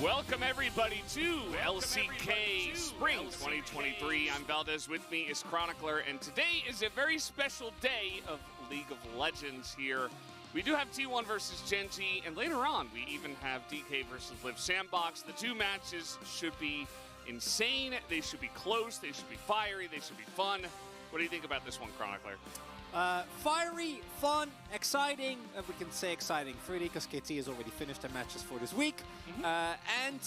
Welcome everybody to LCK Spring 2023. I'm Valdez, with me is Chronicler, and today is a very special day of League of Legends here. We do have T1 versus GENG, and later on we even have DK versus Live Sandbox. The two matches should be insane, they should be close, they should be fiery, they should be fun. What do you think about this one, Chronicler? Fiery, fun, exciting, and we can say exciting freely because KT has already finished their matches for this week. And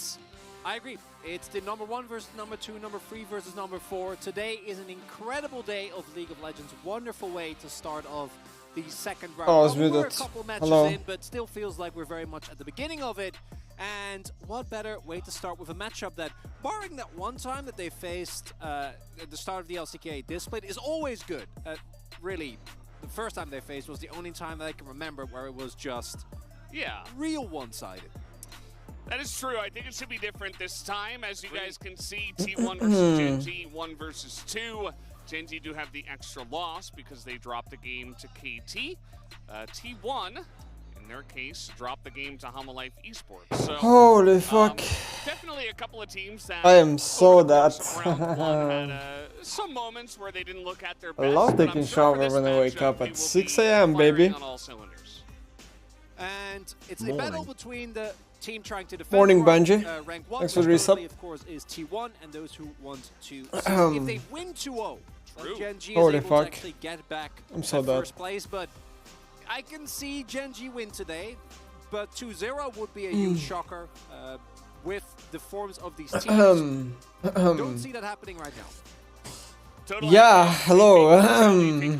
I agree, it's the number 1 versus number 2, number 3 versus number 4. Today is an incredible day of League of Legends. Wonderful way to start off the second round. Oh, We're a couple matches in, but still feels like we're very much at the beginning of it. And what better way to start with a matchup that, barring that one time that they faced at the start of the LCK display, is always good. Really, the first time they faced was the only time that I can remember where it was just real one-sided. That is true. I think it should be different this time. As you guys can see, T1 versus GENG, 1 versus 2. GENG do have the extra loss because they dropped the game to KT. T1, in their case, dropped the game to Homolife Esports. So, holy fuck. Definitely a couple of teams that I am so that. had some moments where they didn't look at their best. I love taking shower when I wake up at 6 AM, baby. On all cylinders. And it's a battle between the team trying to defend Morning, Bungie. rank 1, Thanks for the which resub. of course is T1, and those who want to if they win 2-0, GENG is Holy able fuck. to actually get back I'm so at dead. first place. But I can see GENG win today, but 2-0 would be a huge shocker with the forms of these teams. Don't see that happening right now. Yeah, hello.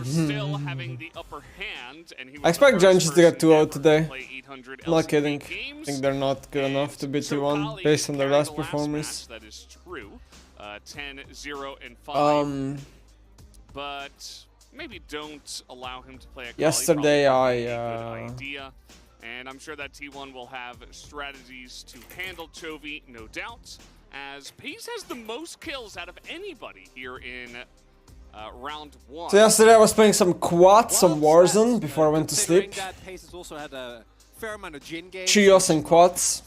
Still having the upper hand, and he was I expect GENG to get 2-0 today. I'm Not kidding. I think they're not good enough to beat T1 based on their last performance. That is true. 10-0 and 5. But maybe don't allow him to play a Yesterday idea. And I'm sure that T1 will have strategies to handle Chovy, no doubt, as Pace has the most kills out of anybody here in round 1. So yesterday I was playing some quad, some Warzone before I went to sleep. That Pace has also had a fair amount of Jin games. Trios and quads.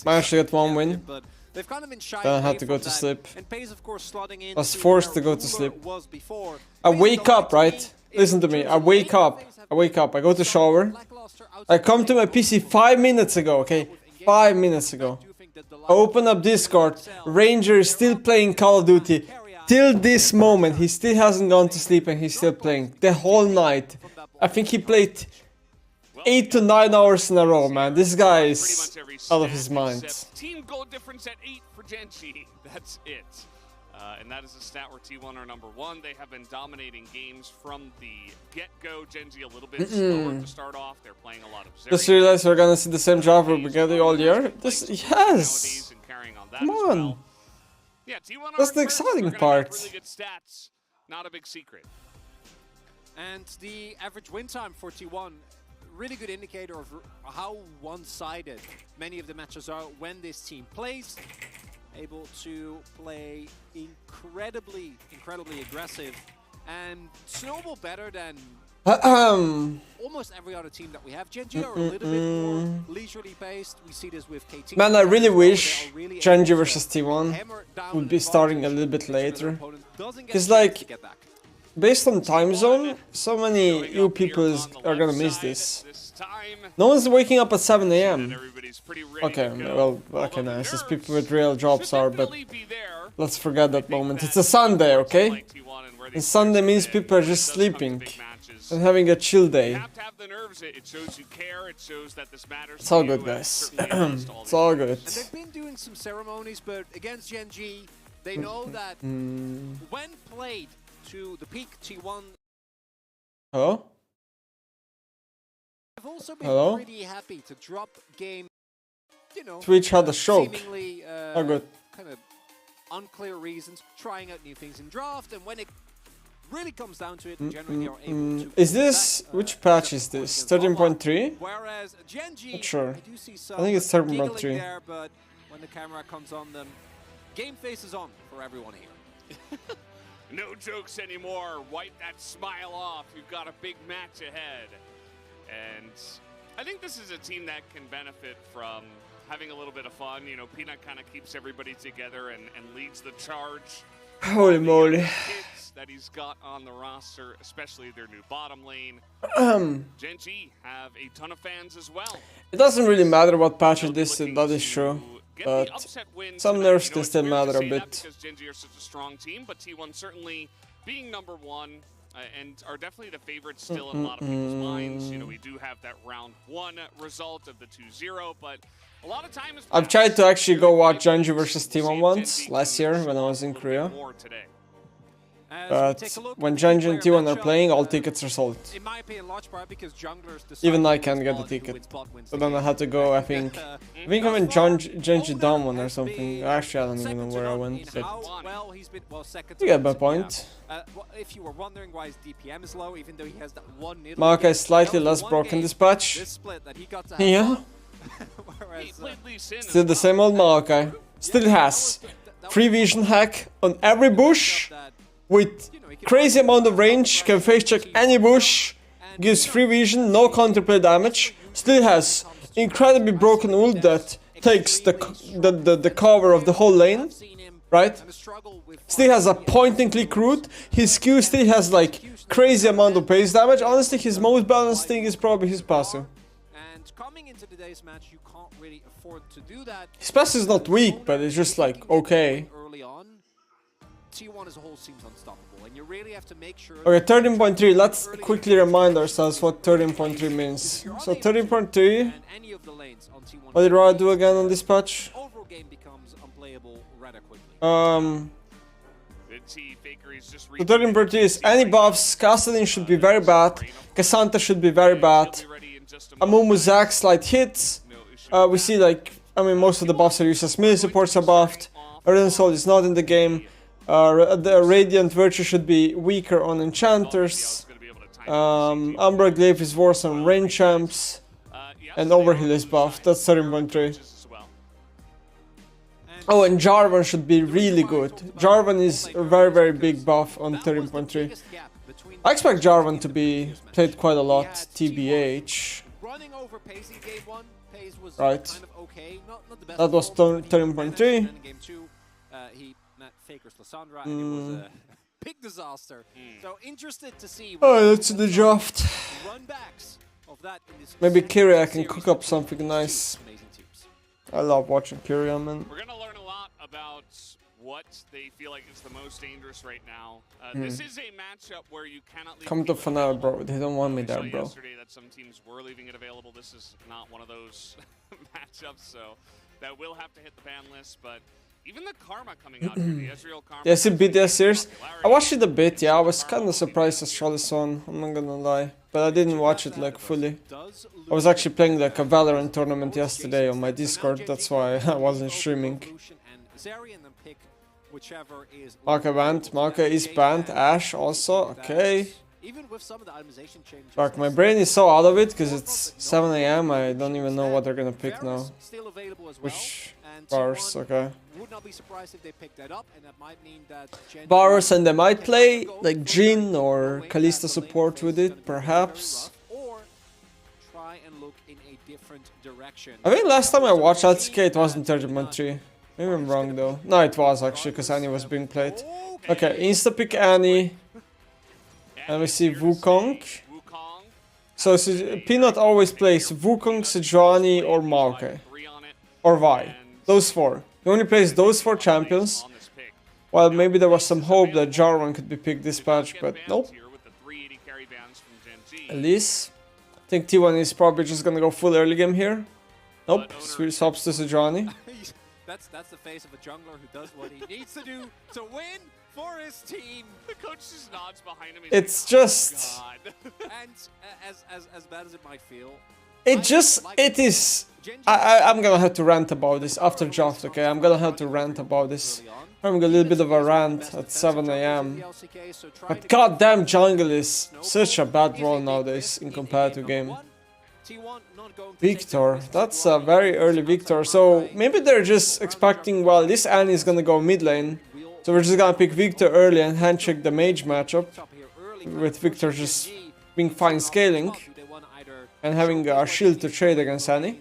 Managed to get 1 win. But they've kind of been shy. Then I had to go to sleep. And Pace, of course, slotting in. Was forced to go to sleep. Before. I wake up, right? Listen to me. I wake up. I go to shower. I come to my PC 5 minutes ago, okay? 5 minutes ago. I open up Discord. Ranger is still playing Call of Duty. Till this moment, he still hasn't gone to sleep and he's still playing. The whole night. I think he played 8 to 9 hours in a row, man. This guy is out of his mind. Team goal difference at 8 for GENG. That's it. And that is a stat where T1 are number 1. They have been dominating games from the get-go. GENG a little bit slower to start off. They're playing a lot of Just realized we're gonna see the same job we're getting all year. Yes! Come on! Yeah, T1 That's the exciting part. Really good stats. Not a big secret. And the average win time for T1, really good indicator of how one-sided many of the matches are when this team plays. Able to play incredibly aggressive and snowball better than almost every other team that we have. GENG are a little bit more leisurely paced. We see this with KT. Man, I really wish GENG versus T1 would be starting a little bit later. Because, like, based on time zone, so many you people are gonna miss this. No one's waking up at 7 AM. Okay, well, okay, nice. These people with real jobs are, but let's forget that moment. It's a Sunday, okay? And Sunday means people are just sleeping and having a chill day. It's all good, guys. It's all good. And they've been doing some ceremonies, but against GENG, they know that when played to the peak T1. Hello? I've also been pretty happy to drop game, you know, Twitch had a stroke. Seemingly, Oh, good. kind of unclear reasons, trying out new things in draft, and when it really comes down to it, generally are able to. Is this, which patch is this? 13.3? Whereas GENG, Not sure. I do see some I think it's 13.3. giggling there, but when the camera comes on them, game face is on for everyone here. No jokes anymore. Wipe that smile off. You've got a big match ahead. And I think this is a team that can benefit from having a little bit of fun. You know, Peanut kind of keeps everybody together and leads the charge. Holy moly. Kids that he's got on the roster, especially their new bottom lane. GENG have a ton of fans as well. It doesn't really matter what patch it is, that is true. But some nerfs can still matter a bit. Because GENG are such a strong team, but T1 certainly being number one and are definitely the favorites still in a lot of people's minds. You know, we do have that round 1 result of the 2-0, but a lot of time has I've tried to actually go watch GENG versus T1 once, last year when I was in Korea. But when GENG and T1 are playing, all tickets are sold. Even I can't get the ticket. So then I had to go, I think I went GENG Dom one or something. Actually, I don't even know where I went. But you get my point. If you were wondering why his DPM is low, even though he has that one Maokai is slightly less broken this patch. Yeah. Still the same old Maokai. Still has free vision hack on every bush. With crazy amount of range, can face check any bush, gives free vision, no counterplay damage, still has incredibly broken ult that takes the cover of the whole lane, right? Still has a point and click route, his Q still has like crazy amount of base damage. Honestly, his most balanced thing is probably his passive. His passive is not weak, but it's just like okay. T1 as a whole seems unstoppable, and you really have to make sure. Okay, 13.3. Let's quickly remind ourselves what 13.3 means. So 13.3. What did Ra do again on this patch? So 13.3 is any buffs. Cassidy should be very bad. Cassandra should be very bad. Amumu Zac slight hits. We see like, I mean, most of the buffs are used as melee supports are buffed. Arden Soul is not in the game. The Radiant Virtue should be weaker on Enchanters. Umbra Glaive is worse on Rain Champs. And Overheal is buffed. That's 13.3. Oh, and Jarvan should be really good. Jarvan is a very big buff on 13.3. I expect Jarvan to be played quite a lot, TBH. Right. That was 13.3. Faker's Lysandra, and it was a big disaster. So interested to see. Oh, that's the draft. Maybe Kyria can cook up something nice. I love watching Kyria, man. We're gonna learn a lot about what they feel like is the most dangerous right now. This is a matchup where you cannot leave. Come to Fanel, bro. They don't want me there, bro. Yesterday that some teams were leaving it available. This is not one of those matchups, so that will have to hit the ban list, but. Even the Karma coming out here, the Ezreal Karma. Yeah, I see BDS series. I watched it a bit, yeah, I was kind of surprised as Charlie's one, I'm not gonna lie. But I didn't watch it like fully. I was actually playing like a Valorant tournament yesterday on my Discord, that's why I wasn't streaming. Maokai banned, Maokai is banned, Ashe also, okay. Fuck, my brain is so out of it because it's 7 AM, I don't even know what they're gonna pick now. Which bars, okay. Bars, and they might play like Jhin or Kalista support with it, perhaps. I think last time I watched LCK it wasn't 13.3. Maybe I'm wrong though. No, it was actually because Annie was being played. Okay, insta pick Annie. And we see Wukong. So Peanut always plays Wukong, Sejuani, or Maokai. Or Vi. Those four. He only plays those 4 champions. Well, maybe there was some hope that Jarvan could be picked this patch, but nope. At least. I think T1 is probably just gonna go full early game here. Nope. Swaps to Sejuani. That's the face of a jungler who does what he needs to do to win for his team. The coach just nods behind him. It's just... And as bad as it might feel... It is... I'm gonna have to rant about this after draft, okay? I'm gonna have to rant about this. I'm having a little bit of a rant at 7 AM. But goddamn jungle is such a bad role nowadays in competitive game. Victor, that's a very early Victor, so maybe they're just expecting, well, this Annie is gonna go mid lane, so we're just gonna pick Victor early and handcheck the mage matchup, with Victor just being fine scaling. and having a shield to trade against Annie.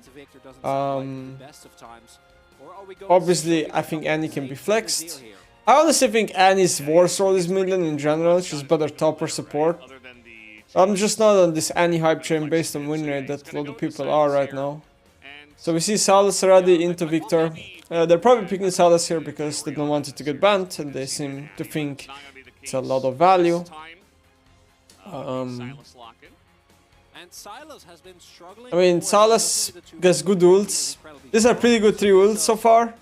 Obviously, I think Annie can be flexed. I honestly think Annie's worst role is mid lane in general. She's better top or support. I'm just not on this Annie hype train based on win rate that a lot of people are right now. So we see Salas already into Victor. They're probably picking Salas here because they don't want it to get banned, and they seem to think it's a lot of value. I mean, Salas gets good ults. These are pretty good 3 ults so far.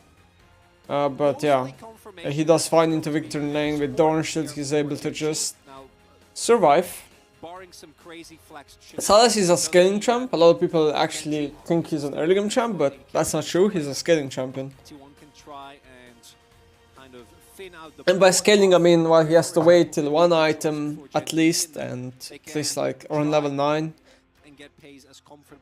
But yeah, he does fine into Victor lane with Dawn Shield. He's able to just survive. Salas is a scaling champ. A lot of people actually think he's an early game champ, but that's not true. He's a scaling champion. And by scaling, I mean, well, he has to wait till 1 item at least, and at least like around level 9.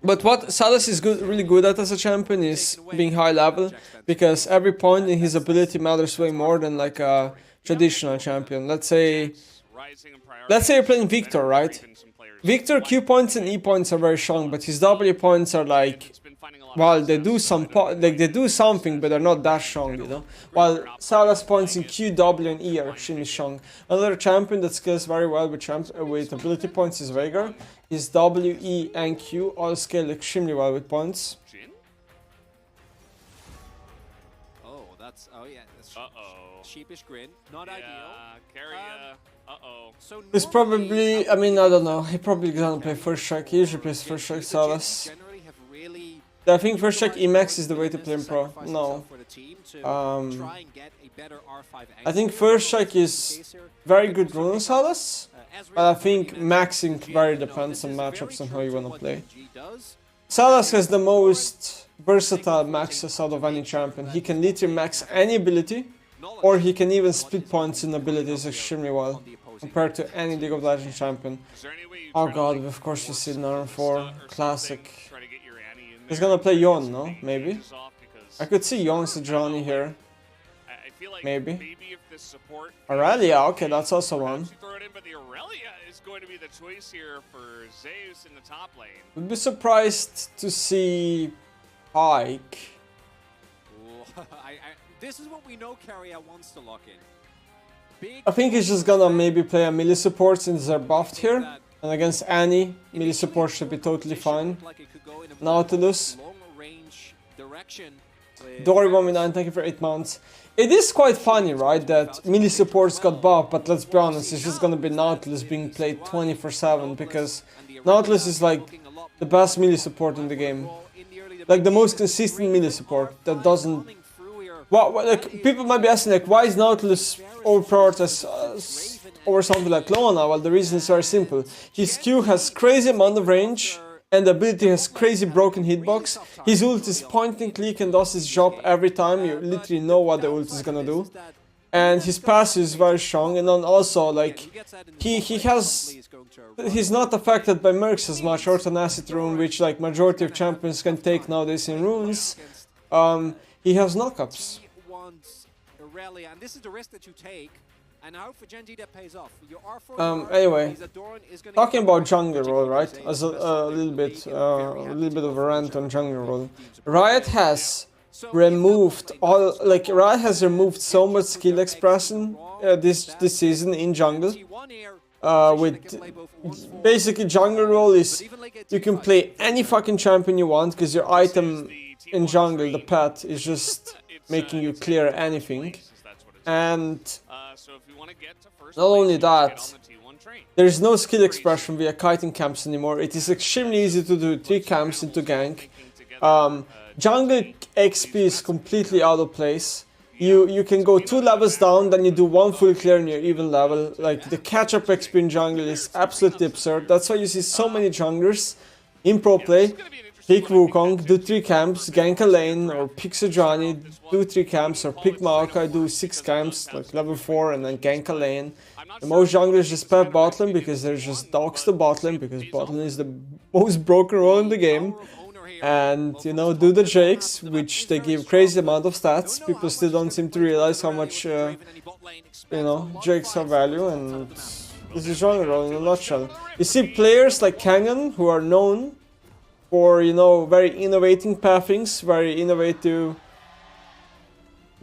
But what Salas is really good at as a champion is being high level, because every point in his ability matters way more than like a traditional champion. Let's say you're playing Victor, right? Victor Q points and E points are very strong, but his W points are like, well, they do they do something, but they're not that strong, you know. While Salas points in Q, W, and E are extremely strong. Another champion that scales very well with ability points is Veigar. His W, E, and Q all scale extremely well with points. Oh, that's sheepish grin. Not ideal. He's probably, I mean, I don't know. He probably gonna play first strike. He usually plays first strike Salas. I think first strike Emax is the way to play in pro. No. I think first strike is very good rule on Salas. But I think maxing very depends on matchups and how you wanna play. Salas has the most versatile maxes out of any champion. He can literally max any ability, or he can even split points in abilities extremely well, compared to any League of Legends champion. Oh god, of course we see Narn 4, classic. He's gonna play Yon, no? Maybe? I could see Yon Sejuani here. Maybe. Aurelia, okay, that's also one. Would be surprised to see Pike. This is what we know Carrier wants to lock in. I think he's just gonna maybe play a melee support since they're buffed here. And against Annie, melee support should be totally fine. Nautilus. Dory1v9, thank you for 8 months. It is quite funny, right, that melee supports got buffed, but let's be honest, it's just gonna be Nautilus being played 24/7, because Nautilus is like the best melee support in the game. Like the most consistent melee support that doesn't... Well, like, people might be asking, like, why is Nautilus overpowered over something like Lona? Well, the reason is very simple. His Q has crazy amount of range, and the ability has crazy broken hitbox. His ult is point and click and does his job every time. You literally know what the ult is gonna do. And his passive is very strong, and then also, like, he's not affected by mercs as much, or tenacity rune, which, like, majority of champions can take nowadays in runes. He has knockups. Anyway, talking about jungle role, right? As a little bit of a rant on jungle role. Riot has removed Riot has removed so much skill expression this season in jungle. With basically jungle role is you can play any fucking champion you want, because your item in jungle, the pet, is just making you clear anything. And not only that, there is no skill expression via kiting camps anymore. It is extremely easy to do 3 camps into gank. Jungle XP is completely out of place. You can go 2 levels down, then you do 1 full clear in your even level. Like, the catch-up XP in jungle is absolutely absurd. That's why you see so many junglers in pro play. Pick Wukong, do 3 camps, gank a lane, or pick Sejuani, do 3 camps, or pick Maokai, do 6 camps, like level 4, and then gank a lane. The most junglers just pep bot lane because they're just dogs to bot lane, because bot lane is the most broken role in the game. And, you know, do the Jakes, which they give crazy amount of stats. People still don't seem to realize how much, you know, Jakes have value, and this is jungle role in a nutshell. You see players like Kangen, who are known for, you know, very innovating pathings, very innovative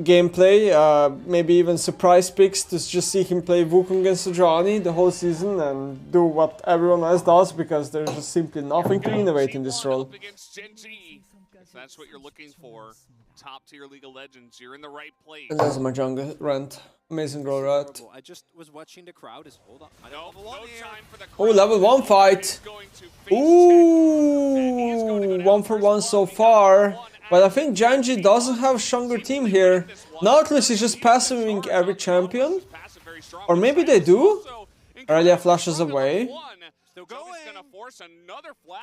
gameplay, maybe even surprise picks to just see him play Wukong against Sejuani the whole season and do what everyone else does, because there's just simply nothing to innovate in this role. If that's what you're looking for, top tier League of Legends, you're in the right place. And there's my jungle rant. Amazing roll rat. I just was watching the crowd. Hold up. No time for the Oh, level 1 fight. Ooh, 1 for 1 so far. But I think GENG doesn't have a stronger team here. Nautilus is just passiving every champion. Or maybe they do. Aurelia flashes away.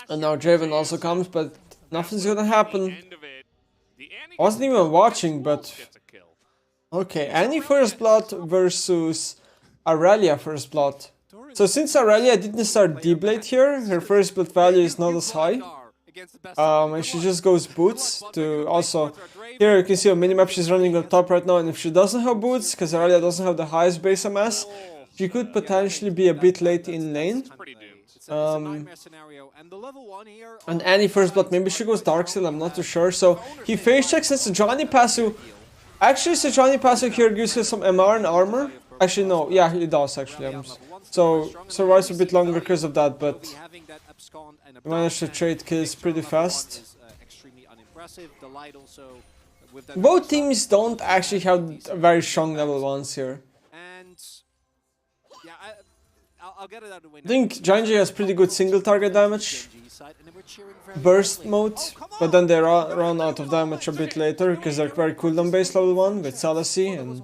And now Draven also comes, but nothing's gonna happen. I wasn't even watching, but... Okay, Annie first blood versus Aurelia first blood. So since Aurelia didn't start D-Blade here, her first blood value is not as high. And she just goes boots to also... Here you can see on minimap she's running on top right now, and if she doesn't have boots, because Aurelia doesn't have the highest base MS, she could potentially be a bit late in lane. And Annie first blood, maybe she goes Darkseal, I'm not too sure. So he face checks and Sejuani passive. Actually, Sejuani passive here gives her some MR and armor. Actually, no, yeah, he does actually. So survives a bit longer because of that, but he managed to trade kills pretty fast. Both teams don't actually have very strong level 1s here. I think GENG has pretty good single target damage, burst mode, but then they run out of damage a bit later because they're very cooldown based level 1 with Salacy and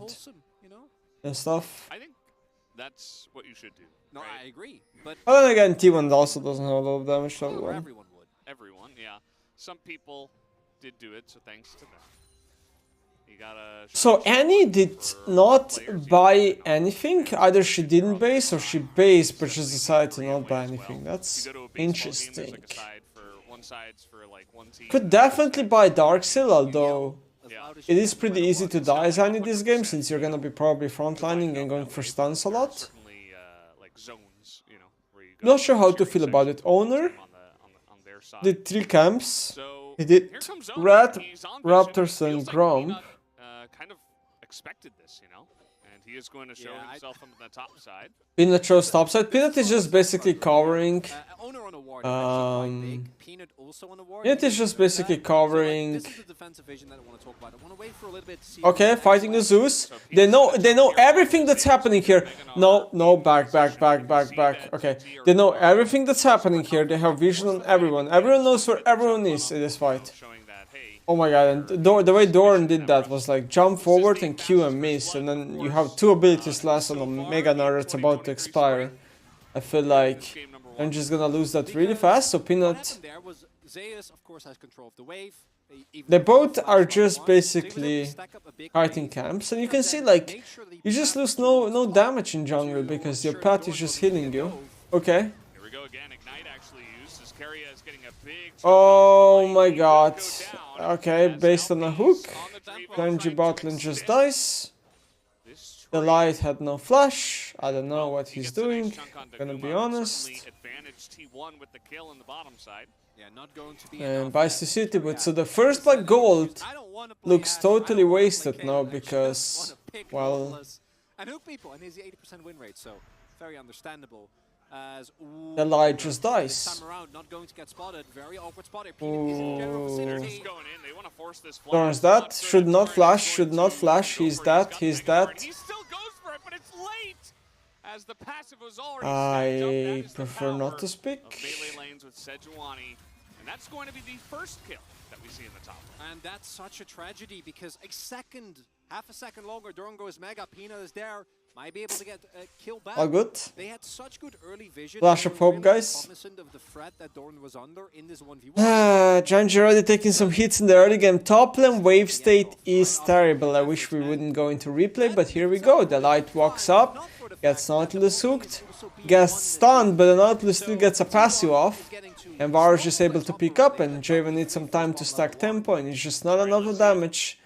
stuff. I think that's what you should do. No, I agree. But then again, T1 also doesn't have a lot of damage level 1. Everyone would. Everyone, yeah. Some people did do it, so thanks to them. So Annie did not buy anything, either she didn't base or she based but just decided to not buy anything. That's interesting. Could definitely buy Darkseal, although it is pretty easy to die as Annie this game since you're gonna be probably frontlining and going for stuns a lot. Not sure how to feel about it. Owner did 3 camps. He did Rat, Raptors and Gromp. Kind of expected this, you know, and he is going to show himself on the top side. Peanut shows top side. Peanut is just basically covering. Peanut is just basically covering. Okay, fighting the Zeus. They know everything that's happening here. No, back. Okay, they know everything that's happening here. They have vision on everyone. Everyone knows where everyone is in this fight. Oh my god, and the way Doran did that was like jump forward and Q and miss, and then you have 2 abilities last on a Mega Nerd that's about to expire. I feel like I'm just gonna lose that really fast, so Peanut... They both are just basically fighting camps, and you can see like, you just lose no damage in jungle because your path is just healing you. Okay. Oh my god. Okay, based on a hook, GENG botlane just dies. The light had no flash. I don't know what he's doing, gonna be honest. And buys the city, but so the first like gold looks totally wasted now because, well, the light just dies. Doran's that. Should not flash, he's that. I prefer not to speak. And that's going to be the first kill that we see in the top. And that's such a tragedy because half a second longer, Doran goes mega, Peanut is there, might be able to get a kill back. All good. They had such good early vision. Flash of hope, guys. Of the threat that Doran was under in this 1v1. GENG already taking some hits in the early game. Top lane wave state is terrible. I wish we wouldn't go into replay, but here we go. The light walks up, gets Nautilus hooked, gets stunned, but the Nautilus still gets a passive off. And Varus is able to pick up, and Draven needs some time to stack tempo, and it's just not enough damage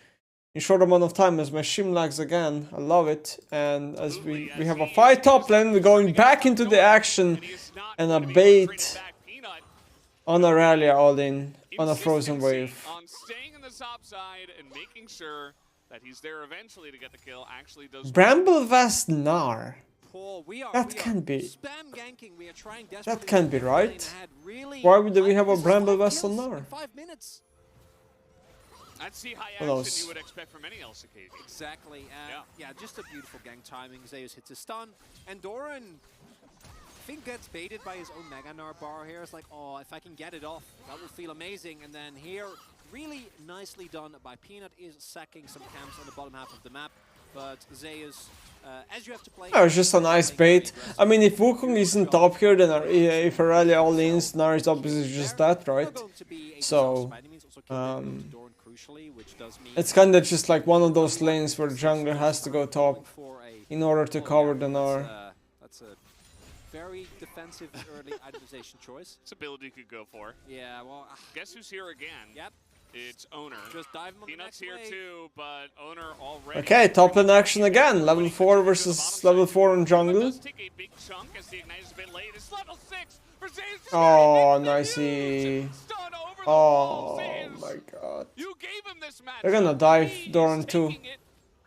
in short amount of time as my shim lags again. I love it. And as we have a fight top lane, we're going back into the action, and a bait On a rally all in, on a frozen wave. On staying in the top side and making sure that he's there eventually to get the kill actually does. Bramblevest Gnar. That can't be. That can't be right. Why do we have a Bramblevest Gnar? That's the high action you would expect from any LCK. Exactly. Yeah, just a beautiful gang timing. Zeus hits a stun, and Doran, I think, gets baited by his own Mega Gnar bar here. It's like, oh, if I can get it off, that will feel amazing. And then here, really nicely done by Peanut, is sacking some camps on the bottom half of the map. But Zeus, as you have to play... Oh, it's just a nice bait. I mean, if Wukong isn't top here, then if a rally all in, Gnar is obviously just that, right? So... it's kind of just like one of those lanes where the jungler has to go top in order to cover the Gnar. That's a very defensive early itemization choice. It's a build you could go for. Yeah, well... guess who's here again? Yep. It's Owner. Just dive him on Peanut's the here next too, but Owner already... Okay, top lane action again. Level 4 versus level 4 on jungle. Does take a big chunk as the Ignite is a bit late. It's level 6 for Zeus. Oh, nicey. Stun over the Oh wall, Zeus. my god. You gave him this match. They're gonna dive Doran too.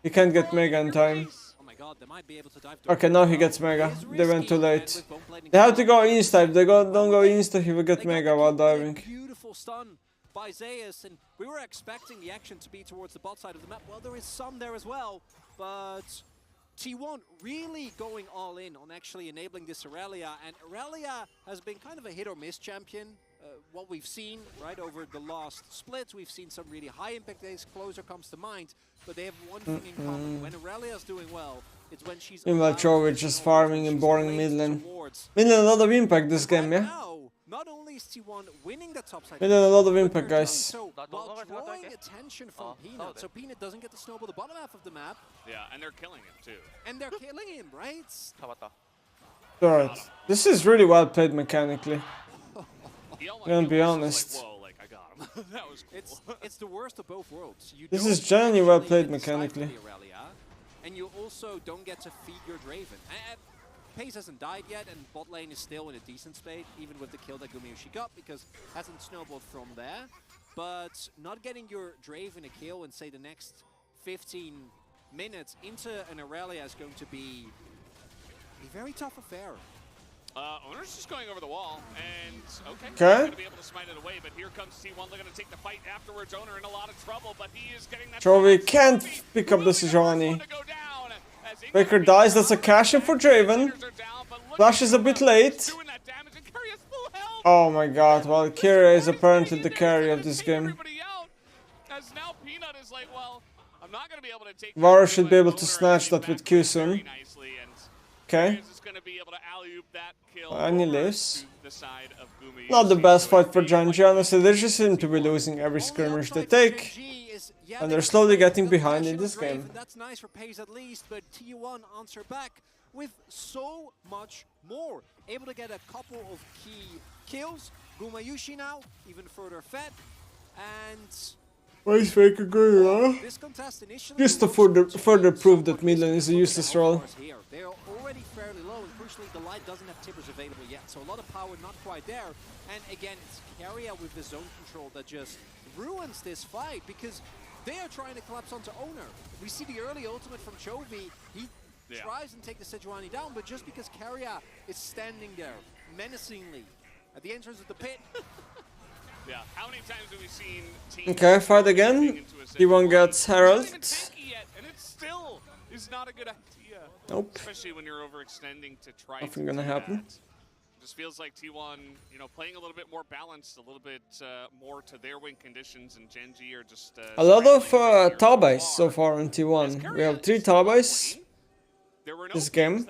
He can't get Mega in time. Oh my god, they might be able to dive Okay, now he gets Mega. They went too late. They have to go insta. If they don't go insta, he will get Mega while diving. Beautiful stun by Zeus, and we were expecting the action to be towards the bot side of the map. Well, there is some there as well, but T1 really going all in on actually enabling this Aurelia, and Aurelia has been kind of a hit or miss champion. What we've seen, right, over the last splits, we've seen some really high impact days. Closer comes to mind, but they have one thing in common. When Aurelia's doing well, it's when she's Immature just farming and boring mid lane. Mid lane a lot of impact this game, yeah? Not only is T1 winning the top side, mid lane a lot of impact, guys. So while drawing attention from Peanut, so Peanut doesn't get to snowball the bottom half of the map. Yeah, and they're killing him too. And they're killing him, right? Alright, this is really well played mechanically. I'm gonna be honest. Like, whoa, like, I got him. That was cool. It's the worst of both worlds. You This don't is genuinely well actually played get to stifle mechanically. the Aurelia, and you also don't get to feed your Draven. Pace hasn't died yet, and bot lane is still in a decent state, even with the kill that Gumayushi got, because hasn't snowballed from there. But not getting your Draven a kill in, say, the next 15 minutes into an Aurelia is going to be a very tough affair. Owner's just going over the wall, and okay, Okay. gonna be able to smite it away, but here comes T1 looking to take the fight afterwards. Owner in a lot of trouble, but he is getting that. Jovi can't pick up the Sejuani. Baker dies, that's a cash in for Draven. Flash is a bit late. Oh my god, well, Kyria is apparently the carry of this game. Vara should be able to snatch that with Q soon. Okay. And he lives. Not the best fight for Genji, honestly. They just seem to be losing every skirmish they take. And they're slowly getting behind in this game. That's nice for Pace at least, but T1 answer back with so much more. Able to get a couple of key kills. Gumayushi now, even further fed. And Where's Faker going, this contest initially just to further prove that mid lane is a useless role. They are already fairly low, and crucially the light doesn't have tippers available yet, so a lot of power not quite there. And again, it's Keria with the zone control that just ruins this fight, because they are trying to collapse onto Owner. We see the early ultimate from Chovy. He tries and take the Sejuani down, but just because Keria is standing there menacingly at the entrance of the pit. Yeah, how many times have we seen teams Okay, fight again. T1 gets Herald. And it still is not a good idea. Nope. Especially when you're overextending to try Nothing to gonna do happen. that. Just feels like T1, you know, playing a little bit more balanced, a little bit more to their win conditions, and Genji are just a lot of Tabais so far on T1. We have 3 Tabais this game,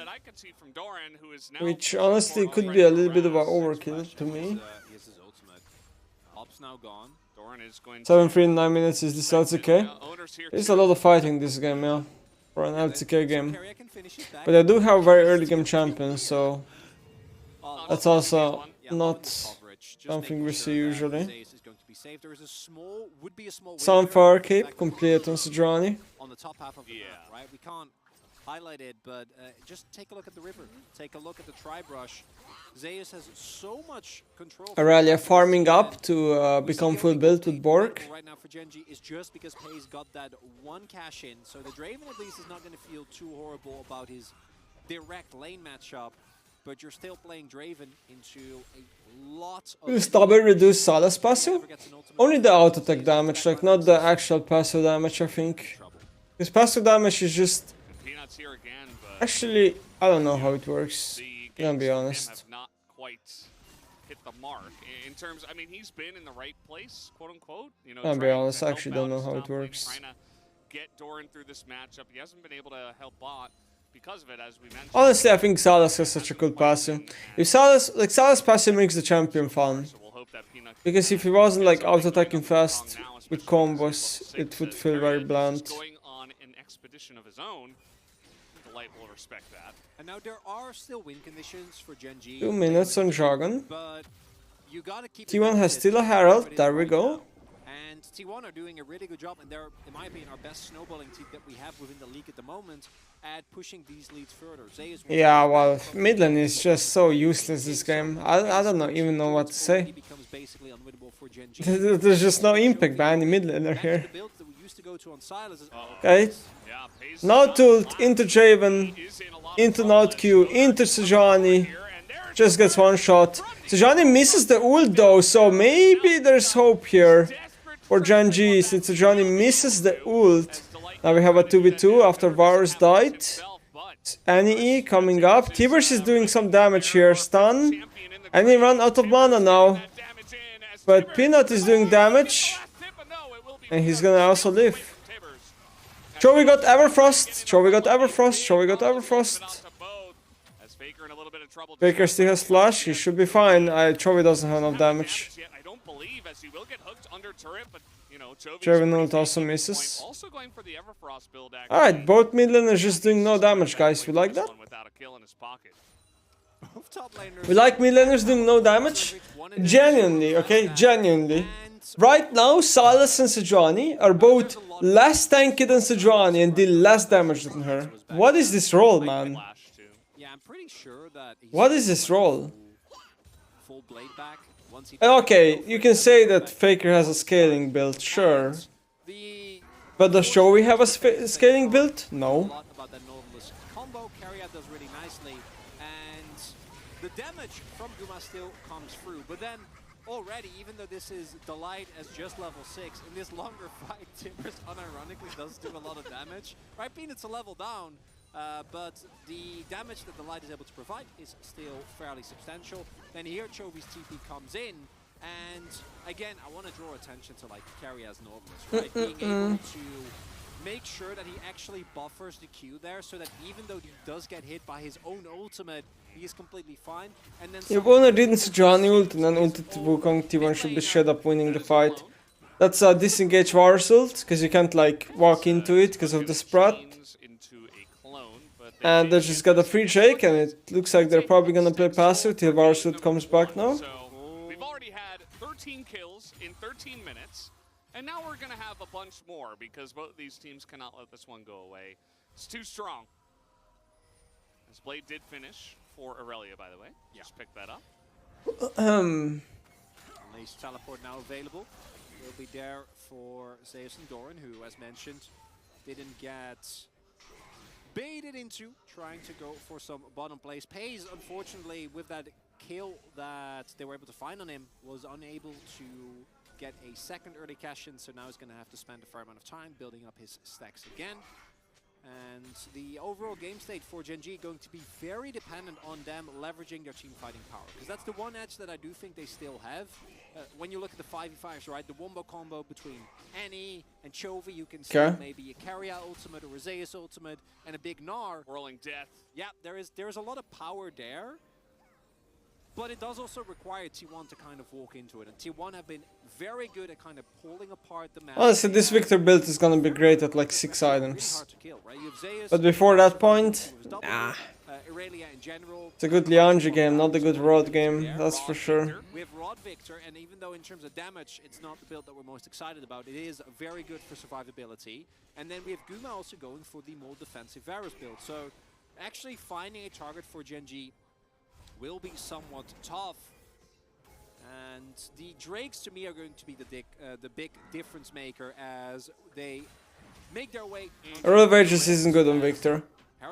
which honestly could be a little bit of an overkill to me. 7-3 in 9 minutes, is this LCK? There's a lot of fighting this game, yeah, for an LCK game. But I do have very early game champions, so that's also not something we see usually. Sunfire cape complete on Sejuani. On the top half of the map, right? We can't highlighted, but just take a look at the river. Take a look at the tri-brush. Zeus has so much control. Aurelia farming up to become full build with Borg. Right now for GenG is just because Pays got that one cash in, so the Draven at least is not going to feel too horrible about his direct lane matchup. But you're still playing Draven into a lot of... Will Stubber reduce Sala's passive? Only the auto attack damage, like not the actual passive damage, I think. His passive damage is just... Actually, I don't know how it works. Gonna be honest. Have not quite hit the mark in terms. I mean, he's been in the right place, quote unquote. You know, I'll be honest. I actually don't know how it works. Trying to get Doran through this matchup. He hasn't been able to help bot because of it, as we mentioned. Honestly, I think Salas has such a cool passive. If Salas passive makes the champion fun. Because if he wasn't like auto attacking fast with combos, it would feel very bland. Going on an expedition of his own. Light will respect that. And now there are still win conditions for GenG. 2 minutes on Dragon. But you gotta keep T1 has still a Herald. There we go. And T1 are doing a really good job, and they're, in my opinion, our best snowballing team that we have within the league at the moment at pushing these leads further. Yeah, well, mid lane is just so useless this game. I don't know, even know what to say. There's just no impact by any mid laner here. Okay. Now ult into Draven, into Node Q, into Sejuani. Just gets one shot. Sejuani misses the ult though, so maybe there's hope here for GenG since Sejuani misses the ult. Now we have a 2v2 after Varus died. Annie coming up. Tibers is doing some damage here. Stun. Annie run out of mana now. But Peanut is doing damage. And he's gonna also live. Chovy got Everfrost. Chovy got Everfrost. Chovy got Everfrost. Faker still has flash. He should be fine. Chovy doesn't have enough damage. Draven ult also misses. Alright, both mid laners just doing no damage, guys. We like that? We like mid laners doing no damage? Genuinely, okay? Genuinely. Right now, Salas and Sejuani are both less tanky than Sejuani and deal less damage than her. What is this role, man? What is this role? Okay, you can say that Faker has a scaling build, sure. But does Chovy have a scaling build? No. The damage from Guma still comes through, but then already, even though this is Delight as just level 6, in this longer fight, Timbers unironically does do a lot of damage. Right, Peanut's a level down, but the damage that Delight is able to provide is still fairly substantial. Then here, Chovy's TP comes in, and again, I want to draw attention to like carry as Nautilus, right? Being able to make sure that he actually buffers the Q there, so that even though he does get hit by his own ultimate, he is completely fine. And then if Owner didn't Sejuani ult and then ulted to Wukong, T1 should be straight up winning the fight. That's a disengage Varus ult, because you can't like walk into it because of the Sprat. And they just got a free Jake, and it looks like they're probably gonna play passive till Varus ult comes back now. So we've already had 13 kills in 13 minutes. And now we're going to have a bunch more because both of these teams cannot let this one go away. It's too strong. This Blade did finish for Aurelia, by the way. Yeah. Just pick that up. Nice teleport now available. Will be there for Zeus and Doran, who, as mentioned, didn't get baited into trying to go for some bottom place. Pays, unfortunately, with that kill that they were able to find on him, was unable to get a second early cash in, so now he's going to have to spend a fair amount of time building up his stacks again. And the overall game state for GenG going to be very dependent on them leveraging their team fighting power, because that's the one edge that I do think they still have. When you look at the 5v5s, right, the wombo combo between Annie and Chovy, you can see maybe a Carrier ultimate or a Zeus ultimate and a big Gnar. Whirling Death. Yeah, there's a lot of power there. But it does also require T1 to kind of walk into it, and T1 have been very good at kind of pulling apart the map. Honestly, this Victor build is gonna be great at like 6 items. But before that point, nah. Irelia in general. It's a good Liandry game, not a good Rod game, that's for sure. We have Rod Victor, and even though in terms of damage, it's not the build that we're most excited about, it is very good for survivability. And then we have Guma also going for the more defensive Varus build. So actually finding a target for GENG will be somewhat tough. And the Drakes to me are going to be the big difference maker as they make their way. Road of Ages isn't good on Victor.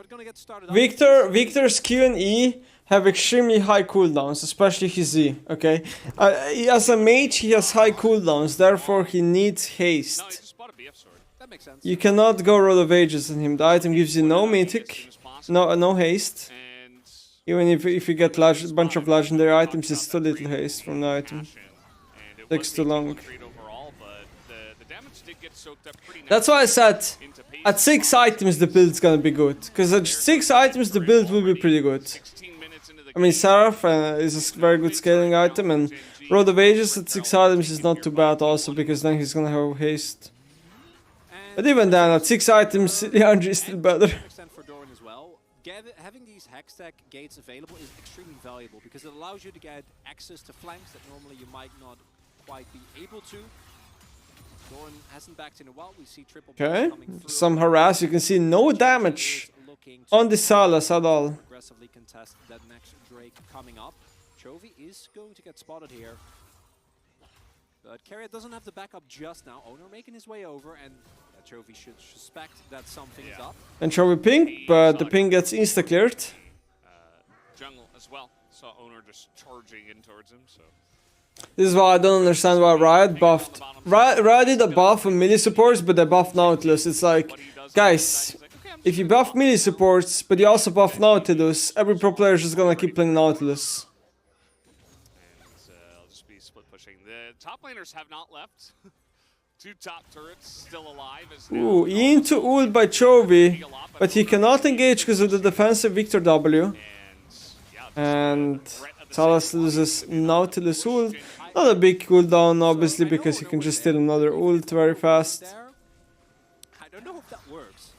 Gonna get started Victor's Q and E have extremely high cooldowns, especially his E, okay? As a mage, he has high cooldowns, therefore he needs haste. No, he just bought a BF sword. That makes sense. You cannot go Road of Ages on him. The item gives you no mythic, no haste. And Even if you get a bunch of legendary items, it's too little haste from the item. Takes too long. That's why I said, at 6 items the build's gonna be good. Because at 6 items the build will be pretty good. I mean, Seraph is a very good scaling item, and Road of Ages at 6 items is not too bad also, because then he's gonna have haste. But even then, at 6 items, Liandry is still better. Having these Hextech gates available is extremely valuable because it allows you to get access to flanks that normally you might not quite be able to. Doran hasn't backed in a while. We see triple Okay, coming through. some harass. You can see no damage on the Salas at all. Aggressively contest that next Drake coming up. Chovy is going to get spotted here. But Carrier doesn't have the backup just now. Owner making his way over, and Chovy should suspect that something's up. And Chovy ping, but the ping gets insta-cleared. Jungle as well. Saw Owner just charging in towards him, so. This is why I don't understand why Riot buffed. Riot did a buff on melee supports, but they buffed Nautilus. It's like, guys, if you buff melee supports, but you also buff Nautilus, every pro player is just gonna keep playing Nautilus. And I'll just be split pushing. The top laners have not left. 2 top turrets still alive. Ooh, into ult by Chovy, but he cannot engage because of the defensive Victor W. And Salas loses Nautilus ult. Not a big cooldown, obviously, because he can just steal another ult very fast. I don't know if that works.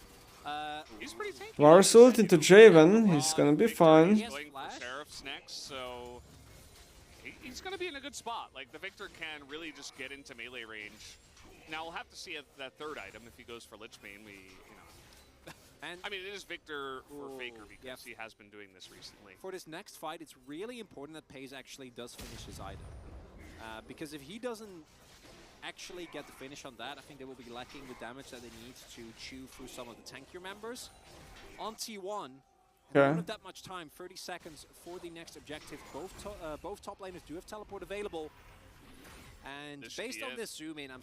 Varus ult into Draven, he's gonna be fine. Sheriff's next, so he's gonna be in a good spot. Like, the Victor can really just get into melee range. Now we'll have to see that third item if he goes for Lich Bane. And I mean, it is Victor for Faker because he has been doing this recently. For this next fight, it's really important that Paze actually does finish his item. Because if he doesn't actually get the finish on that, I think they will be lacking the damage that they need to chew through some of the tankier members. On T1, they don't have that much time, 30 seconds for the next objective. Both top laners do have teleport available. And based on this zoom in, I'm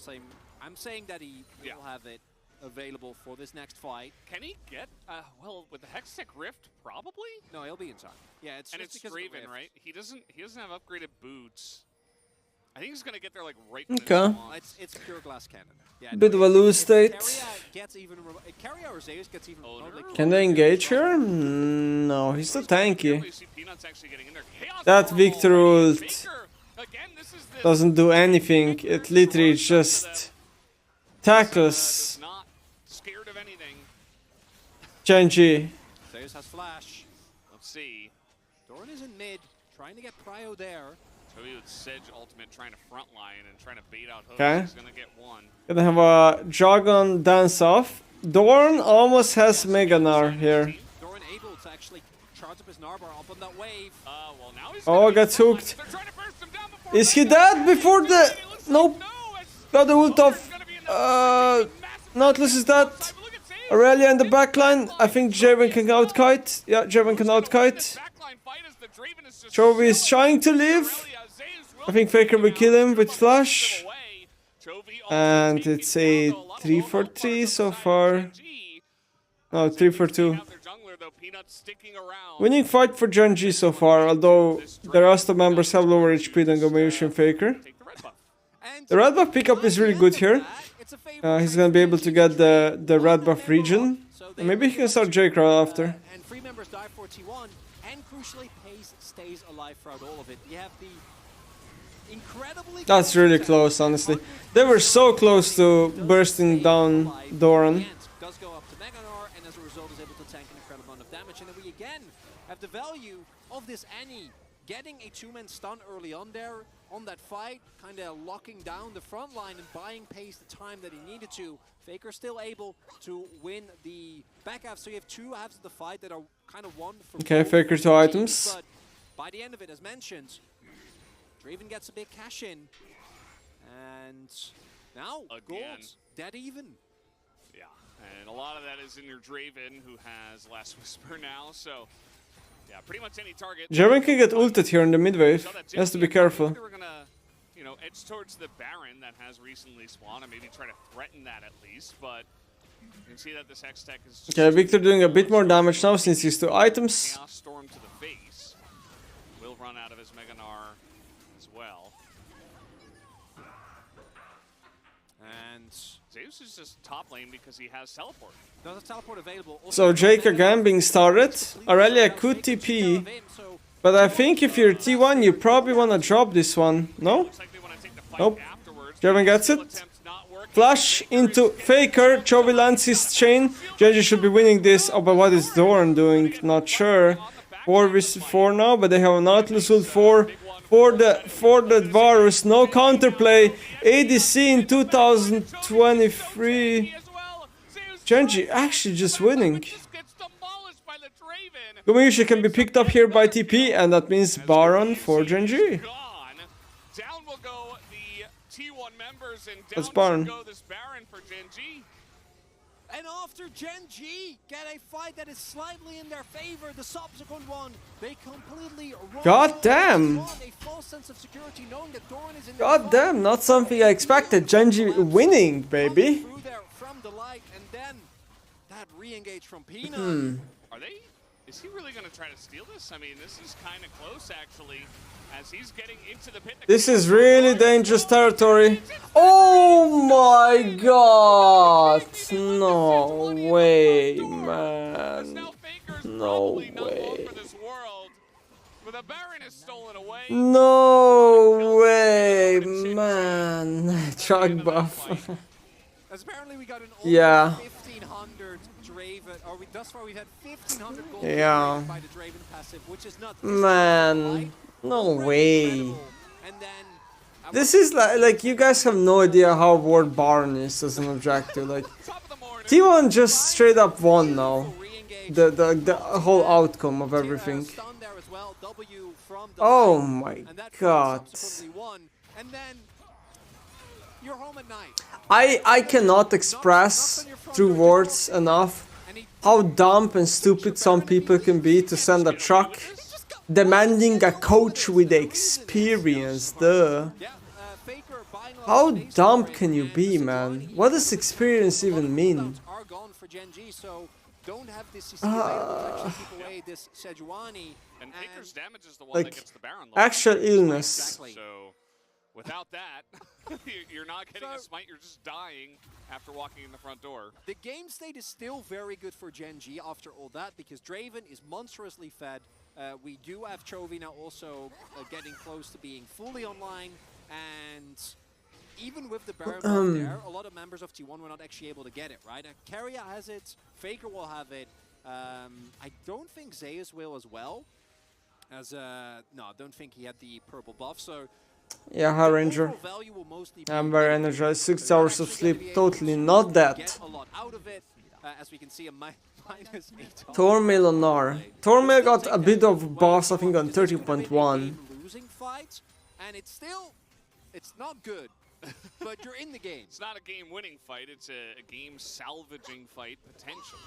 saying that he will have it available for this next fight. Can he get, well, with the Hextech Rift, probably? No, he'll be in time. Yeah, it's and just it's because Draven, right? He doesn't have upgraded boots. I think he's gonna get there like right. Okay. It's pure glass cannon. Yeah, Bit of a loose state. Can they engage here? No, he's too tanky. That Victor ult doesn't do anything. It literally just tackles GENG. Zeus has flash. Let's see. Doran is in mid, trying to get Prio there. Chovy with Sedge ultimate trying to frontline and trying to bait out hooks. Okay. He's gonna get one. Gonna have a Jargon dance off. Doran almost has Mega Gnar here. Doran able to actually charge up his Narbar up on that wave. Well, now he's Oh, gets hooked. Is he dead before the... Nope. Got the ult off. Nautilus is dead. Aurelia in the backline. I think Draven can outkite. Yeah, Draven can outkite. Chovy is trying to leave. I think Faker will kill him with flash. And it's a 3-for-3 so far. No, 3-for-2. Winning fight for GENG so far, although the rest of members have lower HP than Gomayushi and Faker. The red buff pickup is really good here. He's gonna be able to get the red buff region. And maybe he can start J-Crowd after. And 3 members die for T1, and crucially, Pace stays alive throughout all of it. You have the incredibly... That's really close, honestly. They were so close to bursting down Doran. Does go up to Mega Gnar, and as a result is able to tank an incredible amount of damage. And then we again have the value of this Annie getting a two-man stun early on there, on that fight, kind of locking down the front line and buying pace the time that he needed to. Faker still able to win the back half, so you have two halves of the fight that are kind of won for Okay, Faker 2 items. But by the end of it, as mentioned, Draven gets a big cash in. And now, Gold's dead even. Yeah, and a lot of that is in your Draven, who has Last Whisper now, so yeah, pretty much any target. Jarvan can get ulted here in the mid wave. He has to be careful. We're gonna, you know, edge towards the Baron that has recently spawned and maybe try to threaten that at least, but you can see that this Hextech is... Okay, Victor doing a bit more damage now since he's 2 items. Chaos Storm to the face. Will run out of his Mega Gnar as well. And Zeus is just top lane because he has teleport. does a teleport available. So Jake again being started. Aurelia could TP, but I think if you're T1 you probably wanna drop this one, no? Looks like they want to take the fight Nope. afterwards. Jarvan gets it. Attempt not working. Flash into Faker, Chovy lands his chain. Genji should be winning this. Oh, but what is Doran doing? Not sure. 4 vs 4 now, but they have an Nautilus ult 4 for the Varus. No counterplay. ADC in 2023. Genji actually just winning. Gumayushi can be picked up here by TP, and that means Baron for Genji. Down will go the T1 members, and That's down Baron. should go this Baron for Genji. And after Genji get a fight that is slightly in their favor, the subsequent one, they completely God damn. a false sense of security knowing that Doran is in God damn, not something I expected. Genji winning, baby. through there from the light, and then that re-engage from Pina. Are they? Is he really going to try to steal this? I mean, this is kind of close, actually, as he's getting into the pit. This is really dangerous territory. Oh my god! No way, man. No way. The Baron is stolen away. No way, man. Chug buff. As apparently we got an Yeah. 1500 Draven, or thus far we've had 1500 gold Yeah. by the Draven passive, which is not Man. No way. And then This is like you guys have no idea how Ward Baron is as an objective. Like T1 just straight up won now. The whole outcome of everything. Oh my god. And then you're home at night. I cannot express through words enough how dumb and stupid some people can be to send a truck demanding a coach with experience. Duh. How dumb can you be, man? What does experience even mean? And Faker's damage is the one Like, that gets the Baron. actual illness. So without that, you're not getting a smite, you're just dying after walking in the front door. The game state is still very good for Genji after all that, because Draven is monstrously fed. We do have Chovy now also getting close to being fully online, and even with the Baron there, a lot of members of T1 were not actually able to get it, right? Keria has it, Faker will have it. I don't think Zeus will as well. No, I don't think he had the purple buff, so Yeah, High Ranger. I'm very energized. 6 hours of sleep, totally not that. As we can see, a minus 8. Tormail on Gnar. Tormail got a bit of buffs, I think, on 30.1. Losing fights, and it's not good, but you're in the game. It's not a game-winning fight, it's a game-salvaging fight, potentially.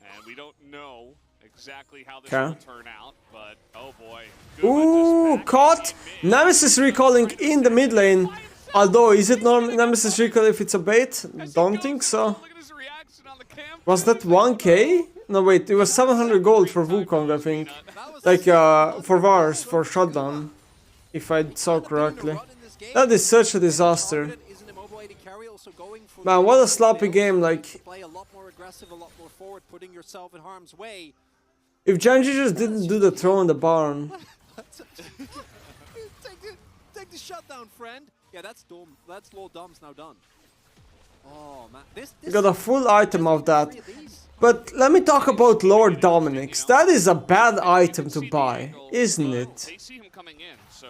And we don't know exactly how this will turn out, but oh boy. Ooh, caught! Nemesis recalling in the mid lane. Although, is it not Nemesis recall if it's a bait? Don't think so. Was that 1k? No, wait, it was 700 gold for Wukong, I think. Like, for Vars, for shutdown. If I saw correctly. That is such a disaster. Man, what a sloppy game, like... If Genji just didn't do the throw in the barn. Take the shutdown, friend. Yeah, that's Lord Dom's now done. Oh man, You got a full item of that. But let me talk about Lord Dominic's. That is a bad item to buy, isn't it? They see him coming in, so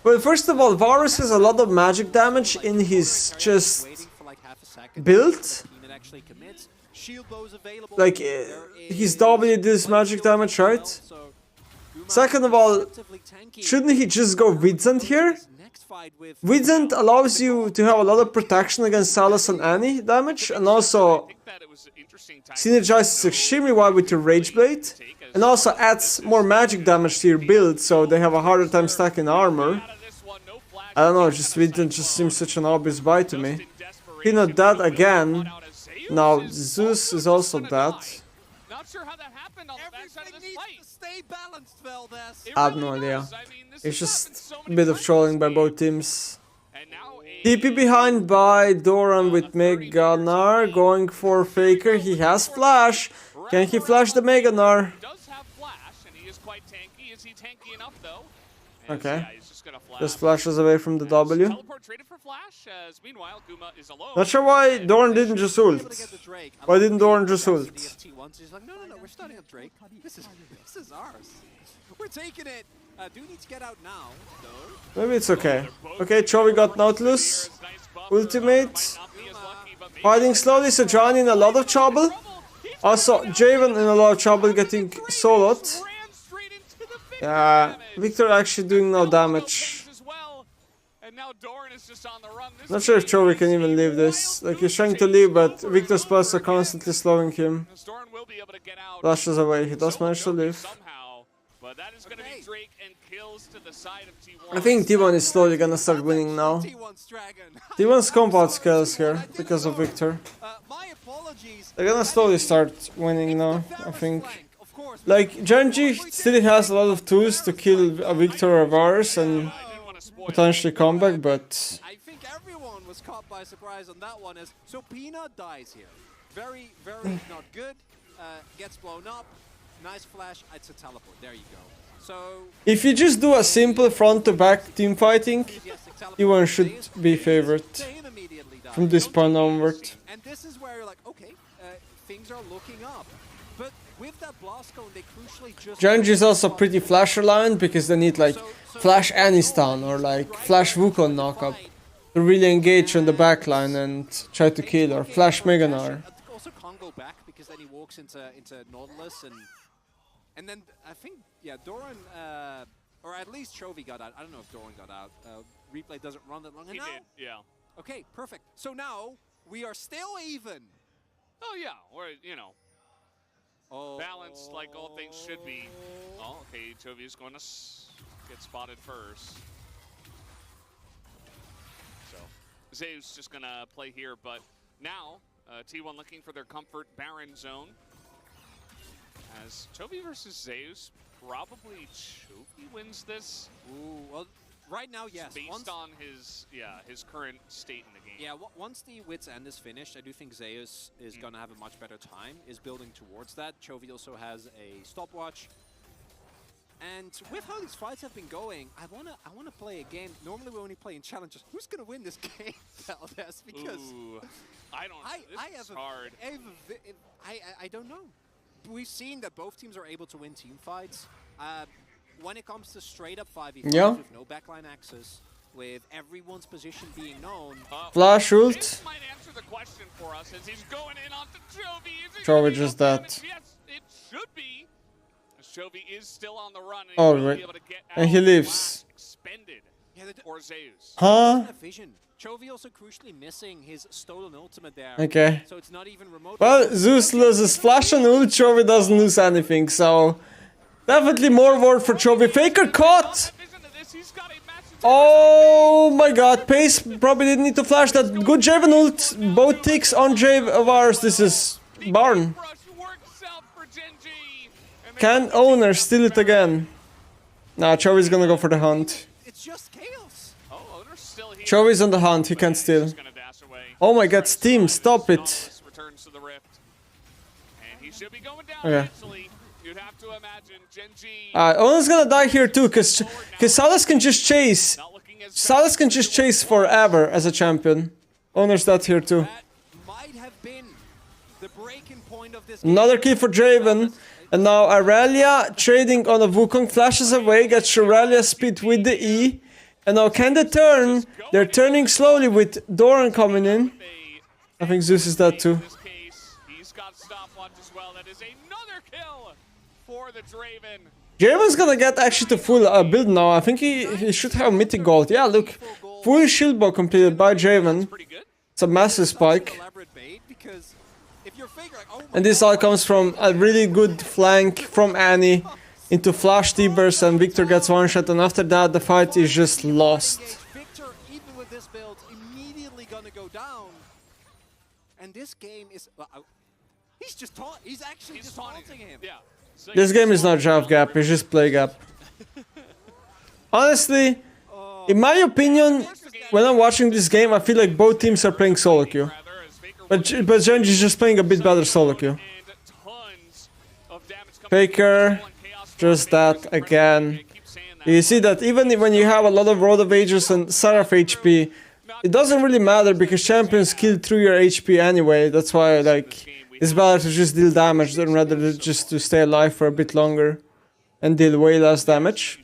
Well, first of all, Varus has a lot of magic damage in his just build. Like, his W deals magic damage, right? Second of all, shouldn't he just go Vincent here? Vincent allows you to have a lot of protection against Salas and Annie damage, and also synergizes extremely well with your Rage Blade, and also adds more magic damage to your build, so they have a harder time stacking armor. I don't know, just Vincent just seems such an obvious buy to me. He not dead again. Now Zeus is also dead. not sure how that happened on the backside of this fight. Stay balanced, Valdez. I have no idea. It's just a bit of trolling by both teams. TP behind by Doran with Meganar, going for Faker. He has Flash. Can he flash the Meganar? He does have Flash, and he is quite tanky. Is he tanky enough, though? Okay. He's just gonna flash. Just flashes away from the W. Teleport traded for Flash, as meanwhile, Guma is alone. Not sure why Doran didn't just ult. Why didn't Doran just ult? He's like, no, we're starting up Drake. This is ours. We're taking it. Do need to get out now, though. Maybe it's okay. Okay, Chovy got Nautilus. Ultimate. Fighting slowly, so Johnny in a lot of trouble. Also, Javen in a lot of trouble getting soloed. Yeah, Victor actually doing no damage. Not sure if Chovy can even leave this. Like, he's trying to leave, but Victor's spells are constantly slowing him. Flashes away, he does manage to leave. I think T1 is slowly gonna start winning now. T1's comp outscales here because of Victor. They're gonna slowly start winning now, I think. Like, Genji still has a lot of tools to kill a Victor or a Varus and potentially come back, but... I think everyone was caught by surprise on that one. So Pina dies here. Very, very not good. Gets blown up. Nice flash. It's a teleport. There you go. So if you just do a simple front-to-back team fighting, T1 should be favored from this point onward. And this is where you're like, okay, things are looking up. But with that blast cone, they crucially just... Genji is also pretty flash aligned because they need like flash Aniston or like flash Wukong knockup to really engage on the backline and try to kill, or flash Meganar. Also can't go back because then he walks into Nautilus and then I think, yeah, Doran, or at least Chovy got out. I don't know if Doran got out. Replay doesn't run that long. He did, yeah. Okay, perfect. So now we are still even. Oh yeah, we're, you know, balanced like all things should be. Oh, okay, Chovy is going to get spotted first. So Zeus just going to play here, but now T1 looking for their comfort Baron zone. As Chovy versus Zeus, probably Chovy wins this. Ooh, well, right now, yes. Based on his current state in the game. Yeah, once the Wits End is finished, I do think Zeus is going to have a much better time, is building towards that. Chovy also has a stopwatch. And with how these fights have been going, I wanna play a game. Normally we only play in challenges. Who's gonna win this game, Valdez? Because ooh, I don't know. This is hard. I don't know. We've seen that both teams are able to win team fights. When it comes to straight up 5v5 with no backline access, with everyone's position being known. Flash ult. This might answer the question for us as he's going in onto Chovy. Chovy just that. Yes, it should be. Chovy is still on the run. And oh, right. And he leaves. Expended for Zeus. Huh? Chovy also crucially missing his stolen ultimate there. Okay. So it's not even remote. Well, Zeus loses flash and ult, Chovy doesn't lose anything, so definitely more worth for Chovy. Faker caught! Oh my god, Pace probably didn't need to flash that. Good Javen ult, both ticks on Varus. This is Barn. Can Owner steal it again? Nah, Chovy's gonna go for the hunt. It's just chaos. Chovy's on the hunt, he can't steal. Oh my god, Steam, stop it. Okay. Owner's gonna die here too, cause Salas can just chase. Salas can just chase forever as a champion. Owner's dead here too. That might have been the breaking point Another kill for Draven. And now Aurelia trading on a Wukong, flashes away, gets Aurelia speed with the E. And now can they turn? They're turning slowly with Doran coming in. I think Zeus is dead too. Draven's gonna get actually to full build now. I think he should have Mythic Gold. Yeah, look. Full shield bow completed by Draven. It's a massive spike. And this all comes from a really good flank from Annie into flash T-burst, and Victor gets one shot, and after that the fight is just lost. Victor, even with this build, immediately gonna go down. And this game is he's actually just taunting him. Yeah. So this game is not Jav Gap, it's just play gap. Honestly, in my opinion, when I'm watching this game, I feel like both teams are playing solo queue. But GENG is just playing a bit better solo queue. Faker, just that again. You see that even when you have a lot of Road of Ages and Seraph HP, it doesn't really matter because champions kill through your HP anyway. That's why like it's better to just deal damage than rather than just to stay alive for a bit longer and deal way less damage.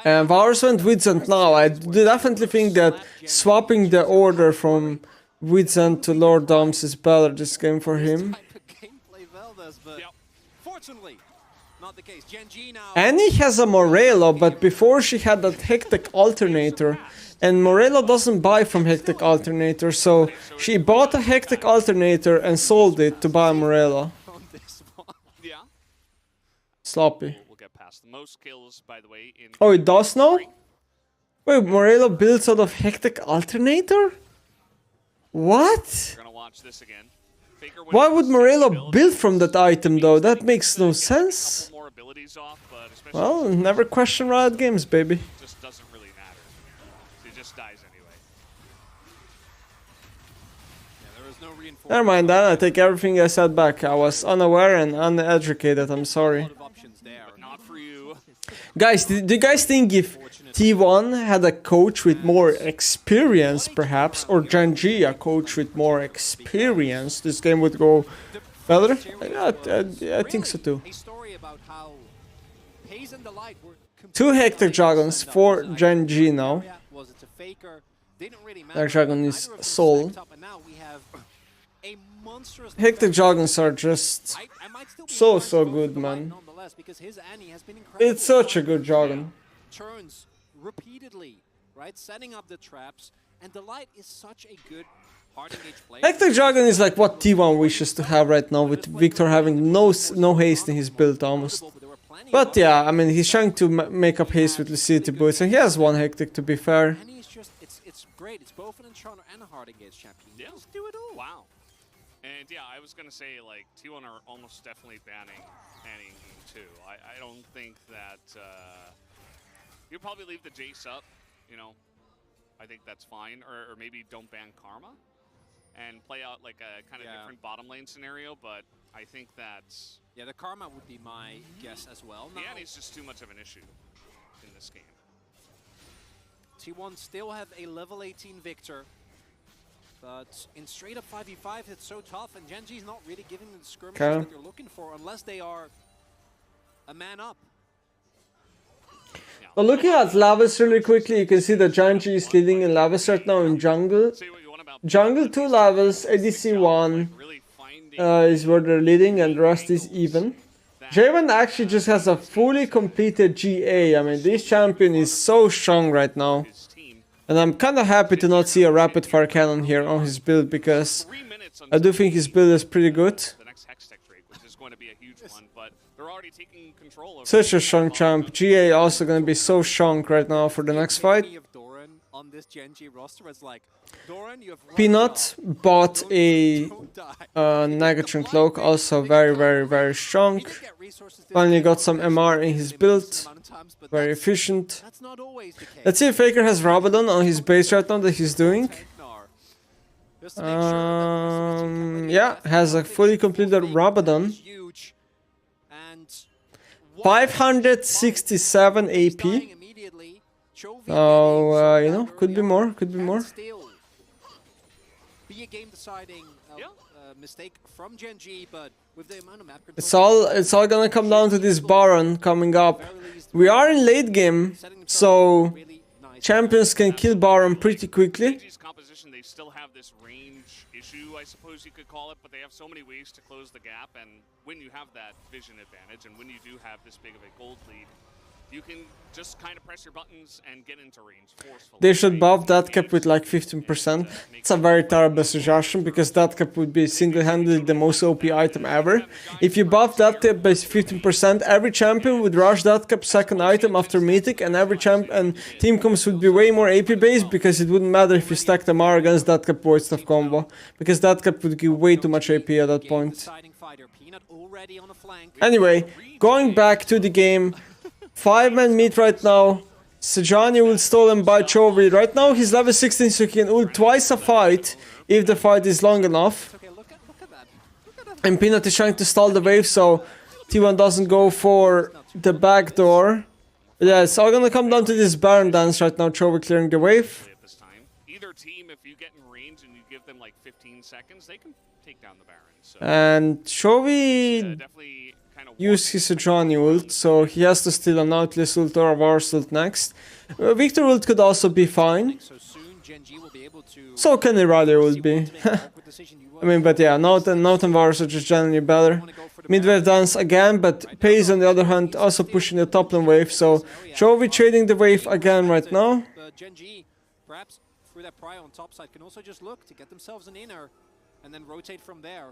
And Vowers went Widsent now. I definitely think that swapping the order from Widsent to Lord Doms is better this game for him. Annie has a Morello, but before she had that Hectic Alternator. And Morello doesn't buy from Hectic Alternator, so she bought a Hectic Alternator and sold it to buy a Morello. Sloppy. Oh, it does now? Wait, Morello builds out of Hectic Alternator? What? Why would Morello build from that item though? That makes no sense. Well, never question Riot Games, baby. Never mind that, I take everything I said back. I was unaware and uneducated, I'm sorry. Guys, do you guys think if T1 had a coach with more experience, perhaps, or GENG a coach with more experience, this game would go better? I think so too. 2 Hectic Dragons for GENG now. That dragon is Soul. Hectic Dragons are just so good, man. It's such a good dragon. Turns repeatedly, right? Setting up the traps, and the light is such a good hard engage player. Hectic Dragon is like what T1 wishes to have right now, with Victor having no haste in his build almost. But yeah, I mean, he's trying to make up haste with Lucidity Boots, and he has 1 Hectic to be fair. And he's just, it's great. It's both an Enchanter and a hard engage champion. Yeah. Just do it all. Wow. And yeah, I was gonna say like T1 are almost definitely banning game 2. I don't think that you'll probably leave the Jace up, you know. I think that's fine, or maybe don't ban Karma and play out like a kind of different bottom lane scenario. But I think that's the Karma would be my guess as well. The Annie's just too much of an issue in this game. T1 still have a level 18 Victor. But in straight up 5v5, it's so tough, and GENG's not really giving them the skirmishes that they're looking for unless they are a man up. But looking at Lavis really quickly, you can see that GENG is leading in Lavis right now in jungle. Jungle 2 Lavis, ADC 1 is where they're leading, and the rest is even. Draven actually just has a fully completed GA. I mean, this champion is so strong right now. And I'm kind of happy to not see a rapid fire cannon here on his build, because I do think his build is pretty good. Such a strong champ. GA also going to be so strong right now for the next fight. Peanut bought a Negatron Cloak, also very strong. Finally got some MR in his build. Very efficient. Let's see if Faker has Rabadon on his base right now that he's doing. Yeah, has a fully completed Rabadon. 567 AP. Oh, you know, could be more, could be more. be a game-deciding mistake from GENG, but with the amount of map control... It's all gonna come down to this Baron coming up. We are in late game, so champions can kill Baron pretty quickly. Composition, they still have this range issue, I suppose you could call it, but they have so many ways to close the gap, and when you have that vision advantage, and when you do have this big of a gold lead, you can just kind of press your buttons and get into range forcefully. They should buff that cap with like 15%. It's a very terrible suggestion because that cap would be single-handedly the most OP item ever. If you buff that cap by 15%, every champion would rush that cap second item after Mythic, and every champion team comps would be way more AP based because it wouldn't matter if you stack them R against that cap void stuff combo, because that cap would give way too much AP at that point. Anyway, going back to the game. 5-man meet right now. Sejuani will stolen by Chovy. Right now he's level 16, so he can ult twice a fight if the fight is long enough. And Peanut is trying to stall the wave, so T1 doesn't go for the back door. Yeah, it's all gonna come down to this Baron dance right now. Chovy clearing the wave. Either team, if you get in range and you give them like 15 seconds, they can take down the Baron. So and Chovy use his Sejuani ult, so he has to steal an Nautilus ult or a Varus ult next. Victor ult could also be fine. So can Irelia ult be. I mean, but yeah, Naut and Varus are just generally better. Mid-wave dance again, but Pace on the other hand also pushing the top lane wave, so Chovy trading the wave again right now. GENG, perhaps through that pry on top side, can also just look to get themselves an inner and then rotate from there.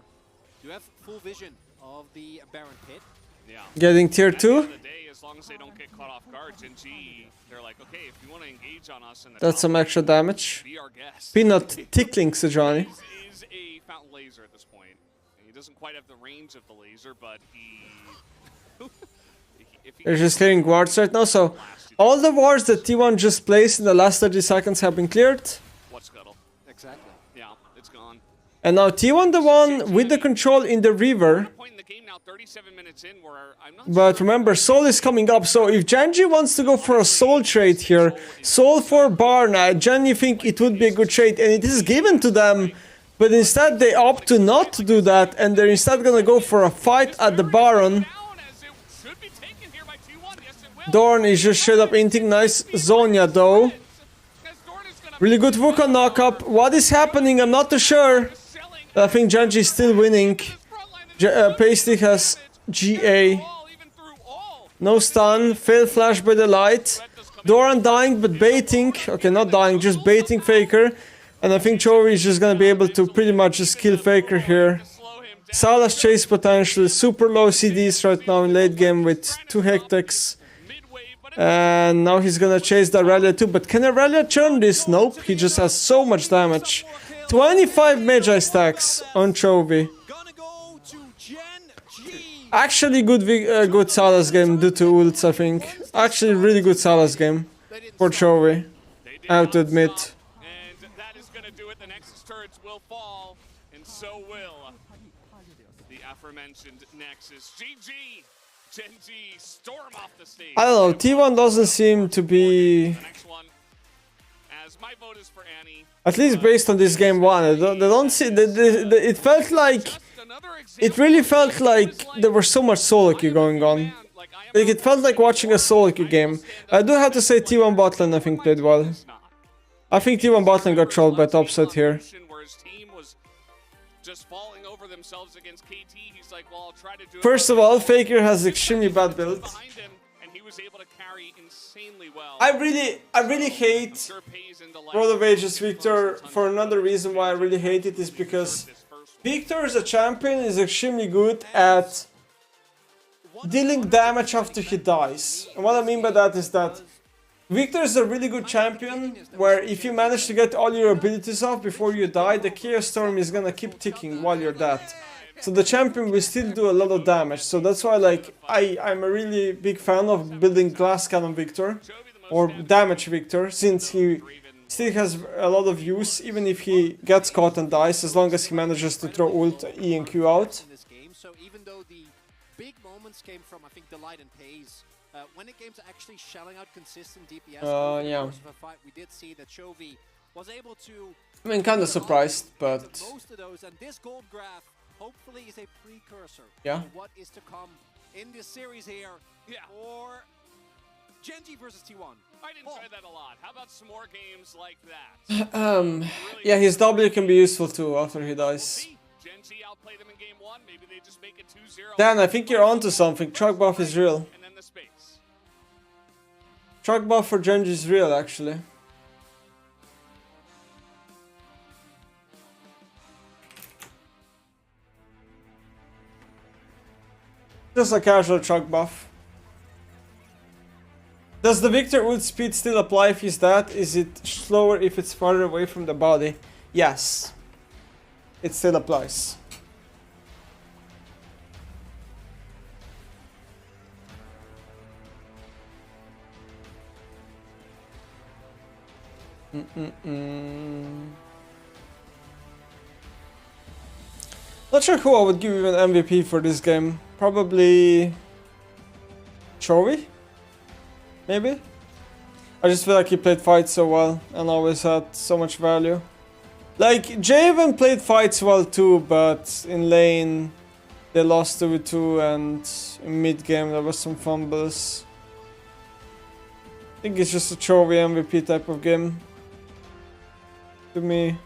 You have full vision of the Baron pit. Yeah. Getting tier 2. As long as they don't get caught off guard, GENG, they're like, okay, if you want to engage on us in the that's some extra damage. be our guest. Peanut tickling Sejuani. Is a fountain laser at this point. He doesn't quite have the range of the laser, but he... They're just clearing wards right now, so all the wards that T1 just placed in the last 30 seconds have been cleared. What scuttle? Exactly. Yeah, it's gone. And now T1 the one with the control in the river. But remember, Soul is coming up, so if GENG wants to go for a Soul trade here, Soul for Baron, I genuinely think it would be a good trade, and it is given to them, but instead they opt to not do that, and they're instead gonna go for a fight at the Baron. Dorn is just straight up inting, nice Zonya though. Really good Wukong knockup. What is happening? I'm not too sure. I think GENG is still winning. Pasty has GA. No stun. Fail flash by the light. Doran dying but baiting. Okay, not dying, just baiting Faker. And I think Chovy is just gonna be able to pretty much just kill Faker here. Sylas chase potential. Super low CDs right now in late game with 2 Hectics. And now he's gonna chase the Irelia too. But can Irelia turn this? Nope. He just has so much damage. 25 Magi stacks on Chovy. Actually good Sylas game due to ults, I think. Actually really good Sylas game for Chovy, I have to admit. And that is going to do it. The Nexus turrets will fall, and so will the aforementioned Nexus. GENG storm off the stage. I don't know, T1 doesn't seem to be... The next one, as my vote is for Annie. At least based on this game 1, they don't see... it felt like... It really felt like there was so much solo queue going on. Like, it felt like watching a solo queue game. I do have to say T1 botlane I think played well. I think T1 botlane got trolled by topside here. First of all, Faker has extremely bad build. I really hate Road of Ages Victor for another reason why I really hate it is because Victor as a champion is extremely good at dealing damage after he dies. And what I mean by that is that Victor is a really good champion where if you manage to get all your abilities off before you die, the Chaos Storm is gonna keep ticking while you're dead. So the champion will still do a lot of damage. So that's why like I'm a really big fan of building Glass Cannon Victor or Damage Victor, since he still has a lot of use, even if he gets caught and dies, as long as he manages to throw ult, E and Q out. So even though the big moments came from, I think, Delight and Pace, when it came to actually shelling out consistent DPS over the course of a fight, we did see that Chovy was able to... I mean, kind of surprised, but... Most of those, and this gold graph hopefully is a precursor Yeah. to what is to come in this series here. Yeah. Or GENG versus T1. I'd enjoy that a lot. How about some more games like that? Really Yeah, his W can be useful too after he dies. see. GENG outplay them in game 1. Maybe they just make it 2-0. Dan, I think you're onto something. Truck buff is real. And then the space. Truck buff for GENG is real, actually. Just a casual truck buff. Does the Victor ult speed still apply if he's that? Is it slower if it's farther away from the body? Yes. It still applies. Not sure who I would give even MVP for this game. Probably Chovy? Maybe? I just feel like he played fights so well and always had so much value. Like, Javen played fights well too, but in lane they lost 2v2 and in mid game there was some fumbles. I think it's just a Chovy MVP type of game. To me.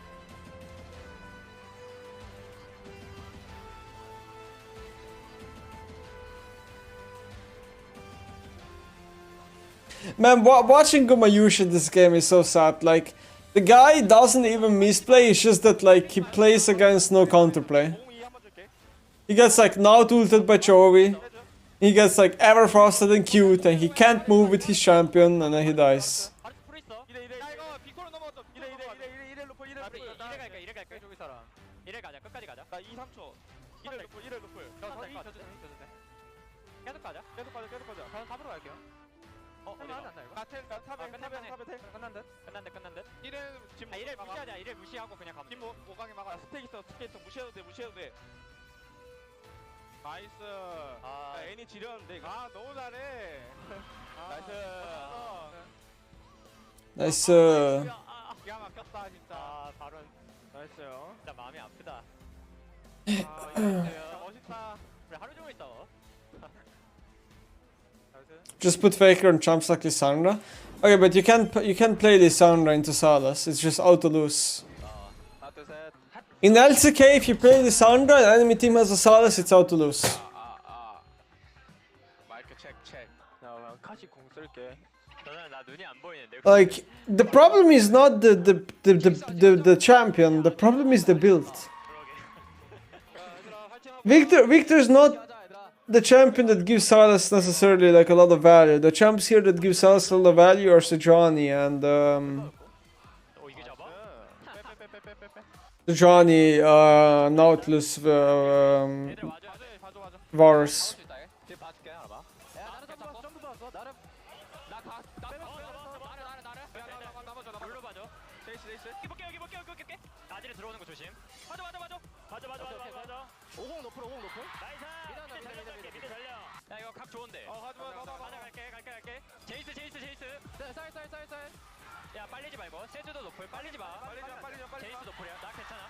Man, watching Gumayush in this game is so sad. Like, the guy doesn't even misplay, it's just that, like, he plays against no counterplay. He gets, like, now ulted by Chovy. He gets, like, ever frosted and cute, and he can't move with his champion, and then he dies. 나이스. 애니 지렸는데 이거. 아 너무 잘해. 나이스. Nice. 기가 막혔다 진짜. 아 바로 나이스요. 진짜 마음이 아프다. 진짜 멋있다. 우리 하루 종일 싸워. Just put Faker on champs like Lissandra. Okay, but you can't play Lissandra into Salas. It's just auto lose. 하나 둘 셋. In LCK, if you play Lissandra and enemy team has a Salas, it's auto lose. 마이크 체크. 나 그냥 카시 공 쓸게. 너는 나 눈이 안 보이는데. Like, the problem is not the champion. The problem is the build. Victor's not the champion that gives Salas necessarily like a lot of value. The champs here that give Salas a lot of value are Sejani and 오 이게 잡아? Sejani, Nautilus, 애들 와줘. Varus. 뒤에 봐줄게 하나 봐. 물로 봐줘. 여기 볼게. 나지를 들어오는 거 조심. 봐줘. 50 높을. 나이스. 밑에 달려. 야 이거 각 좋은데. 갈게. 제이스. 쌀. 야 빨리지 말고. 세주도 높을. 빨리지 마. 빨리. 제이스 높을이야. 나 괜찮아.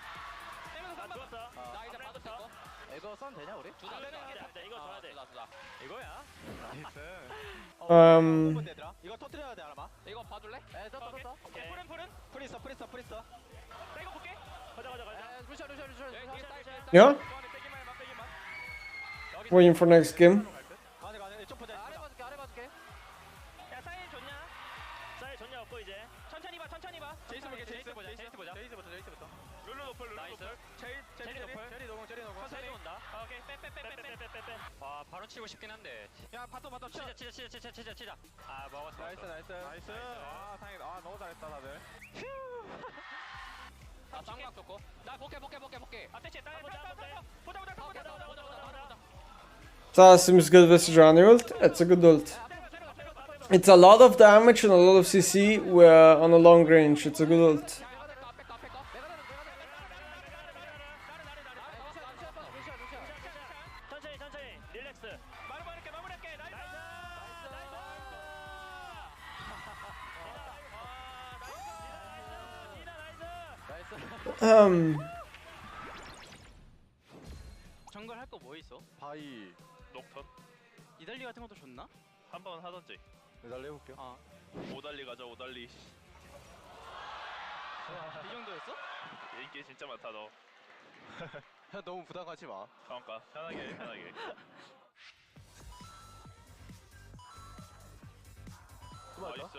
나 좋았어. 나 이제 받았어. 받을 거. 이거 썬 되냐 우리? 이거 줘야 돼. 이거야. 나이스. 5분 되더라. 이거 터뜨려야 돼 알아봐. 이거 봐줄래? 에 떴어. 오케이. 푸른. 풀 있어. 나 이거 볼게. 가자. 루시아. Yeah? Waiting for next game. 가네. 좀 보자. 아래 봐줄게. 야 사인 좋냐 없고 이제 천천히 봐. 제이스 보자. 제이스부터. 룰루 높을. 나이스. 제리 높을. 천천히 온다. 오케이 빼. 와 바로 치고 싶긴 한데. 야 바텀. 치자. 아 먹었어. 나이스. 아 다행이다. 아 너무 잘했다 다들. 나 쌍각 줬고. 나 볼게. 아 대체 보자. That seems good with Sejani ult. It's a good ult. It's a lot of damage and a lot of CC on a long range. It's a good ult. 천천히 릴렉스. 마무리할게. 나이스. 정글 할 거 뭐 있어? 바이 녹턴 이달리 같은 것도 좋나? 한 번 하던지. 매달려 해볼게요. 아, 오달리 가자 오달리. 이 정도였어? 인기 진짜 많다 너. 형 너무 부담 가지 마. 그러니까 편하게 편하게. 나이스.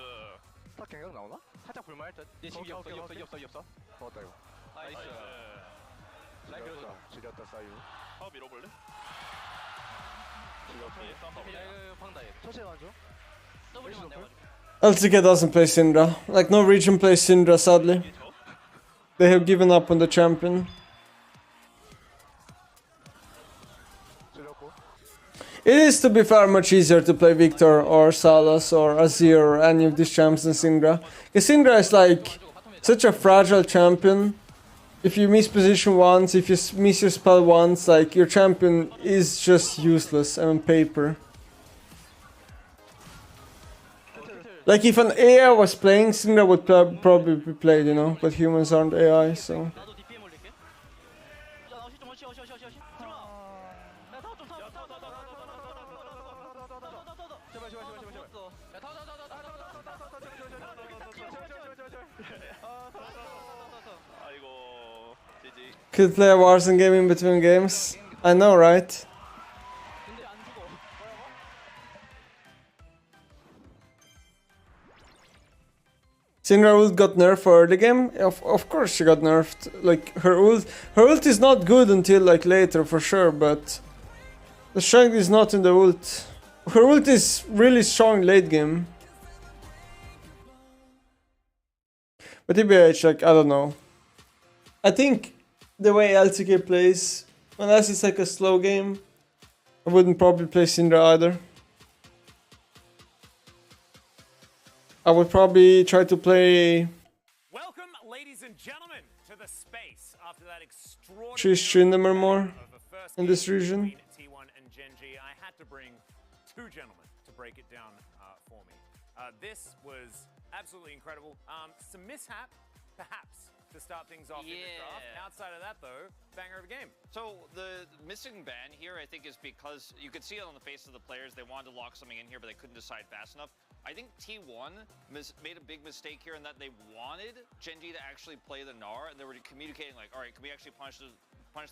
딱 갱각 나오나? 살짝 볼만할 듯. 이 없어. 좋았다 이거. 나이스. 나이스. 라인 밀어줘. 지렸다 싸유. 파워 밀어볼래? 지렸다. 예, 싸움 가보자. 방다이. 천천히 가죠. 더블이만 내가지고. LCK doesn't play Syndra. Like, no region plays Syndra, sadly. 이게 저? They have given up on the champion. 지렸고. It is, to be fair, much easier to play Victor or Salas or Azir or any of these champs than Syndra. Because Syndra is like such a fragile champion. If you miss position once, if you miss your spell once, like, your champion is just useless on paper. Like, if an AI was playing, Syndra would probably be played, you know, but humans aren't AI, so... 나도 DPM 올릴게. 야, 나 어시 좀 어시. 들어와. 야, 타워 좀 타워. 제발. 야, 타워. 아이고 지지. Could play a Warzone game in between games. I know, right? 근데 안 죽어. Syndra ult got nerfed for early game. Of course she got nerfed. Like, her ult is not good until like later for sure, but the strength is not in the ult. Her ult is really strong late game. But TBH, like, I don't know. I think the way LCK plays, unless it's like a slow game, I wouldn't probably play Syndra either. I would probably try to play Welcome, ladies and gentlemen, to the space after that extraordinary She's Tryndamere more of a first in this game region. between T1 and GENG. I had to bring two gentlemen to break it down for me. This was absolutely incredible. Some mishap, perhaps, to start things off in the draft. Outside of that, though, banger of a game. So the missing ban here, I think, is because you could see it on the face of the players. They wanted to lock something in here, but they couldn't decide fast enough. I think T1 made a big mistake here in that they wanted GENG to actually play the Gnar, and they were communicating like, all right, can we actually punish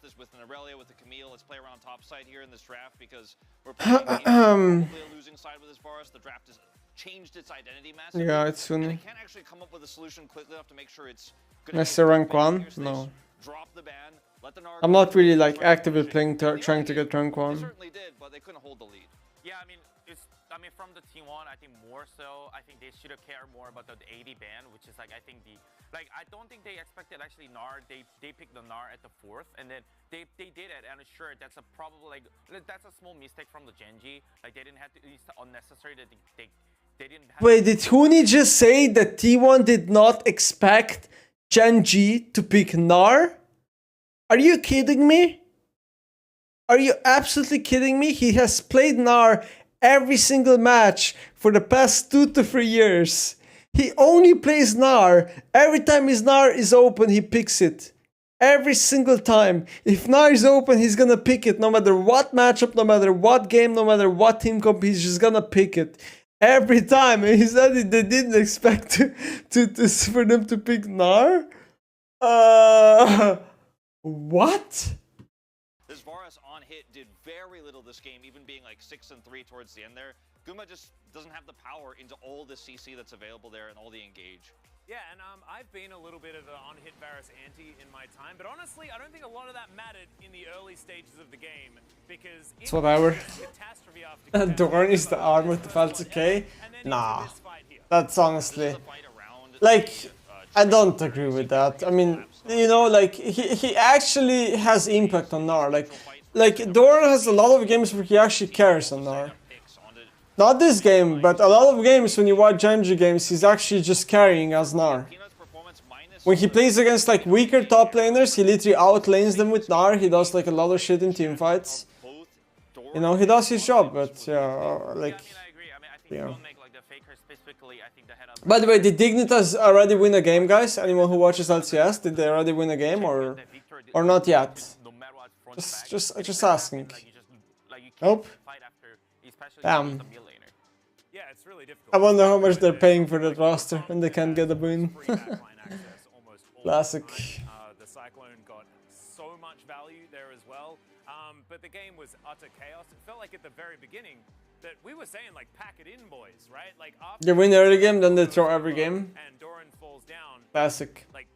this with an Aurelia, with the Camille? Let's play around top side here in this draft because we're playing probably a losing side with this Varus. The draft has changed its identity massively. Yeah, it's And funny. they can't actually come up with a solution quickly enough to make sure it's Unless they're rank 1? No. Drop the ban, let the Gnar I'm go, not really like try and actively push it. playing They trying to did. get rank They 1. certainly did, but they couldn't hold the lead. Yeah, I mean, from the T1, I think more so, I think they should have cared more about the AD ban, which is like, I think I don't think they expected actually Gnar. They picked the Gnar at the 4th, and then they did it, and sure, that's a small mistake from the GENG. Like, they didn't have to, it's unnecessary that they didn't have. Wait, did Huni just say that T1 did not expect GENG to pick Gnar? Are you kidding me? Are you absolutely kidding me? He has played Gnar every single match for the past 2 to 3 years. He only plays Gnar. Every time his Gnar is open, he picks it. Every single time. If Gnar is open, he's gonna pick it. No matter what matchup, no matter what game, no matter what team comp, he's just gonna pick it. Every time. And he said they didn't expect for them to pick Gnar? What? This Varus on hit did very little this game, even being like 6-3 towards the end there. Guma just doesn't have the power into all the CC that's available there and all the engage. Yeah, and I've been a little bit of an on-hit Varus anti in my time, but honestly, I don't think a lot of that mattered in the early stages of the game, because It's whatever. catastrophe after Dorn is the armor to LCK? Nah. this fight here. That's honestly... The fight around Like, I don't agree with that. I mean, you know, like, he actually has impact on Gnar. Like Dorn has a lot of games where he actually cares on Gnar. Not this game, but a lot of games when you watch GENG games, he's actually just carrying as Gnar. When he plays against like weaker top laners, he literally outlanes them with Gnar. He does like a lot of shit in teamfights. You know, he does his job, but yeah, like... I agree. I mean, I think yeah. don't make like the Faker specifically. I think the head up. By the way, did Dignitas already win a game, guys? Anyone who watches LCS, did they already win a game or not yet? Just asking. Nope. Damn. Yeah, it's really difficult. I wonder how much they're paying for that roster and they can't get a win. Classic. The Cyclone got so much value there as well, but the game was utter chaos. It felt like at the very beginning that we were saying, like, pack it in, boys, right? Like, after They win early game, then they throw every game. and Doran falls down. Classic. Like,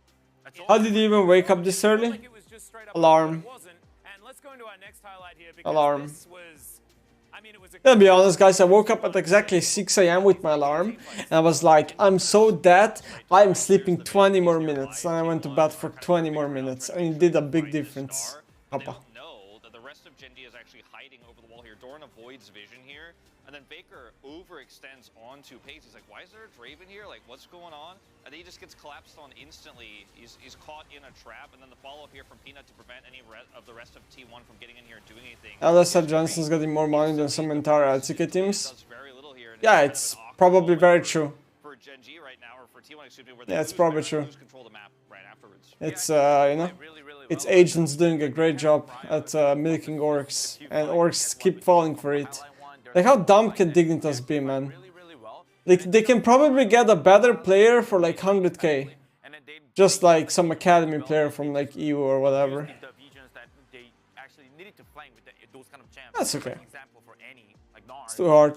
How did you even wake up this early? like it was just straight up Alarm. it wasn't. And let's go into our next highlight here because Alarm. this was, I mean, it was a I'll be honest, guys, I woke up at exactly 6 AM with my alarm, and I was like, I'm so dead, I'm sleeping 20 more minutes, and I went to bed for 20 more minutes, and it did a big difference. Papa. Know that the rest of Gen G is actually hiding over the wall here. Doran avoids vision here, and then Faker overextends onto Pace. He's like, why is there a Draven here? Like, what's going on? And then he just gets collapsed on instantly. He's caught in a trap, and then the follow-up here from Peanut to prevent any of the rest of T1 from getting in here and doing anything. LSR Johnson's getting more money than some entire LCK teams. Does very little here, and Yeah, kind of it's an awkward probably very moment true. for Gen G right now, or for T1, excuse me, where they Yeah, it's lose probably power, true. lose control of the map right afterwards. It's, you know, it's agents doing a great job at milking orcs, and orcs keep falling for it. Like, how dumb can Dignitas be, man? Like, they can probably get a better player for like 100k. Just like some academy player from like EU or whatever. That's okay. It's too hard.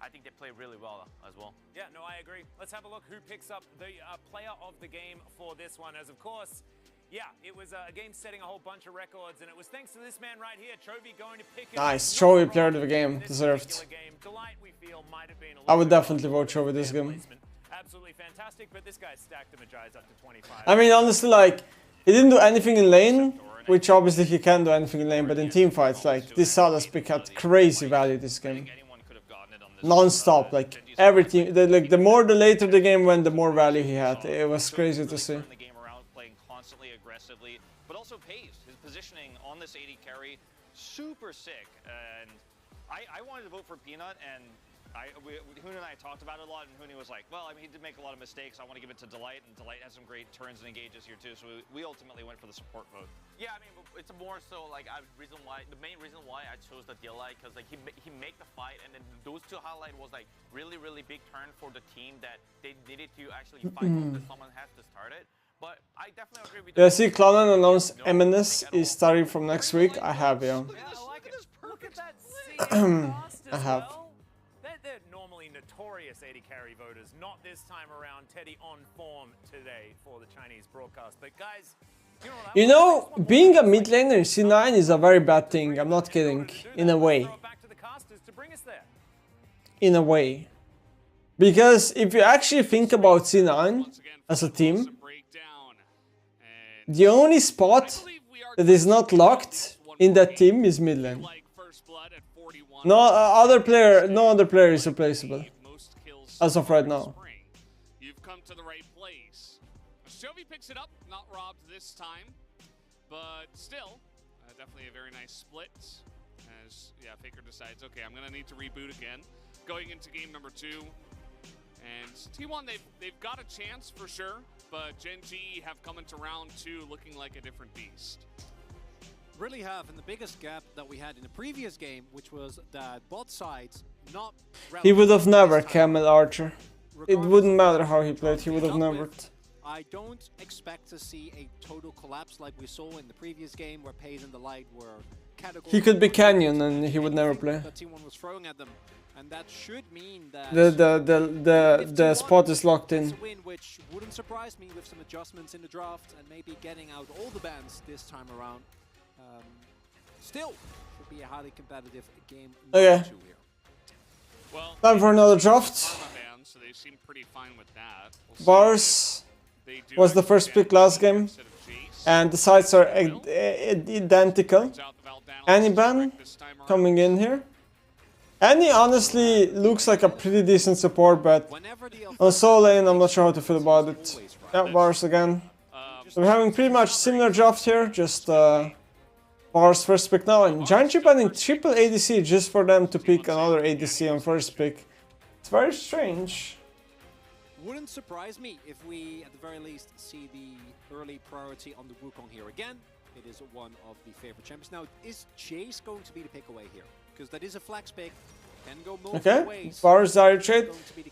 I think they play really well as well. Yeah, no, I agree. Let's have a look who picks up the player of the game for this one. As of course, yeah, it was a game setting a whole bunch of records, and it was thanks to this man right here, Chovy, going to pick it. Nice, Chovy player of the game, deserved. I would definitely vote Chovy this game. Absolutely fantastic, but this guy stacked the Magi's up to 25. I mean, honestly, like, he didn't do anything in lane, which obviously he can do anything in lane, but in team fights, like, this Salas pick had crazy value this game. Non-stop, like, every team, like, the more the later the game went, the more value he had. It was crazy to see. Aggressively, but also Pace. His positioning on this AD carry, super sick. And I wanted to vote for Peanut, and Hoon and I talked about it a lot, and Hooney was like, well, I mean, he did make a lot of mistakes. I want to give it to Delight, and Delight has some great turns and engages here too, so we ultimately went for the support vote. Yeah, I mean, it's more so like the main reason why I chose the Delight, because like he make the fight, and then those two highlight was like really big turn for the team that they needed to actually fight that someone has to start it. But I definitely agree with Yeah, see, Clonan announced MNS is starting from next week. I have, yeah. Look at that cast as I have. well. They're normally notorious 80 carry voters. Not this time around. Teddy on form today for the Chinese broadcast. But guys, you know, being a mid laner in C9 is a very bad thing. I'm not kidding. In a way. In a way. Because if you actually think about C9 as a team, the only spot that is not locked in that team is mid lane. No other player is replaceable as of right now. You've come to the right place. Chovy picks it up, not robbed this time, but still, definitely a very nice split. As Faker decides, okay, I'm gonna need to reboot again, going into game number 2. And T1, they've got a chance for sure, but Gen G have come into round 2 looking like a different beast. Really have, and the biggest gap that we had in the previous game, which was that both sides not. He would have never Camel Archer. It wouldn't matter how he played, he would have never. I don't expect to see a total collapse like we saw in the previous game, where Paze and the Light were categories. He could be Canyon and he would never play. The T1 was throwing at them, and that should mean that the spot is locked in. Win, which wouldn't surprise me with some adjustments in the draft and maybe getting out all the bans this time around. Still, should be a highly competitive game. Okay. Well, time for another draft. So they seem pretty fine with that. Bars was the first pick last game, and the sides are identical. Annie ban coming in here. Annie honestly looks like a pretty decent support, but on solo lane I'm not sure how to feel about it. Yeah, Bars again. So we're having pretty much similar draft here, just Bars first pick now, and Giant banning triple ADC just for them to pick another ADC on first pick. It's very strange. Wouldn't surprise me if we, at the very least, see the early priority on the Wukong here again. It is one of the favorite champions. Now, is Jace going to be the pick away here? Because that is a flex pick. Can go multiple ways. Power Zari trade.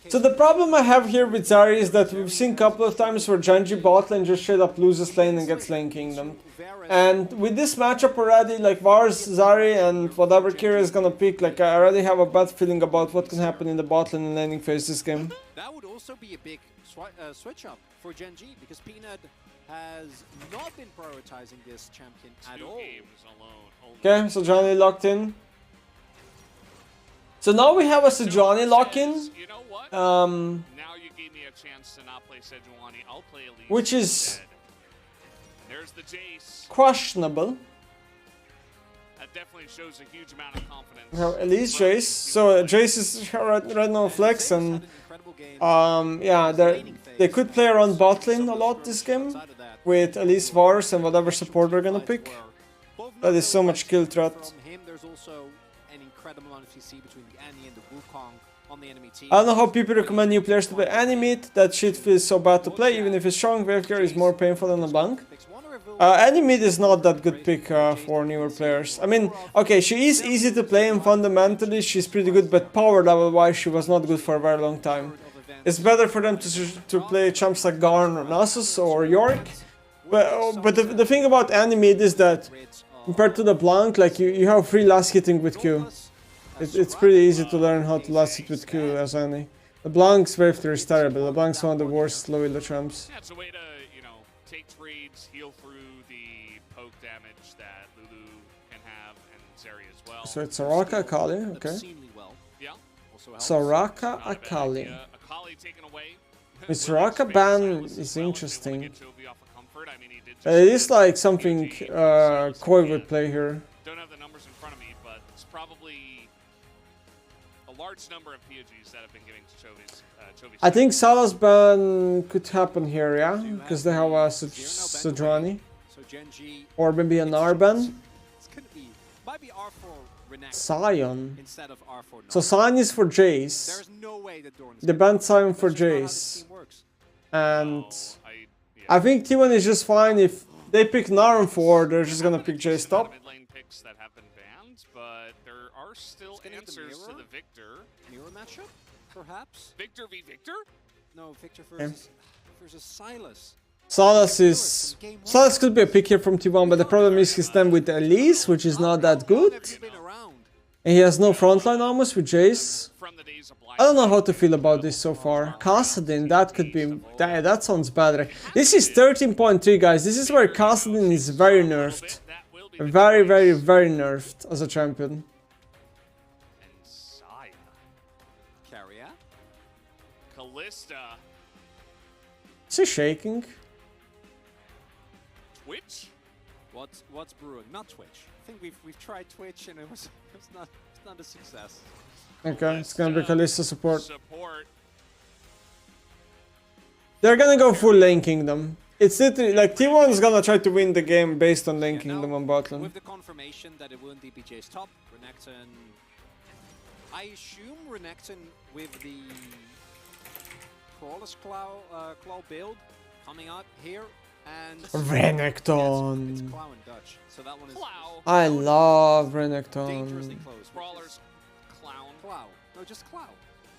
So the problem I have here with Zari is that we've seen a couple of times where Genji bot lane just straight up loses lane and gets lane kingdom. And with this matchup already, like Varus, Zari, and whatever Kira is gonna pick, like I already have a bad feeling about what can happen in the bot lane and laning phase this game. That would also be a big switch up for Genji, because Peanut has not been prioritizing this champion at all. Okay, so Johnny locked in. So now we have a Sejuani lock-in, You know what? Now you gave me a chance to not play Sejuani. I'll play Elise which is instead. There's the Jace. questionable. That definitely shows a huge amount of confidence. We have Elise Jace, so Jace is right now flex, and yeah, they could play around bot lane a lot this game with Elise, Varus, and whatever support they're gonna pick. That is so much kill threat. There's also an incredible amount of CC between the Annie and the Wukong on the enemy team. I don't know how people recommend new players to play Animate. That shit feels so bad to play, even if it's strong. Valkyrie is more painful than a blank. Animate is not that good pick for newer players. I mean, okay, she is easy to play and fundamentally she's pretty good, but power level wise she was not good for a very long time. It's better for them to play champs like Garn or Nasus or Yorick. But the thing about Animate is that compared to the Blanc, like you have free last hitting with Q. It's pretty easy to learn how to last hit with Q as any. The Blanc's wave clear is terrible. The Blanc's one of the worst low elo champs. Yeah, it's a way to, you know, take trades, heal through the poke damage that Lulu can have, and Zeri as well. So it's Soraka Akali, okay. Yeah. Soraka Akali. Akali taken away. With Soraka ban is interesting. It is like something Koi would play here. Don't have the numbers in front of me, but it's probably a large number of POGs that have been giving to Chovy's. I think Salah's ban could happen here, yeah? Because they have a Sejuani. Or maybe an Arban. Sion. So Sion is for Jace. They banned Sion for Jace. And I think T1 is just fine if they pick Narn 4, they're just gonna pick Jace top. Mid lane picks that have been banned, but there are still answers to the Victor. Mirror matchup, perhaps? Victor v Victor? No, Victor versus Sylas. Sylas could be a pick here from T1, but the problem is he's done with Elise, which is not that good. And he has no frontline almost with Jace. I don't know how to feel about this so far. Kassadin, that could be... That sounds bad. This is 13.3, guys. This is where Kassadin is very nerfed. Very, very, very nerfed as a champion. Carrier. Callista. Is he shaking? Twitch? What's brewing? Not Twitch. I think we've tried Twitch and it's not a success. Okay, it's gonna be Callista support. They're gonna go full lane kingdom. It's literally like T1 is gonna try to win the game based on lane kingdom on bot lane. With the confirmation that it wouldn't be Jace top, Renekton. I assume Renekton with the Crawler's Claw build coming out here. And Renekton. It's Claw in Dutch, so that one is. I love Renekton. Crawler's Clown. Clow. No, just Clow.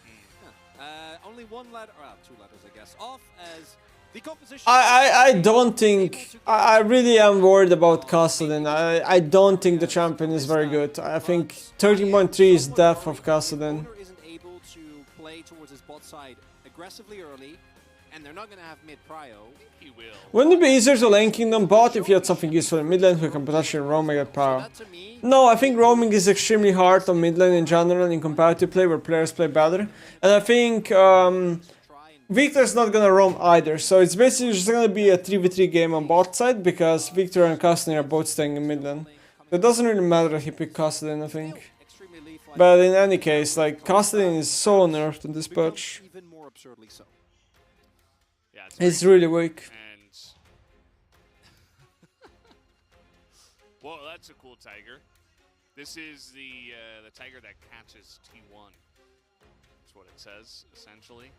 Yeah. Only one letter, two letters, I guess. Off as the composition. I don't think. I really am worried about Kassadin. I don't think the champion is very good. I think 13.3 is death of Kassadin. Isn't able to play towards his bot side aggressively early, and they're not gonna have mid prio. He will. Wouldn't it be easier to lane kingdom bot if you had something useful in mid lane who can potentially roaming at prio? No, I think roaming is extremely hard on mid lane in general in competitive play where players play better. And I think Victor's not gonna roam either, so it's basically just gonna be a 3v3 game on bot side because Victor and Kassadin are both staying in mid lane. It doesn't really matter if he picked Kassadin, I think. But in any case, like, Kassadin is so nerfed in this patch. He's really weak. And whoa, that's a cool tiger. This is the tiger that catches T1. That's what it says, essentially.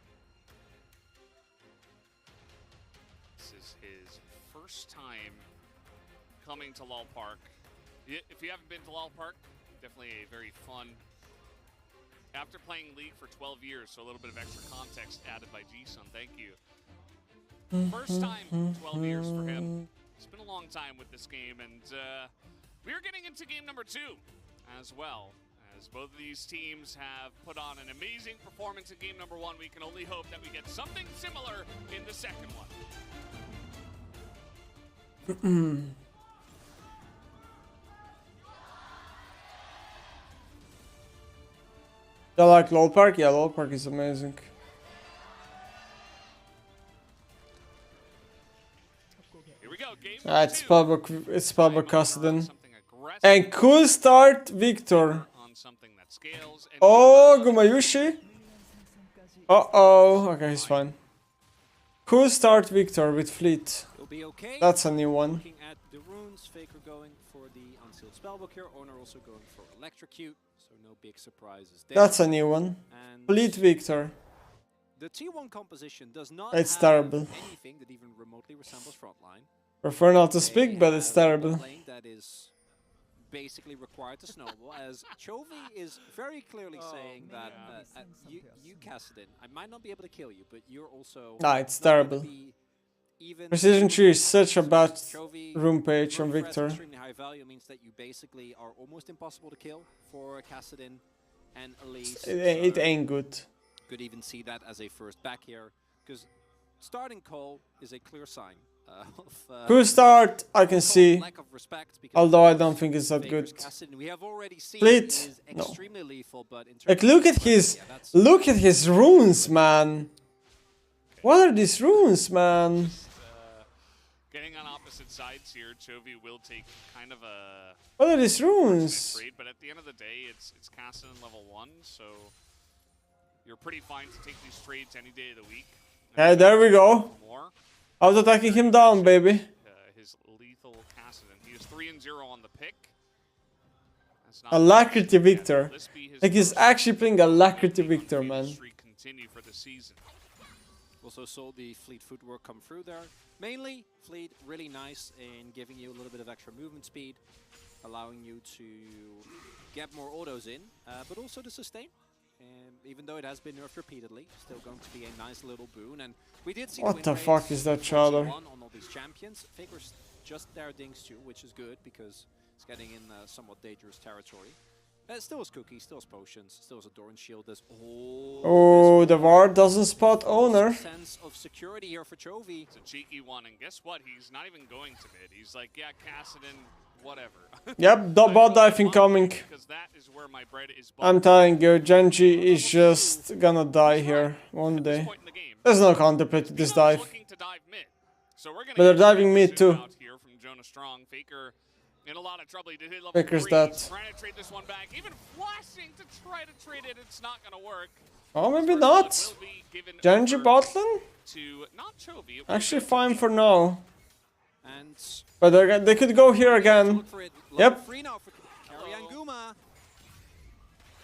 this is his first time coming to Lal Park. If you haven't been to Lal Park, definitely a very fun. After playing League for 12 years, so a little bit of extra context added by G-Sun. Thank you. First time, 12 years for him. It's been a long time with this game, and we're getting into game number 2 as well. As both of these teams have put on an amazing performance in game number 1, we can only hope that we get something similar in the second one. I like Lal Park? Yeah, Lal Park is amazing. Here we go, game It's Pablo Kassadin. And cool start, Victor. Oh, Gumayushi. Uh-oh. Okay, he's fine. Cool start, Victor, with Fleet. That's a new one. Looking at the runes, Faker going for the unsealed spellbook here, Owner also going for Electrocute, so no big surprises there. That's a new one. And Fleet Victor. the T1 composition does not It's have terrible. anything that even remotely resembles Frontline. Prefer not to speak, but it's terrible. Lane that is basically required to snowball, as Chovy is very clearly saying that you Kassadin, I might not be able to kill you, but you're also It's terrible. Precision tree is such a bad room page on Victor. Extremely high value means that you basically are almost impossible to kill for Kassadin and Elise. It ain't good. Could even see that as a first back here, because starting Cole is a clear sign of Cool start, I can see. lack of respect, because Although I don't think it's that Faker's good. Kassadin, we have already seen Fleet? is No. extremely lethal, but in terms Like, of look at his runes, man. What are these runes, man? Getting on opposite sides here, Chovy will take kind of a What are these runes? trade, but at the end of the day, it's Kassadin level 1, so you're pretty fine to take these trades any day of the week. Yeah, there we go. More. Auto-attacking him down, baby. His lethal Kassadin. He is 3-0 on the pick. That's not Alacrity Victor. Will this be his Like, he's first actually playing Alacrity Victor, undefeated man. streak continue for the season. Also saw the Fleet footwork come through there. Mainly, Fleet really nice in giving you a little bit of extra movement speed, allowing you to get more autos in, but also to sustain. Even though it has been nerfed repeatedly, still going to be a nice little boon. And we did see What the fuck is that Chowder? on all these champions. Faker's just there dings too, which is good because it's getting in somewhat dangerous territory. Still has cookies, still has potions, still has a Doran shield. There's Oh, the ward doesn't spot Owner. sense of security here for Chovy. It's a cheeky one, and guess what? He's not even going to mid. He's like, yeah, Kassadin, whatever. Yep, bot dive incoming. Because that is where my bread is I'm telling you, Genji is just gonna die here one day. There's no counterplay to this dive. So we're gonna But they're diving mid too. out here from Jonah Strong. Faker in a lot of trouble. He did hit level Faker's 3. dead. He's trying to trade this one back. Even flashing to try to trade it, it's not gonna work. Oh, maybe not. Genji bot lane? To not Chovy. Actually fine for now. And But they could go here again. Yep. free now for Carry and Guma.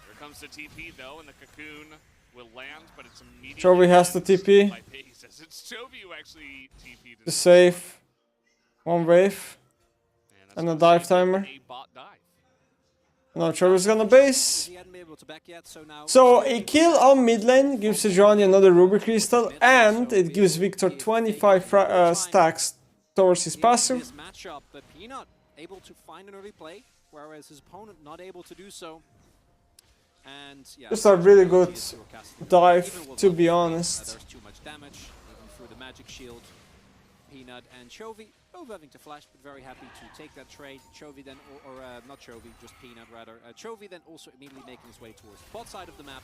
Here comes the TP though, and the cocoon will land, but it's immediately. Chovy has to TP. by Pegasus. It's Chovy who actually TP'd. To save. One wave. And a dive timer. A bot dive. No, Chovy's gonna base. He hadn't been able to back yet, so now So a kill on mid lane gives Sejuani another Ruby Crystal, and it gives Victor 25 stacks towards his passive. this matchup, but Peanut able to find an early play, whereas his opponent not able to do so. And yeah, Just a really good is to a cast. dive, Even with to level be 3, honest. there's too much damage, even through the magic shield. Peanut and Chovy both having to flash, but very happy to take that trade. Chovy then, not Chovy, just Peanut rather. Chovy then also immediately making his way towards the bot side of the map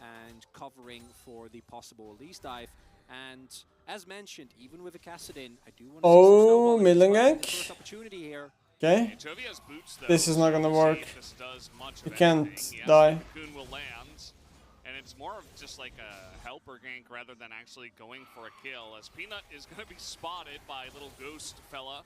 and covering for the possible Elise dive. And as mentioned, even with a Kassadin, I do want to Oh, see some mid lane snowballing. gank. The first opportunity here. Okay. And Chovy has boots, though, This is not gonna so we'll work. see if this does much He of can't anything. Yes, die. the cocoon will land, and it's more of just like a helper gank rather than actually going for a kill, as Peanut is going to be spotted by little ghost fella.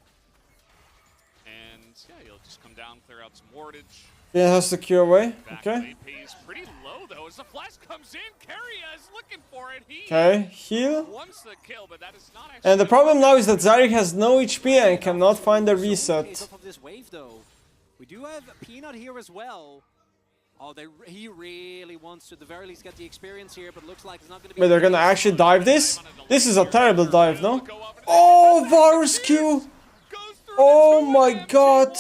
And yeah, he'll just come down, clear out some wardage. Yeah, has to Q away. Okay. Pays pretty low though as the flash comes in. Keria is looking for it. He Okay, heal. wants the kill, but that is not actually. And the problem now is that Zarya has no HP and cannot find a reset. Off of this wave, though. We do have Peanut here as well. Oh, he really wants to, at the very least, get the experience here, but looks like it's not going to be. But they're gonna actually dive this? This is a terrible dive, no? Oh, Varus Q! Oh my god!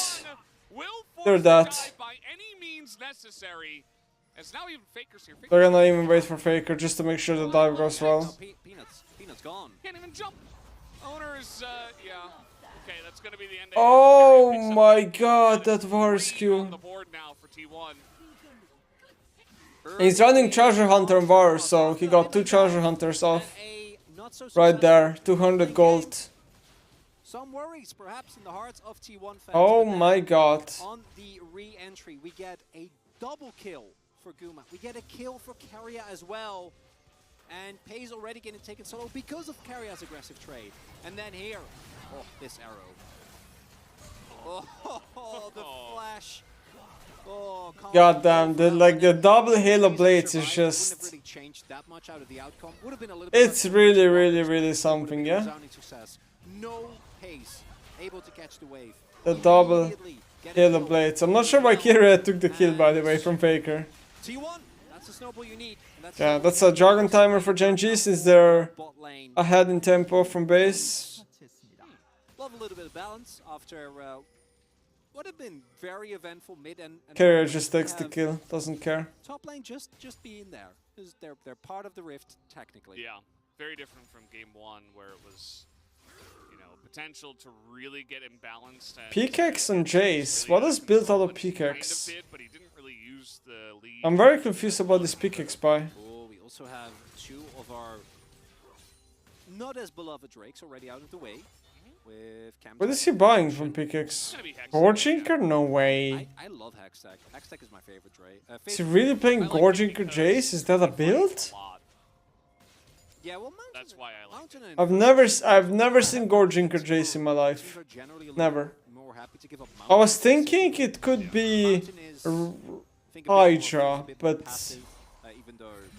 They're dead. By any means necessary. As now even Faker's here. They're gonna even wait for Faker just to make sure the dive goes well. Peanut's gone. Can't even jump. Owner is, yeah. Okay, that's gonna be the end. Oh my god, that Varus Q. On the board now for T1. He's running Treasure Hunter on Varus, so he got 2 Treasure Hunters off. Right there, 200 gold. Some worries, perhaps, in the hearts of T1 fans. Oh my god. On the re-entry, we get a double kill for Guma. We get a kill for Keria as well. And Pay's already getting taken solo because of Keria's aggressive trade. And then here, oh, this arrow. Oh, the flash. Oh, God damn, the double Halo Blades is just... Really changed that much out of the outcome. Would have been a little it's really, really, really something, yeah? No pace, able to catch the wave. The double Halo Blades. I'm not sure why Kira took the kill, by the way, from Faker. T1, that's a snowball you need. Yeah, that's a Dragon Timer for GENG since they're ahead in tempo from base. Love a little bit of balance after what have been very eventful mid and Carrier just takes the kill, doesn't care. Top lane just being there. They're part of the rift technically. Yeah, very different from game 1 where it was, you know, potential to really get imbalanced. Pickaxe and Jace. What is built out of Pickaxe? Kind of but he didn't really use the lead. I'm very confused about this Pickaxe buy. Oh, we also have 2 of our not as beloved Drakes already out of the way. What is he buying from Pickaxe? Gorginker? No way. I love Hextech. Hextech is my favorite Drake. Is he really playing Gorginker Jace? Is that a build? Yeah, well, that's why I like it. I've never seen Gorginker Jace in my life. Never. I was thinking it could be Hydra, but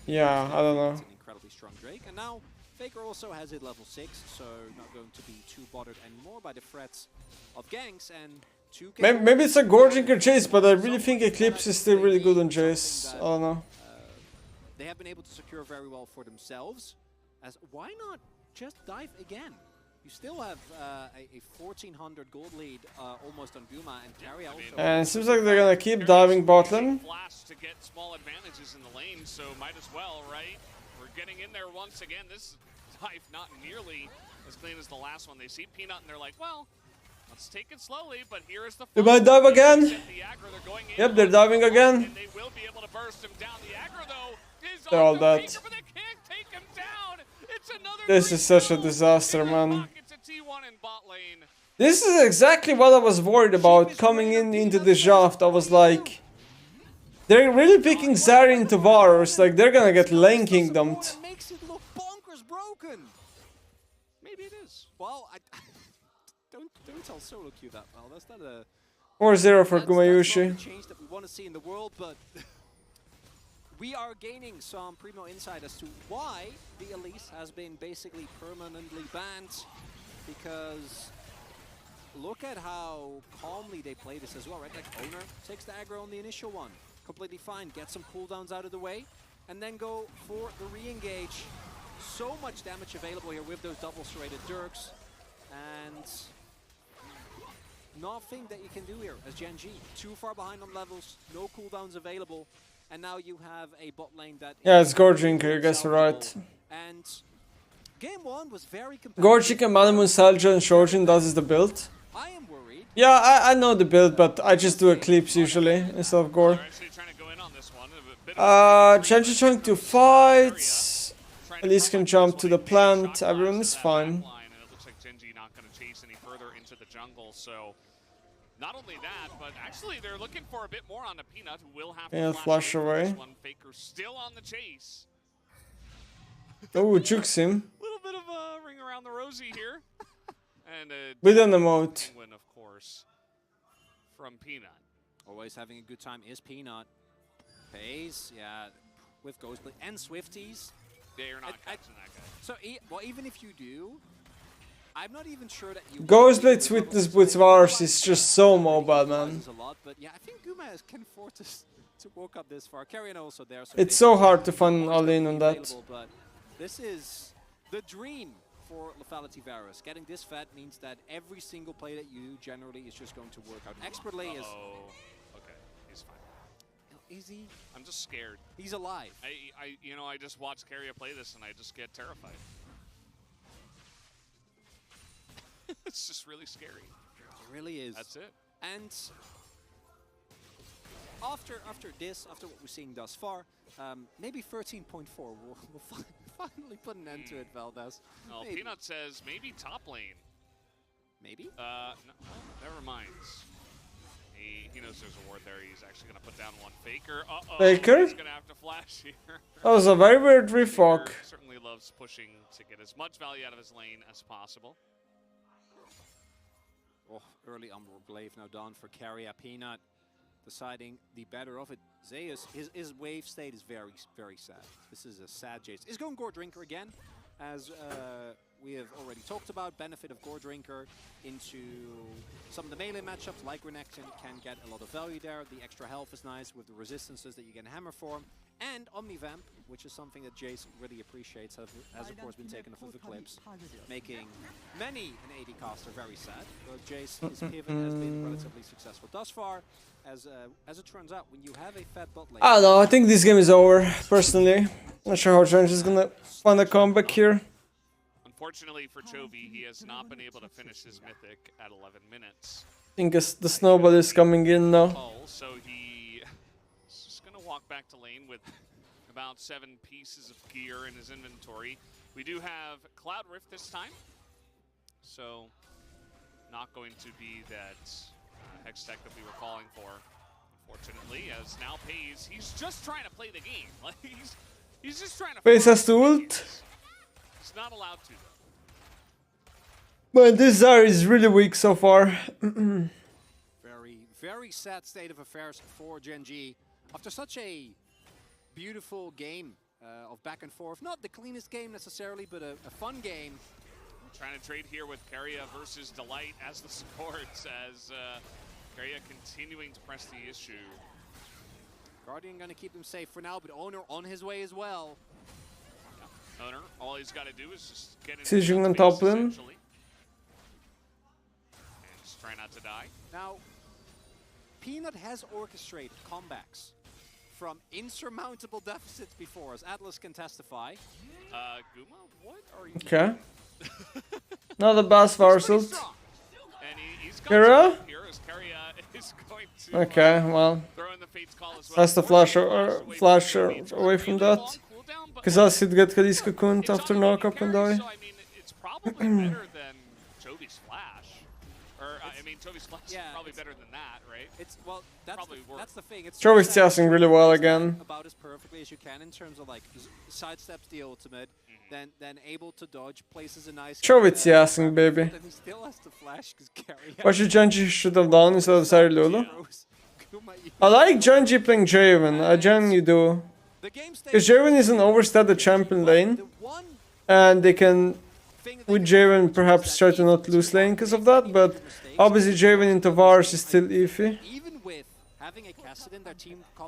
yeah, I don't know. Incredibly strong Drake, and now Faker also has it level 6, so not going to be too bothered anymore by the threats of ganks and 2 maybe it's a Gorginker Jace, but I really think Eclipse is still really good on Jace. I don't know. They have been able to secure very well for themselves. As why not just dive again? You still have a 1400 gold lead almost on Guma and Keria also. And it seems like they're gonna keep diving bot lane. Flash to get small advantages in the lane, so might as well, right? We're getting in there once again. This dive not nearly as clean as the last one. They see Peanut and they're like, well, let's take it slowly, but here is the they might dive again. Yep, they're diving again. And they will be able to burst him down. The aggro though is they're all dead. Faker, but they can't take him down. It's another this is such a disaster, man. It's a T1 in bot lane. This is exactly what I was worried about coming into the shaft. I was like, they're really picking Zarya into Varus, like they're gonna get lane kingdomed. Makes it look bonkers broken. Maybe it is. Well, don't tell solo queue that well. That's not a 4-0 for Gumayushi. That's change that we want to see in the world, but we are gaining some primo insight as to why the Elise has been basically permanently banned, because look at how calmly they play this as well, right? Like Owner takes the aggro on the initial one, completely fine, get some cooldowns out of the way, and then go for the re-engage. So much damage available here with those double serrated Dirks, and nothing that you can do here as GENG. Too far behind on levels, no cooldowns available, and now you have a bot lane that... Yeah, it's Gorginker, I guess you're right. And game 1 was very competitive. Gorginker, Manamun, Salja, and Shojin, that is the build. I am worried. Yeah, I know the build, but I just do Eclipse usually instead of Gore. GENG trying to fight. Elise can jump to the plant. Everyone is fine. It looks like GENG not going to chase any further into the jungle, so not only that, but actually they're looking for a bit more on the Peanut, who will have to flash away. This one. Faker still on the chase. Oh, jukes him. A little bit of a ring around the rosy here. And with an emote. Win, of course, from Peanut. Always having a good time is Peanut. Pays, yeah, with Ghostblade and Swifties. Yeah, you're not catching that guy. So, well, even if you do, I'm not even sure that you... Ghostblade's Witness with Vars is just so mobile, man. But yeah, I think Guma can afford to walk up this far. Carrion also there. So It's so hard to find all in on that. But this is the dream for Lethality Varus. Getting this fat means that every single play that you do generally is just going to work out expertly. Okay, he's fine. Is he? I'm just scared. He's alive. I just watched Carrier play this and I just get terrified. It's just really scary. It really is. That's it. And after what we're seeing thus far, maybe 13.4 will finally put an end to it, Valdez. Well, Peanut says maybe top lane. Maybe? No, never mind. He knows there's a ward there. He's actually going to put down one Faker. Uh-oh. Faker? He's going to have to flash here. That was a very weird refog. Certainly loves pushing to get as much value out of his lane as possible. Oh, early Umbral Glaive now done for Carrier. Peanut deciding the better of it. Zeus, his wave state is very, very sad. This is a sad Jace. Is going Gore Drinker again, as we have already talked about. Benefit of Gore Drinker into some of the melee matchups like Renekton can get a lot of value there. The extra health is nice with the resistances that you can hammer form. And Omnivamp, which is something that Jace really appreciates, has of course been taken off of the clips, making many an AD caster very sad. But Jace's pivot has been relatively successful thus far. As it turns out, when you have a fat bot lane... I don't know, I think this game is over, personally. Not sure how Trench is gonna find a comeback here. Unfortunately for Chovy, he has not been able to finish his Mythic at 11 minutes. I think the snowball is coming in now. Oh, so he's just going to walk back to lane with about 7 pieces of gear in his inventory. We do have Cloud Rift this time, so not going to be that Hex Tech that we were calling for, unfortunately, as now Pays, he's just trying to play the game. Like he's just trying to... Pays has to ult. He's not allowed to, though. But this Zari is really weak so far. Very, very sad state of affairs for GENG. After such a beautiful game of back and forth, not the cleanest game necessarily, but a fun game. We're trying to trade here with Keria versus Delight as the supports, as Keria continuing to press the issue. Guardian gonna keep them safe for now, but Owner on his way as well. Owner, all he's got to do is just get in. Sieging on top lane. Try not to die. Now, Peanut has orchestrated comebacks from insurmountable deficits before, as Atlas can testify. Guma, what are you Okay. Not a Bass Varsult. And he's got Kira? Here as Keria is going to Okay, well. throw in the Fate's Call as well. That's the flash away from that. Because else he'd get Khalees cocooned after knock-up and die. So, I mean, it's probably better than Chovy's Flash. Or, I mean, Chovy's Flash is probably better than that, right? It's, well, that's the thing. It's Chovy's chasing really well again. About as perfectly as you can in terms of, like, sidesteps the ultimate, then able to dodge, places a nice... Chovy's chasing, baby. And he still has to flash because Carry... What should Genji should have done instead of Zari Lulu? I like Genji playing Javen, I genuinely do. Because Javen is an overstated champion lane, and they can, with Javen, perhaps try to not lose lane because of that, but obviously Javen into Vars is still iffy.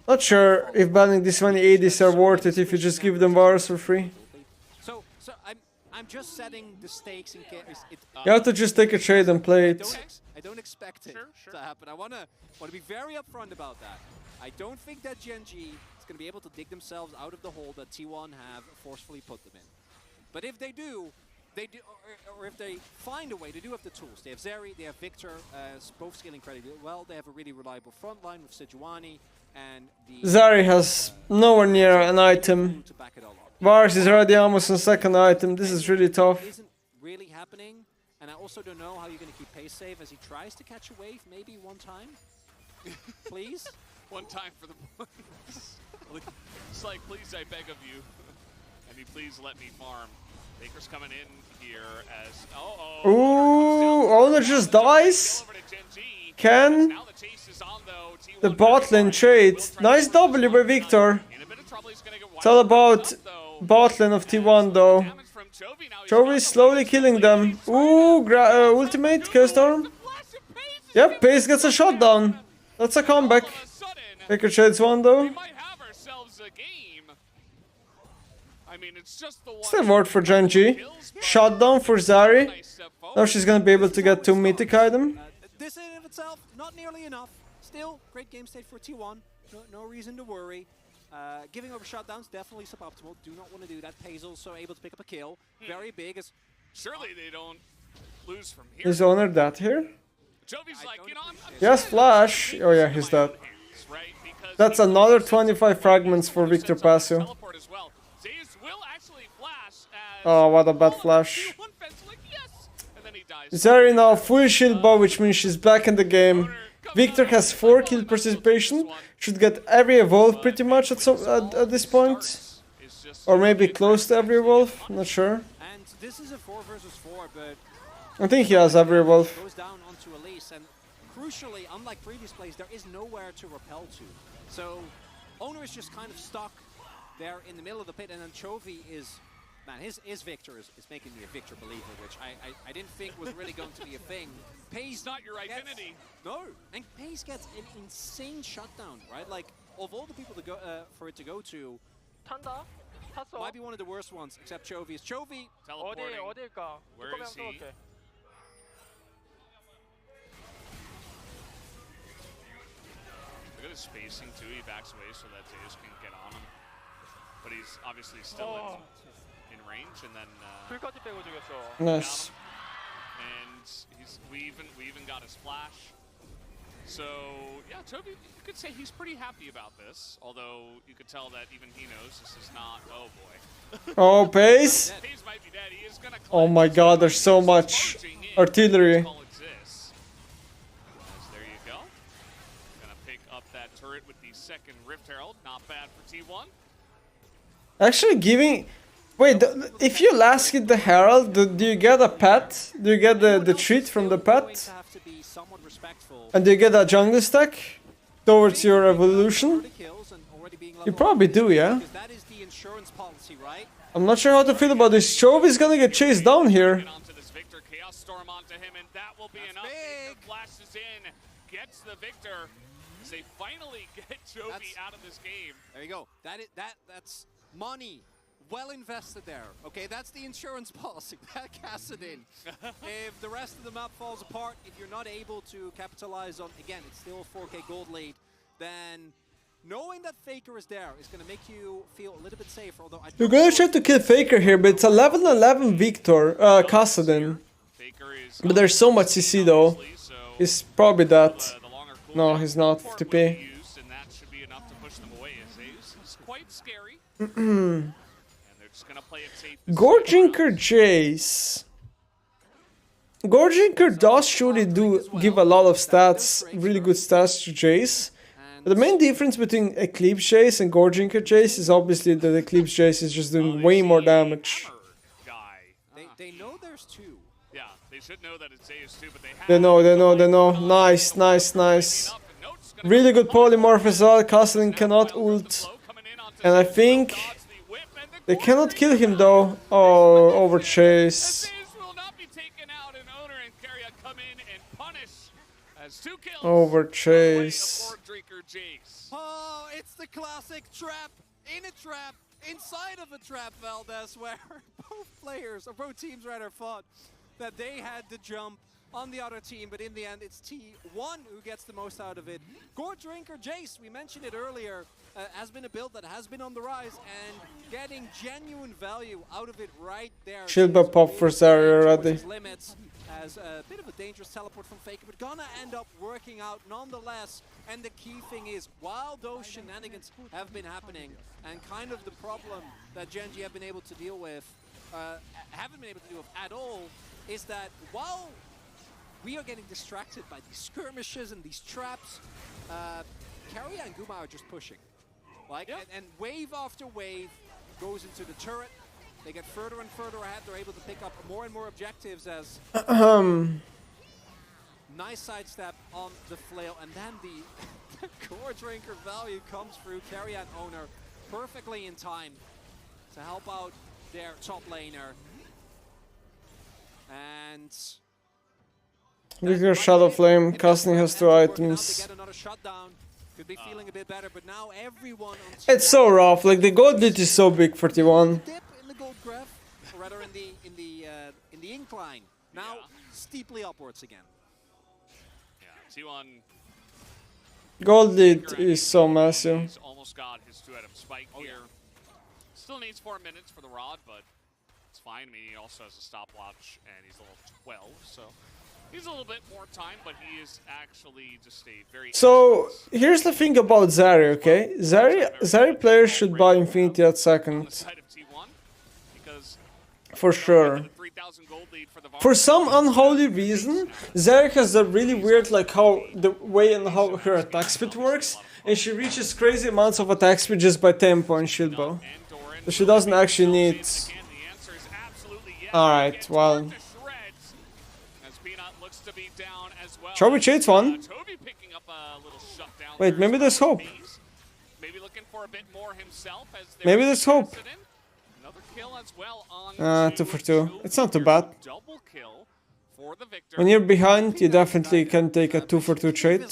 Not sure if banning this many ADs are worth it if you just give them Vars for free. So I'm just setting the stakes in case it... You have to just take a trade and play it. I don't expect it to happen. I wanna be very upfront about that. I don't think that GENG is going to be able to dig themselves out of the hole that T1 have forcefully put them in. But if they do, or if they find a way, they do have the tools. They have Zeri, they have Victor, both scaling incredibly well. They have a really reliable front line with Sejuani, and the... Zari has nowhere near an item. Vars is already almost on second item. This is really tough. Isn't really happening, and I also don't know how you're going to keep Pace safe as he tries to catch a wave, maybe one time. Please? One time for the points. It's like, please, I beg of you. Can you please let me farm? Baker's coming in here as... Ooh, Owner just dies? Can The bot lane trade. Nice W by Victor. It's all about bot lane of T1 though. Chovy is slowly killing them. Ooh, ultimate, K-Storm. Yep, Pace gets a shutdown. That's a comeback. Faker trades one though. Still word for Genji. Shutdown for Zari. Now she's gonna be able to get 2 mythic item. This in and of itself, not nearly enough. Still, great game state for T1. No reason to worry. Giving over shutdowns, definitely suboptimal. Do not want to do that. Pace also able to pick up a kill. Very big. Surely they don't lose from here. Is Owner that here? Jovi's like, you know, Yes, Flash. Oh yeah, he's dead. That's another 25 fragments for Victor Pasu. Oh, what a bad flash. Zari now full shield bow, which means she's back in the game. Victor has 4 kill participation. Should get every evolve pretty much at this point. Or maybe close to every evolve, not sure. And this is a 4 versus 4, but I think he has every evolve. Goes down onto Elise, and crucially, unlike previous plays, there is nowhere to repel to. So Owner is just kind of stuck there in the middle of the pit, and then Chovy is, man, his Victor is making me a Victor believer, which I didn't think was really going to be a thing. Pace not your identity. No, and Pace gets an insane shutdown, right? Like, of all the people to go for it to go to, 탄다. 탔어. might be one of the worst ones, except Chovy. Chovy teleporting. 어디일까? Where is he? Look at his spacing too. He backs away so that Zeus can get on him. But he's obviously still in range, and then 풀까지 빼고 죽였어. Nice. And we even got his flash. So yeah, Toby, you could say he's pretty happy about this. Although you could tell that even he knows this is not. Oh boy. Oh, Pace. Pace might be dead. He is gonna Oh my god, there's so much artillery. There you go. Gonna pick up that turret with the second Rift Herald. Not bad for T1. Actually giving... Wait, if you last hit the Herald, do you get a pet? Do you get the treat from the pet? And do you get a jungle stack towards your evolution? You probably do, yeah? I'm not sure how to feel about this. Chove is gonna get chased down here. Storm onto him, and that will be enough. Flashes in, gets the Victor. As they finally get Chovy out of this game. There you go. That's money. Well invested there. Okay, that's the insurance policy. That casts it in. If the rest of the map falls apart, if you're not able to capitalize on, again, it's still a 4K gold lead, then knowing that Faker is there is going to make you feel a little bit safer. Although You're gonna try to kill Faker here, but it's 11-11 Victor, Kassadin. But there's so much CC though. He's probably that. No, he's not. TP. Gorginker Jace. Gorginker does surely give a lot of stats, really good stats to Jace. But the main difference between Eclipse Jace and Gorginker Jace is obviously that Eclipse Jace is just doing way more damage. They know there's two. Yeah, they should know that it's Zeus too, but they know. Nice. Really good polymorph as well. Kassadin cannot ult. And I think they cannot kill him though. Oh, over chase. Over chase. Oh, it's the classic trap in a trap inside of a trap, Valdez, where both teams rather thought that they had the jump on the other team, but in the end it's T1 who gets the most out of it. Drinker Jace, we mentioned it earlier, has been a build that has been on the rise and getting genuine value out of it right there. Shield by pop for Zari already. Limits as a bit of a dangerous teleport from Faker, but gonna end up working out nonetheless. And the key thing is, while those shenanigans have been happening, and kind of the problem that Genji have been able to deal with, haven't been able to deal with at all, is that while we are getting distracted by these skirmishes and these traps, Keria and Guma are just pushing. And wave after wave goes into the turret. They get further and further ahead. They're able to pick up more and more objectives as Nice sidestep on the flail, and then the core drinker value comes through. Carrion owner perfectly in time to help out their top laner. And with your Shadow Flame, casting has 2 items. Could be feeling a bit better, but now everyone on It's so rough. Like the gold lead is so big for T1. dip in the gold graph, or rather in the incline. Now steeply upwards again. Yeah, T1. Gold lead is so massive. He's almost got his 2-item spike here. Still needs 4 minutes for the rod, but it's fine. I mean, he also has a stopwatch, and he's level 12, so he's a little bit more time, but he is actually just a very... So, here's the thing about Zari, okay? Zari players should buy Infinity at second. For sure. For some unholy reason, Zari has a really weird, like, the way and how her attack speed works, and she reaches crazy amounts of attack speed just by tempo and shield bow. So she doesn't actually need... Alright, well... Chovy trades one. Wait, maybe there's hope. Maybe there's hope. 2 for 2. It's not too bad. When you're behind, you definitely can take a 2 for 2 trade.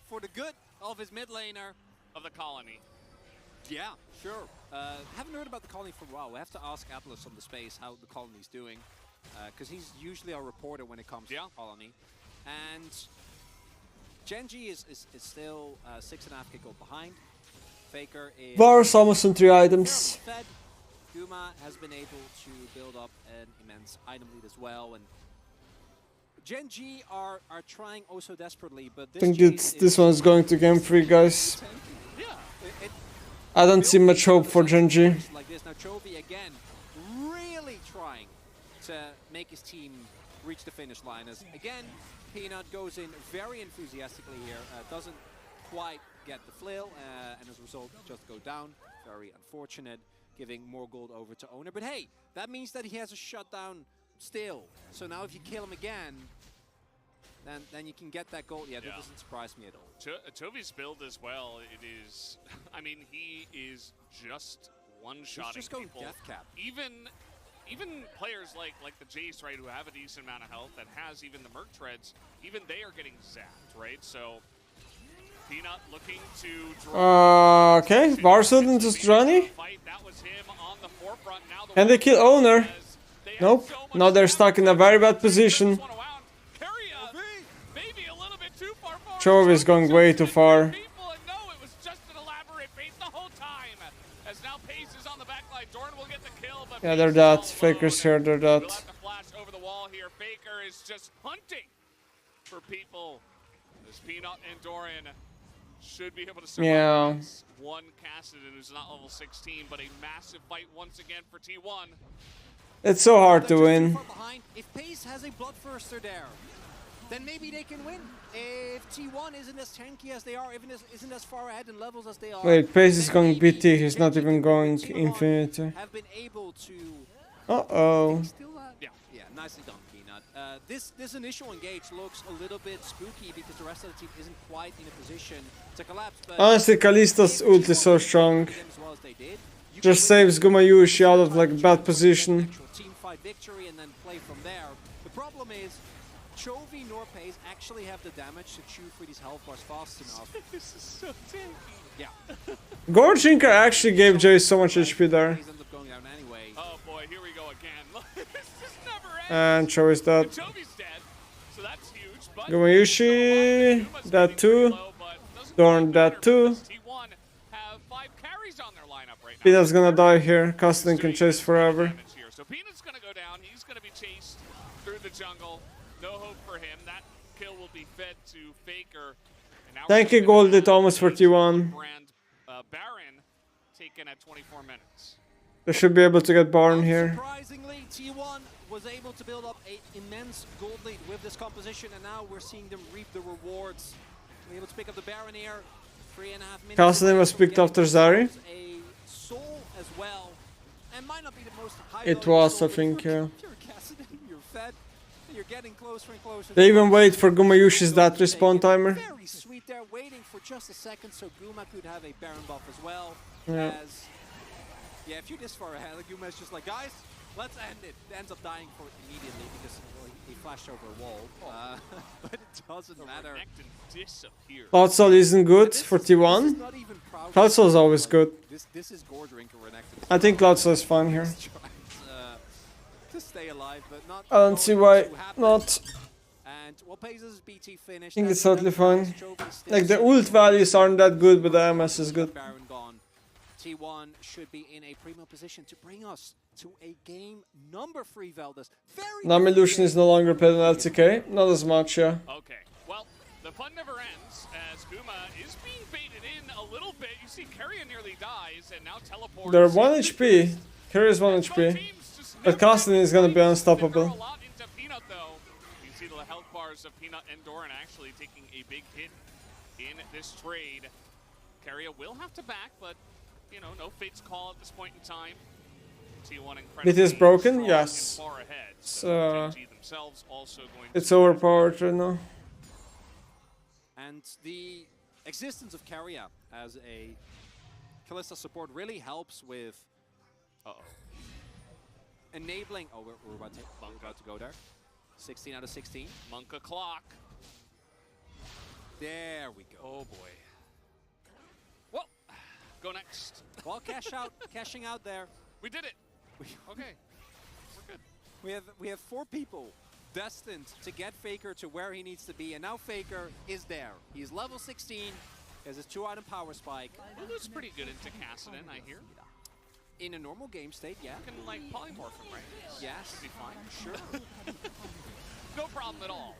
For the good of his mid laner of the colony. Yeah, sure. Haven't heard about the colony for a while. We have to ask Atlas on the space how the colony's doing, because he's usually our reporter when it comes to colony. And Genji is still 6.5k gold behind. Faker is... Varus almost on 3 items. Fed. Guma has been able to build up an immense item lead as well, and Genji are trying oh so desperately, but I think this one's going to game 3, guys. I don't see much hope for Genji. Like this. Now Chovy again really trying to make his team reach the finish line, as again Peanut goes in very enthusiastically here, doesn't quite get the flail, and as a result just go down. Very unfortunate, giving more gold over to owner, but hey, that means that he has a shutdown still. So now if you kill him again, then you can get that gold. Yeah, that doesn't surprise me at all. Chovy's build as well, it is, I mean, he is just one-shotting just going people. Death cap. Even players like the Jace, right, who have a decent amount of health, that has even the Merc Treads, even they are getting zapped, right? So, Peanut looking to draw. Okay, Varus into Johnny. And they kill owner. Nope, now they're stuck in a very bad position. Chovy is going way too far. Yeah, they're dead. Faker's here, they're dead. Faker is just hunting for people. This Peanut and Dorian should be able to survive this. One Cassidy who's not level 16, but a massive fight once again for T1. It's so hard to win. If Pace has a Bloodthirster there, then maybe they can win. If T1 isn't as tanky as they are, even isn't as far ahead in levels as they are. Wait, Pace is going BT, he's not even going Infinity. Have been able to... Uh-oh. Yeah, nicely done, Peanut. This initial engage looks a little bit spooky because the rest of the team isn't quite in a position to collapse. But honestly, Kallista's ult is so strong. Just saves Gumayushi out of like bad position. Team fight victory and then play from there. The problem is, Chovy nor Pace actually have the damage to chew through these health bars fast enough. This is so tanky. Yeah. Gorginker actually gave Jay so much HP there. Oh boy, here we go again. This is never ends. And Chovy's dead. Chovy's dead, so that's huge. But Gumayushi, that too. Dorn, that too. T1 have 5 carries on their lineup right now. Peanut's gonna die here. Costin can chase forever. So Peanut's gonna go down. He's gonna be chased through the jungle. No hope for him. That kill will be fed to Faker. Thank you, Gold. It almost 41. Baron taken at 24 minutes. They should be able to get Baron here. Surprisingly, T1 was able to build up an immense gold lead with this composition, and now we're seeing them reap the rewards. We're able to pick up the Baron here. 3.5 minutes. Castling was picked after Zari. A soul as well, and might not be the most high It was, I think, yeah. You're Cassidy, you're fed. You're getting closer and closer. They even wait for Gumayushi's that respawn timer. Very sweet there, waiting for just a second so Guma could have a Baron buff as well. Yeah. Yeah, if you're this far ahead, Guma's just like, guys, let's end it. Ends up dying for it immediately because he flashed over a wall. But it doesn't matter. Cloud Soul isn't good for T1. Cloud Soul is always good. This is Gorge Rinker Renekton. I think Cloud Soul is fine here. To stay alive, but not. I don't see why not. And what pays is BT finish. I think it's totally fine. Like the ult values aren't that good, but the MS is good. Baron gone. T1 should be in a primo position to bring us to a game number 3, Veldas. Namilution is no longer paid on LTK. Not as much, yeah. Okay, well, the fun never ends as Guma is being baited in a little bit. You see Carrion nearly dies and now teleports. They're 1 HP. Carry is 1 HP. But Castle is gonna be unstoppable. Peanut, though. You see the health bars of Peanut and Doran actually taking a big hit in this trade. Carrion will have to back, but you know, no fate's call at this point in time. It is broken, yes. So it's overpowered right now. And the existence of Carrier as a Kalista support really helps with enabling. Oh, we're about to go there. 16 out of 16. Monka clock. There we go. Oh boy. Well, go next. Well, cashing out there. We did it. Okay, we're good. We have 4 people destined to get Faker to where he needs to be, and now Faker is there. He's level 16. He has his 2-item power spike. Lulu's pretty good into Kassadin, I hear. In a normal game state, yeah. You can like polymorph him, right? Yes. Should be fine. Sure. No problem at all.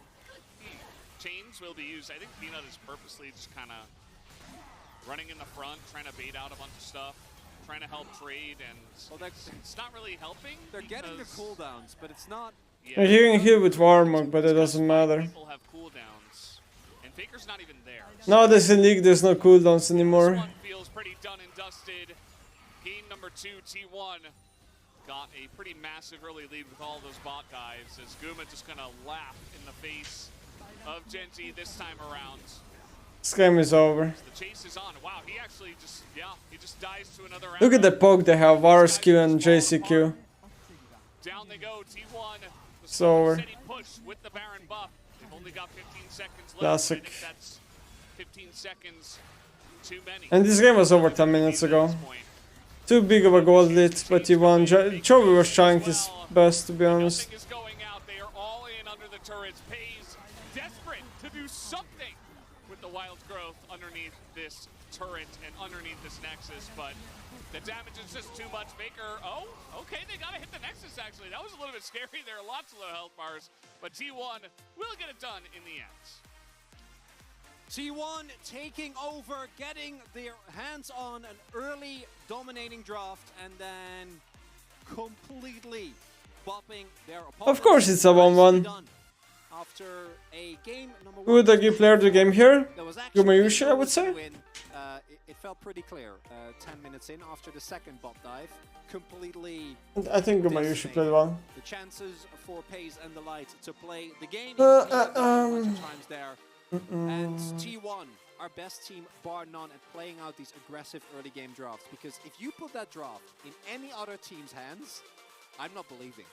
Chains will be used. I think Peanut is purposely just kind of running in the front, trying to bait out a bunch of stuff, trying to help trade, and it's not really helping. They're getting the cooldowns, but it's not. Yeah. You're getting hit with Warmog, but it doesn't matter. People have cooldowns, and Faker's not even there. Nowadays in League, there's no cooldowns anymore. This one feels pretty done and dusted. Game number 2, T1 got a pretty massive early lead with all those bot guys, as Guma just gonna laugh in the face of GENG this time around. This game is over. The chase is on. Wow, he actually just, he just dies to another Look at the poke they have, RSQ and JCQ. Down they go, T1. It's over. Push with the Baron buff. They've only got 15 seconds left. Classic. I think that's 15 seconds too many. And this game was over 10 minutes ago. Too big of a gold lead, but he won. Chovy was trying his best, to be honest. Nothing is going out. They are all in under the turrets. Pays desperate to do something with the wild growth underneath this turret and underneath this Nexus, but the damage is just too much. Baker, okay, they gotta hit the Nexus actually. That was a little bit scary. There are lots of low health bars, but T1 will get it done in the end. T1 taking over, getting their hands on an early dominating draft, and then completely bopping their opponent. Of course it's a 1-1. After a game number 1. Who would the good player of the game here? Gumayushi, I would say. It felt pretty clear 10 minutes in after the second bot dive. Completely. I think Gumayushi played well. The chances for Pace and the Light to play the game times there. And T1, our best team bar none at playing out these aggressive early game drafts. Because if you put that draft in any other team's hands, I'm not believing.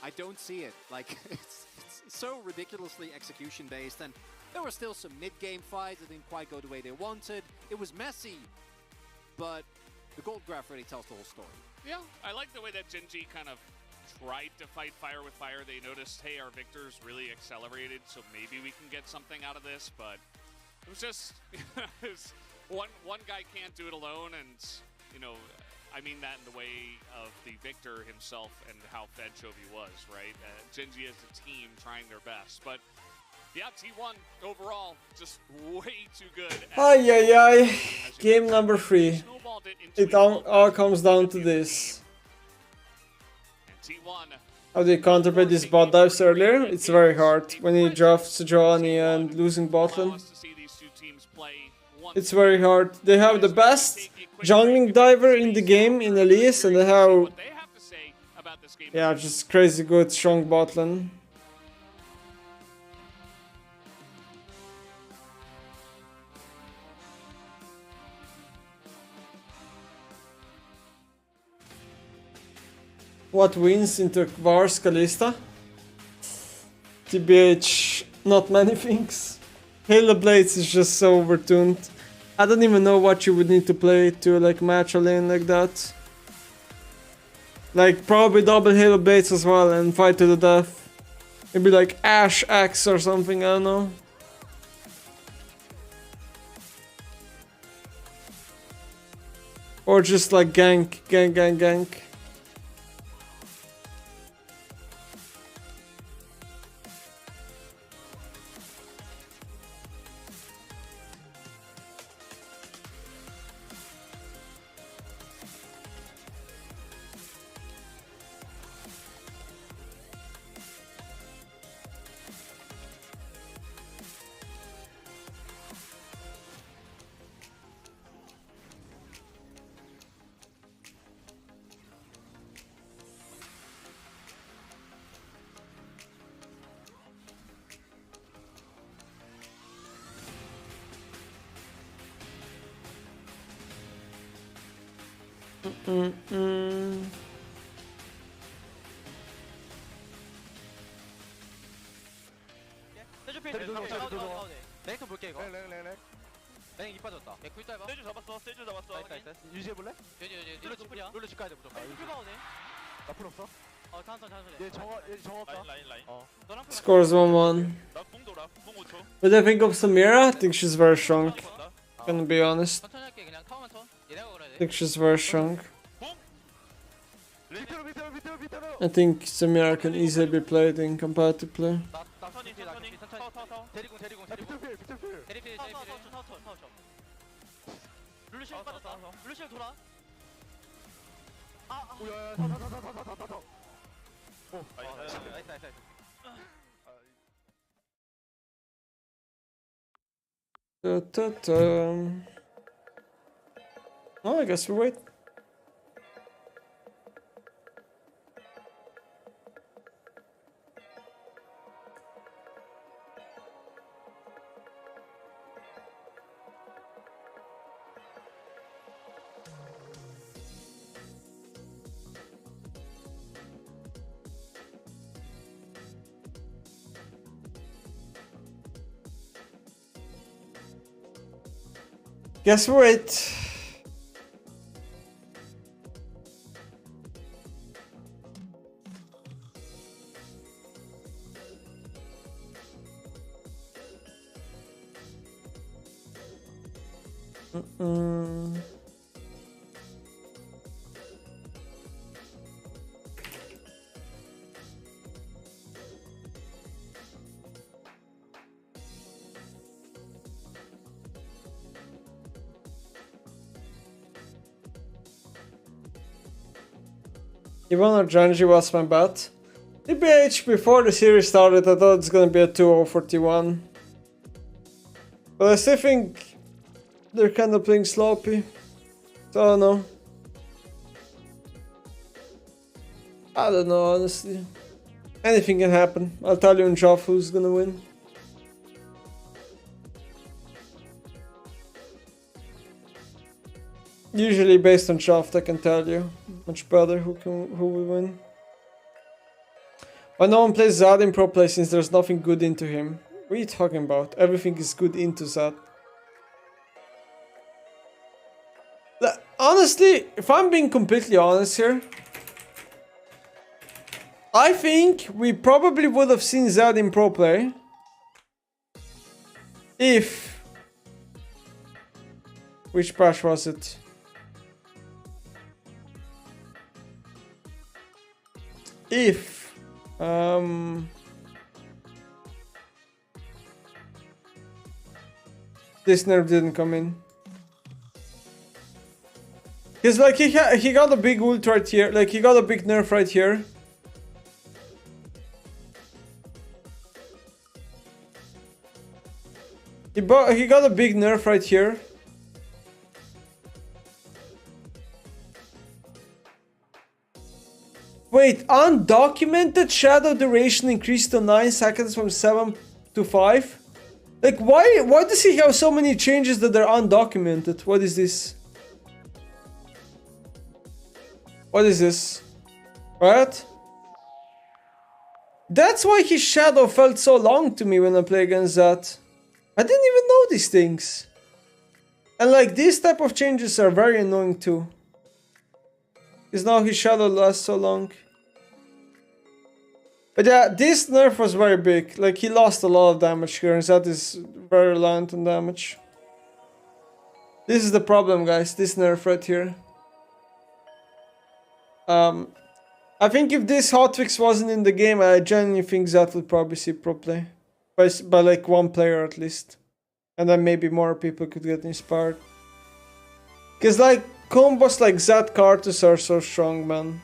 I don't see it. Like, it's so ridiculously execution based, and there were still some mid-game fights that didn't quite go the way they wanted. It was messy, but the gold graph really tells the whole story. Yeah, I like the way that GENG kind of tried to fight fire with fire. They noticed, hey, our victors really accelerated, so maybe we can get something out of this, but it was just one guy can't do it alone, and you know, I mean that in the way of the victor himself and how fed Chovy was, right? GENG as a team trying their best, but yeah, T1 overall just way too good. Game number 3. It all comes down to this. How do you counterplay these bot dives earlier? It's very hard when he drafts Johnny and losing bot lane. It's very hard. They have the best jungling diver in the game in Elise, and they have just crazy good strong bot lane. What wins into Vars Kalista? TBH, not many things. Halo Blades is just so overtuned. I don't even know what you would need to play to like match a lane like that. Like probably double Halo Blades as well and fight to the death. Maybe like Ash Axe or something, I don't know. Or just like gank. 랭크 볼게 이거. 랭 이 빠졌다. 쿨 짧아. 세주 잡았어. 나이스. 유지해볼래? 룰루 집 가야 돼 무조건. 나풀 없어? 얘 정화 없다. 라인. Scores 1-1. 나궁 돌아. 궁 5초. What do I think of Samira? I think she's very strong. Gonna be honest. I think she's very strong. I think Samira can easily be played in competitive play. Oh, I guess we wait. Guess we wait. Ivan or Janji was my bet. TBH, before the series started, I thought it's gonna be a 2-0 for T1. But I still think they're kind of playing sloppy. So I don't know. I don't know, honestly. Anything can happen. I'll tell you in Joff who's gonna win. Usually based on shaft I can tell you much better who will win. But no one plays Zad in pro play since there's nothing good into him. What are you talking about? Everything is good into Zad. Honestly, if I'm being completely honest here, I think we probably would have seen Zad in pro play if... Which patch was it? If this nerf didn't come in. Cause like he got a big ult right here, like he got a big nerf right here. He got a big nerf right here. Wait, undocumented shadow duration increased to 9 seconds from 7 to 5? Like, why does he have so many changes that are undocumented? What is this? What is this? Right? That's why his shadow felt so long to me when I play against that. I didn't even know these things. And like these type of changes are very annoying too. Because now his shadow lasts so long. But yeah, this nerf was very big. Like he lost a lot of damage here and that is very reliant on damage. This is the problem, guys, this nerf right here. I think if this hotfix wasn't in the game, I genuinely think that would probably see pro play. By like one player at least. And then maybe more people could get inspired. Cause like combos like that Cartus are so strong, man.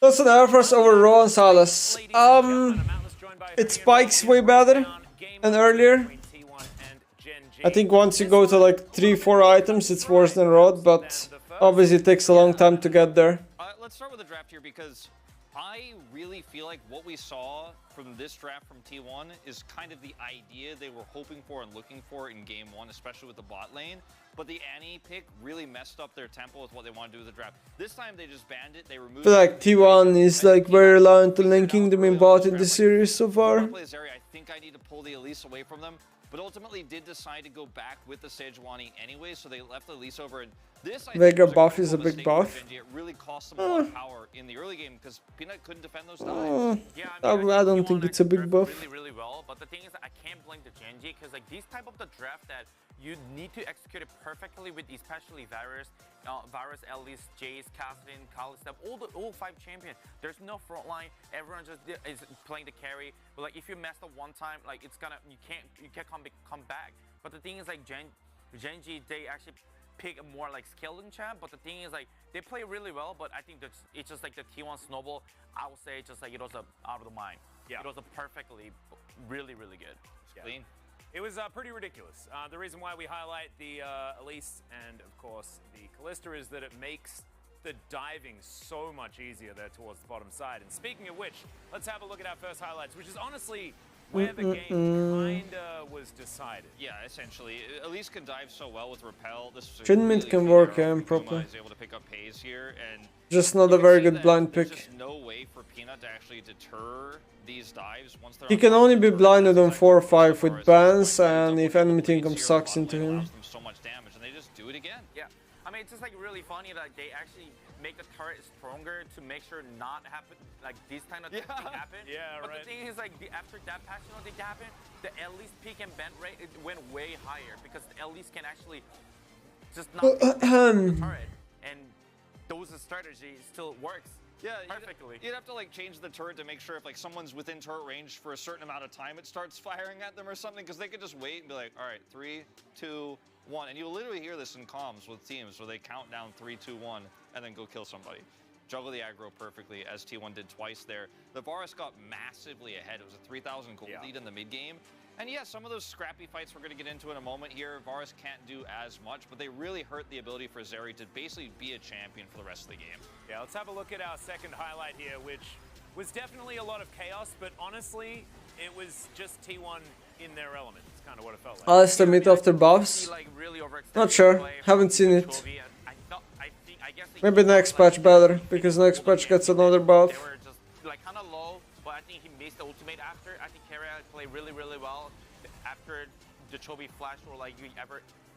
That's an Air Force over Rowan Salas. It spikes way better than earlier. I think once you go to like 3-4 items, it's worse than Rod, but obviously it takes a long time to get there. Let's start with the draft here because I really feel like what we saw from this draft from T1 is kind of the idea they were hoping for and looking for in game one, especially with the bot lane. But the Annie pick really messed up their tempo with what they want to do with the draft. This time they just banned it, they removed it. I feel like T1 is like very reliant on linking them in bot in the series so far. I think I need to pull the Elise away from them, but ultimately did decide to go back with the Sejuani anyway, so they left the Elise over. And this, Vega buff is a big buff. It really cost them a lot of power in the early game because Peanut couldn't defend those dives. Yeah, I don't think it's a big buff. Really well, but the thing is, I can't blame the Genji because like these type of the draft that you need to execute it perfectly with, especially Varus, Elise, Jace, Cassidy, Kalistep, all 5 champions. There's no front line. Everyone just is playing the carry. But like if you mess up one time, like it's gonna you can't come back. But the thing is like Genji, they actually pick a more like skilled champ. But the thing is like they play really well. But I think that it's just like the T1 snowball. I would say just like it was out of the mind. Yeah, it was perfectly, really good. Yeah. Clean. It was pretty ridiculous. The reason why we highlight the Elise and, of course, the Kalista is that it makes the diving so much easier there towards the bottom side. And speaking of which, let's have a look at our first highlights, which is honestly where the game kinda was decided. Yeah, essentially. Elise can dive so well with Repel. This was Treatment can work properly. Is able to pick up Pays here, and just not a very good blind pick. There's just no way for Peanut to actually deter these dives once they're he can only be blinded on 4 or 5 with bans, and if enemy team comes sucks into him. So much damage, and they just do it again. Yeah, I mean it's just like really funny that they actually make the turret stronger to make sure not happen like these kind of things happen. Yeah, but right. the thing is like after that patch thing happened, the Elise peak and bend rate it went way higher because the Elise can actually just not the turret, and those strategy still works. Yeah, perfectly. You'd have to like change the turret to make sure if like someone's within turret range for a certain amount of time, it starts firing at them or something, because they could just wait and be like, all right, 3, 2, 1, and you'll literally hear this in comms with teams where they count down 3, 2, 1, and then go kill somebody. Juggle the aggro perfectly, as T1 did twice there. The Varus got massively ahead. It was a 3,000 gold lead in the mid game. And yeah, some of those scrappy fights we're going to get into in a moment here, Varus can't do as much, but they really hurt the ability for Zeri to basically be a champion for the rest of the game. Yeah, let's have a look at our second highlight here, which was definitely a lot of chaos, but honestly, it was just T1 in their element. It's kind of what it felt like. Alistair mid after buffs? Not sure, haven't seen it. Maybe next patch better, because next patch gets another buff. They were just like kind of low, but I think he missed the ultimate after. I think Keria played really well after the Chovy flash, or like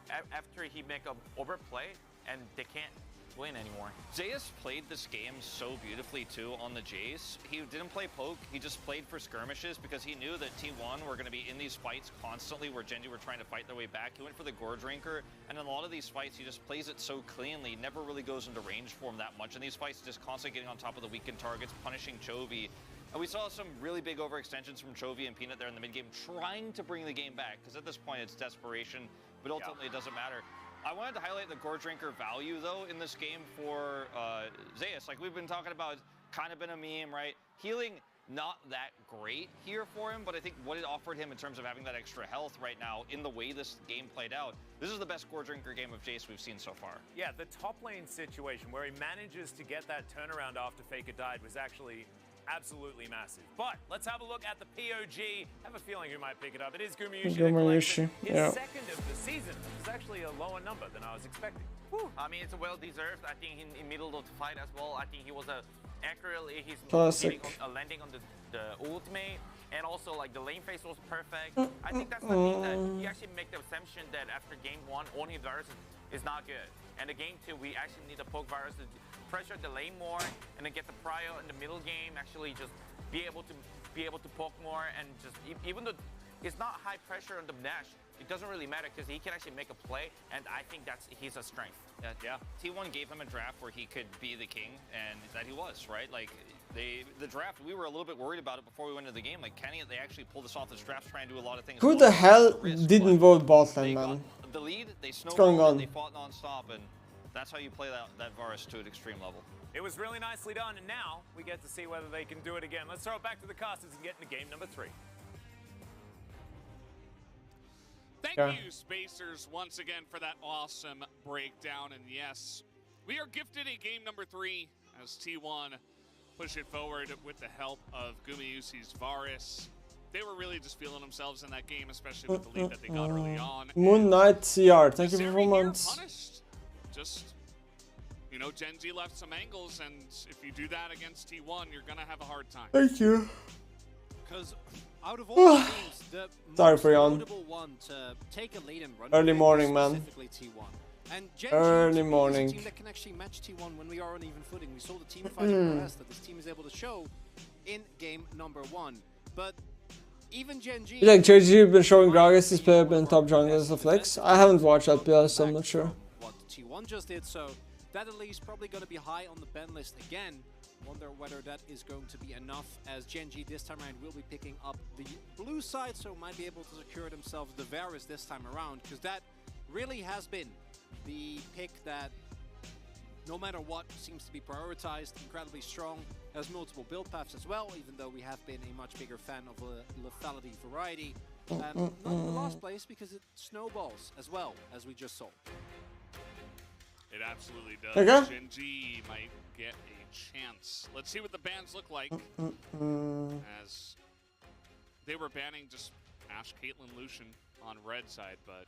after he make a overplay and they can't win anymore. Zeus played this game so beautifully too on the Jace. He didn't play poke, he just played for skirmishes because he knew that T1 were going to be in these fights constantly where Genji were trying to fight their way back. He went for the Gore Drinker, and in a lot of these fights he just plays it so cleanly, never really goes into range for him that much in these fights, just constantly getting on top of the weakened targets, punishing Chovy. And we saw some really big overextensions from Chovy and Peanut there in the mid game, trying to bring the game back, because at this point it's desperation, but ultimately it doesn't matter. I wanted to highlight the Gore Drinker value, though, in this game for Zeus. Like we've been talking about, it's kind of been a meme, right? Healing, not that great here for him, but I think what it offered him in terms of having that extra health right now in the way this game played out, this is the best Gore Drinker game of Jace we've seen so far. Yeah, the top lane situation where he manages to get that turnaround after Faker died was actually absolutely massive. But let's have a look at the POG. I have a feeling who might pick it up. It is Gumayushi. His second of the season. It's actually a lower number than I was expecting. Whew. I mean, it's well deserved. I think in middle of the fight as well. I think he was accurately landing on the ultimate, and also like the lane phase was perfect. I think that's the thing that he actually make the assumption that after game 1, only Varus is not good, and the game 2 we actually need to poke Varus to pressure the lane more, and then get the prio in the middle game. Actually, just be able to poke more, and just even though it's not high pressure on the Nash, it doesn't really matter because he can actually make a play, and I think that's his strength. Yeah. T1 gave him a draft where he could be the king, and that he was, right? Like the draft, we were a little bit worried about it before we went into the game. Like, can they actually pull this off this draft, try and do a lot of things? Who the hell didn't vote bot lane, man? The lead, they going on? snowballed, they fought non-stop, and that's how you play that Varus to an extreme level. It was really nicely done, and now we get to see whether they can do it again. Let's throw it back to the casters and get into game number 3. Thank you, Spacers, once again for that awesome breakdown. And yes, we are gifted a game number 3 as T1 push it forward with the help of Gumayusi's Varus. They were really just feeling themselves in that game, especially with the lead that they got early on. Moon Knight CR, thank you for 4 months. Just, you know, Genji left some angles, and if you do that against T1, you're going to have a hard time. Thank you. Because out of all the teams, the most notable one to take a lead and run early morning, man. Specifically T1. And Genji early is morning. a team that can actually match T1 when we are on even footing. We saw the team fighting progress that this team is able to show in game number 1. But even Genji... You like JG been showing Gragas is playable in top junglers of Flex? I haven't watched that PL, so I'm not sure. What T1 just did, so that at least probably going to be high on the ban list again. Wonder whether that is going to be enough, as Genji this time around will be picking up the blue side, so might be able to secure themselves the Varus this time around, because that really has been the pick that, no matter what, seems to be prioritized, incredibly strong, has multiple build paths as well, even though we have been a much bigger fan of a lethality variety. Not in the last place, because it snowballs as well, as we just saw. It absolutely does. Okay. Genji might get a chance. Let's see what the bans look like. As they were banning just Ashe, Caitlyn, Lucian on red side, but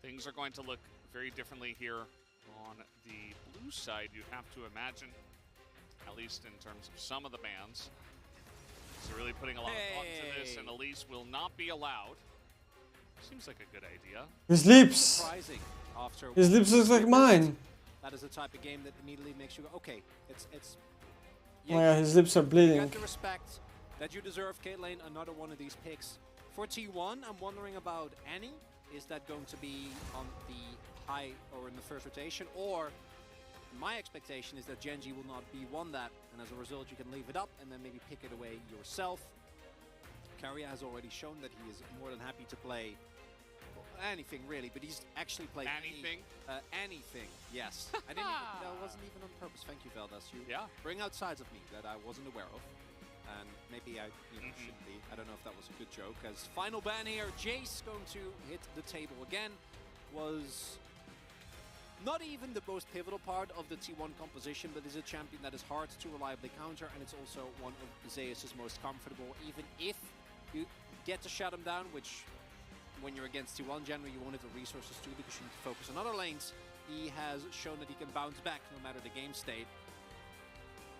things are going to look very differently here on the blue side, you have to imagine, at least in terms of some of the bans. So really putting a lot of thought into this, and Elise will not be allowed. Seems like a good idea. His lips! His lips look like mine! That is the type of game that immediately makes you go, okay, it's oh yeah, his lips are bleeding. You got the respect that you deserve, Caitlyn, another one of these picks. For T1, I'm wondering about Annie. Is that going to be on the high or in the first rotation? Or my expectation is that Genji will not be one that, and as a result you can leave it up and then maybe pick it away yourself. Carrier has already shown that he is more than happy to play anything really, but he's actually played anything. Anything, yes. I didn't. That wasn't even on purpose. Thank you, Veldas. You bring out sides of me that I wasn't aware of, and maybe I shouldn't be. I don't know if that was a good joke. As final ban here, Jace going to hit the table again. Was not even the most pivotal part of the T1 composition, but is a champion that is hard to reliably counter, and it's also one of Zeus' most comfortable. Even if you get to shut him down, which, when you're against T1, generally you wanted the resources too, because you need to focus on other lanes. He has shown that he can bounce back no matter the game state.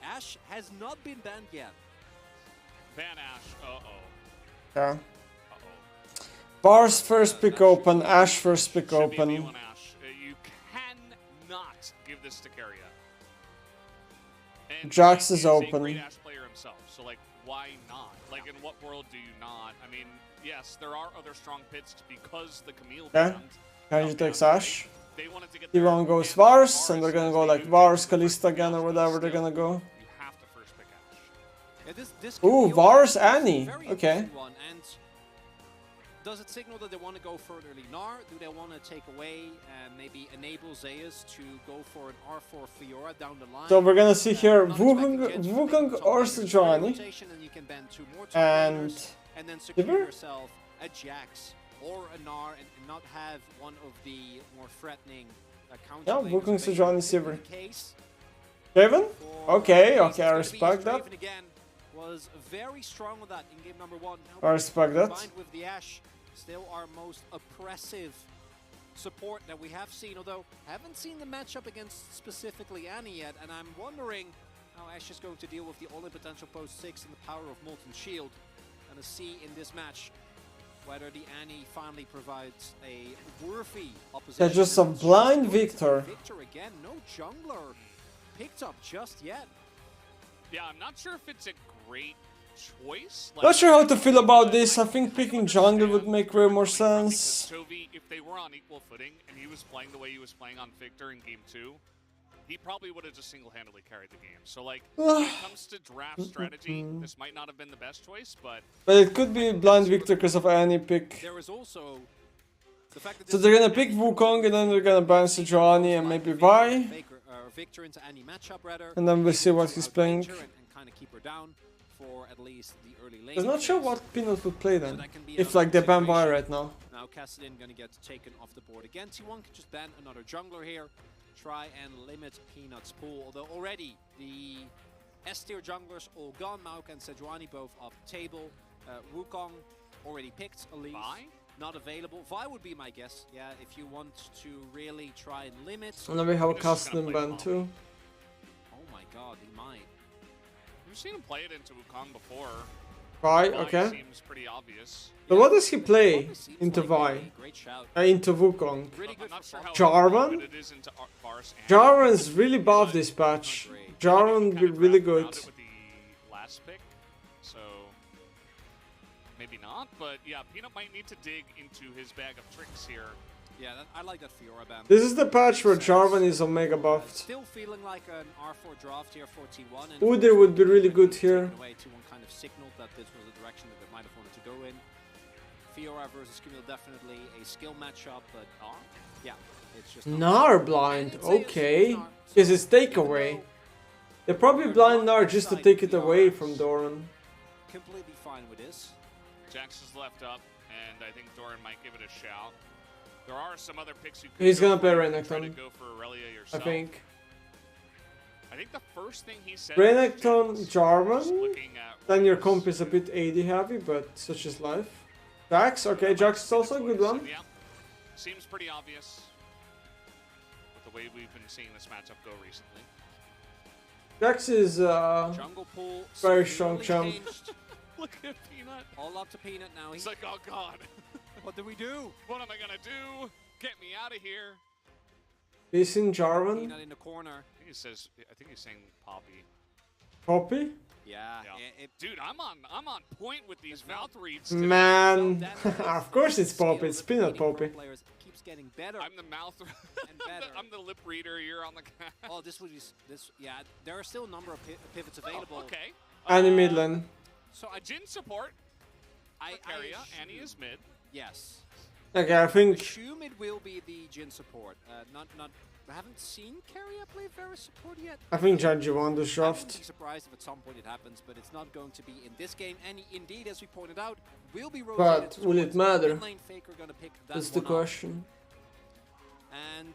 Ashe has not been banned yet. Ban Ashe, Yeah. Bars first pick open, Ashe first pick open. You cannot give this to Carrier. Jax is he's a open. great Ashe player himself, so like, why not? Like, in what world do you not? I mean, yes, there are other strong picks because the Camille band. Kanji takes Ashe. They wanted to get T1 goes Vars, and they're gonna go like Vars, Kalista again, or whatever they're gonna go. You have to first pick Ashe. Yeah, this Ooh, Camille Vars is a Annie. very Okay. interesting one, and does it signal that they want to go for an early Gnar? Do they want to take away and maybe enable Zeus to go for an R4 Fiora down the line? So we're gonna see here Not Wukong or Sejuani. And then secure Sivir? yourself a Jax or a Gnar and not have one of the more threatening counter yeah, lanes Wukong, available. Sejuani, In Sivir. the case Draven? for Okay, Ace, okay, it's I gonna be respect that. Draven again was very strong with that in game number 1. I respect that. Combined with the Ashe, still our most oppressive support that we have seen, although haven't seen the matchup against specifically Annie yet, and I'm wondering how Ashe is going to deal with the all-in potential post 6 and the power of Molten Shield. And to see in this match whether the Annie finally provides a worthy opposition. Yeah, just a blind Victor. Victor again, no jungler picked up just yet. Yeah, I'm not sure if it's a great choice. Not sure how to feel about this. I think picking jungle would make way more sense. Chovy, if they were on equal footing and he was playing the way he was playing on Victor in game 2, he probably would have just single-handedly carried the game. So, like, when it comes to draft strategy, this might not have been the best choice, but it could be blind Victor because of any pick. There is also the fact that So they're gonna pick Wukong and then they're gonna ban Sejuani and maybe Vi. Victor into Annie matchup rather. And then we'll see what he's playing. And kind of keep her down for at least the early lane. I'm not sure phase. what Peanut would play then. So that can be If another like they ban Vi consideration. right now. Now Kassadin gonna get taken off the board again. T1 could just ban another jungler here. Try and limit Peanut's pool. Although already the S-tier junglers all gone. Mauk and Sejuani both off the table. Wukong already picked a lead. Vi? Not available. Vi would be my guess. Yeah, if you want to really try and limit. And then we have a This is gonna custom play ban Wukong. too. Oh my god, he might. we've seen him play it into Wukong before. Vi, Vi okay. seems pretty obvious. So what does he play Probably seems into like Vi? a great shout. Into Wukong? Really I'm good not for sure how Jarvan? good it is into Vars and Jarvan's really buff this patch. Jarvan kind be of really wrapped good. around it with the last pick, so maybe not. But yeah, Peanut might need to dig into his bag of tricks here. Yeah, I like that Fiora ban. This is the patch where Jarvan is Omega buffed. Still feeling like an R4 draft here for T1. And Udyr would be really good here. taken away, T1 kind of signaled that this was the direction that they might have wanted to go in. Fiora versus Camille, definitely a skill matchup, but yeah, it's just Gnar blind, okay. Because it's takeaway. They're probably blind Gnar just to take it away from Doran. completely fine with this. Jax is left up, and I think Doran might give it a shout. There are some other picks you could He's go gonna play for. You could try to Renekton. go for Aurelia I yourself. think. I think the first thing he said. Renekton, was Jarvan. looking at Then your was- comp is a bit AD heavy, but such is life. Jax, okay, Jax is also a good one. Yeah, seems pretty obvious with the way we've been seeing this matchup go recently. Jax is Jungle pool. very strong severely champ. changed. Look at Peanut. All up to Peanut now. He's like, oh god, What do we do? what am I gonna do? Get me out of here. He's in Jarvan. Peanut in the corner. I think he's saying Poppy. Poppy? Yeah. Dude, I'm on point with these mouth reads. today. Man, of course it's Poppy, it's Peanut Poppy. Players keeps getting better. I'm the mouth. And better. I'm the lip reader. You're on the. Oh, this would be yeah. There are still a number of pivots available. Okay. Annie mid lane. So A Jin support. I Carrier. assume- Annie is mid. Yes. Okay, I think Assume it will be the Jin support. Not. I haven't seen Carrier play Varus support yet. Genji won this I wouldn't draft. be surprised if at some point it happens, but it's not going to be in this game. And indeed, as we pointed out, will be rotated. But will it towards matter? mid lane. Faker gonna pick that That's the one up. question. And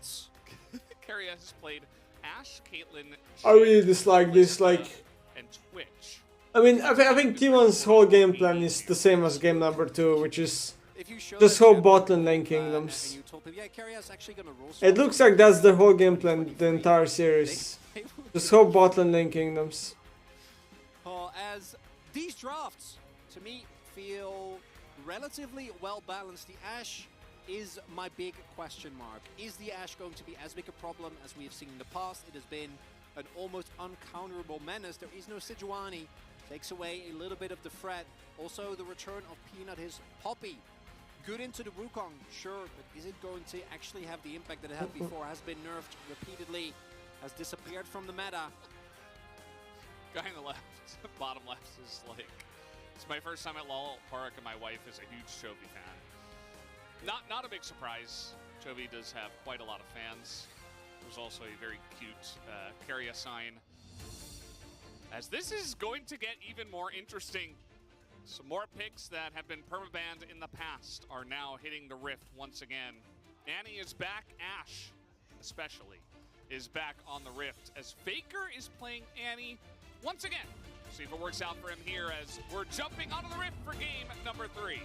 Carrier has played Ashe, Caitlyn. I really dislike this, like... And Twitch. I mean, I think T1's whole game plan is the same as game number 2, which is if you show just that whole you- bot lane lane and kingdoms. you told them, yeah, Carrier's actually gonna roll. It looks like that's the whole game plan, the entire series. Just whole bot lane lane kingdoms. As these drafts, to me, feel relatively well balanced. The Ashe is my big question mark. Is the Ashe going to be as big a problem as we have seen in the past? It has been an almost uncounterable menace. There is no Sejuani. Takes away a little bit of the threat. Also, the return of Peanut, his Poppy. Good into the Wukong, sure, but is it going to actually have the impact that it had before? Has been nerfed repeatedly, has disappeared from the meta. Guy in the left, bottom left is like, it's my first time at LOL Park, and my wife is a huge Chovy fan. Not a big surprise. Chovy does have quite a lot of fans. There's also a very cute Keria sign. As this is going to get even more interesting. Some more picks that have been permabanned in the past are now hitting the Rift once again. Annie is back, Ashe especially is back on the Rift as Faker is playing Annie once again. See if it works out for him here as we're jumping onto the Rift for game number 3.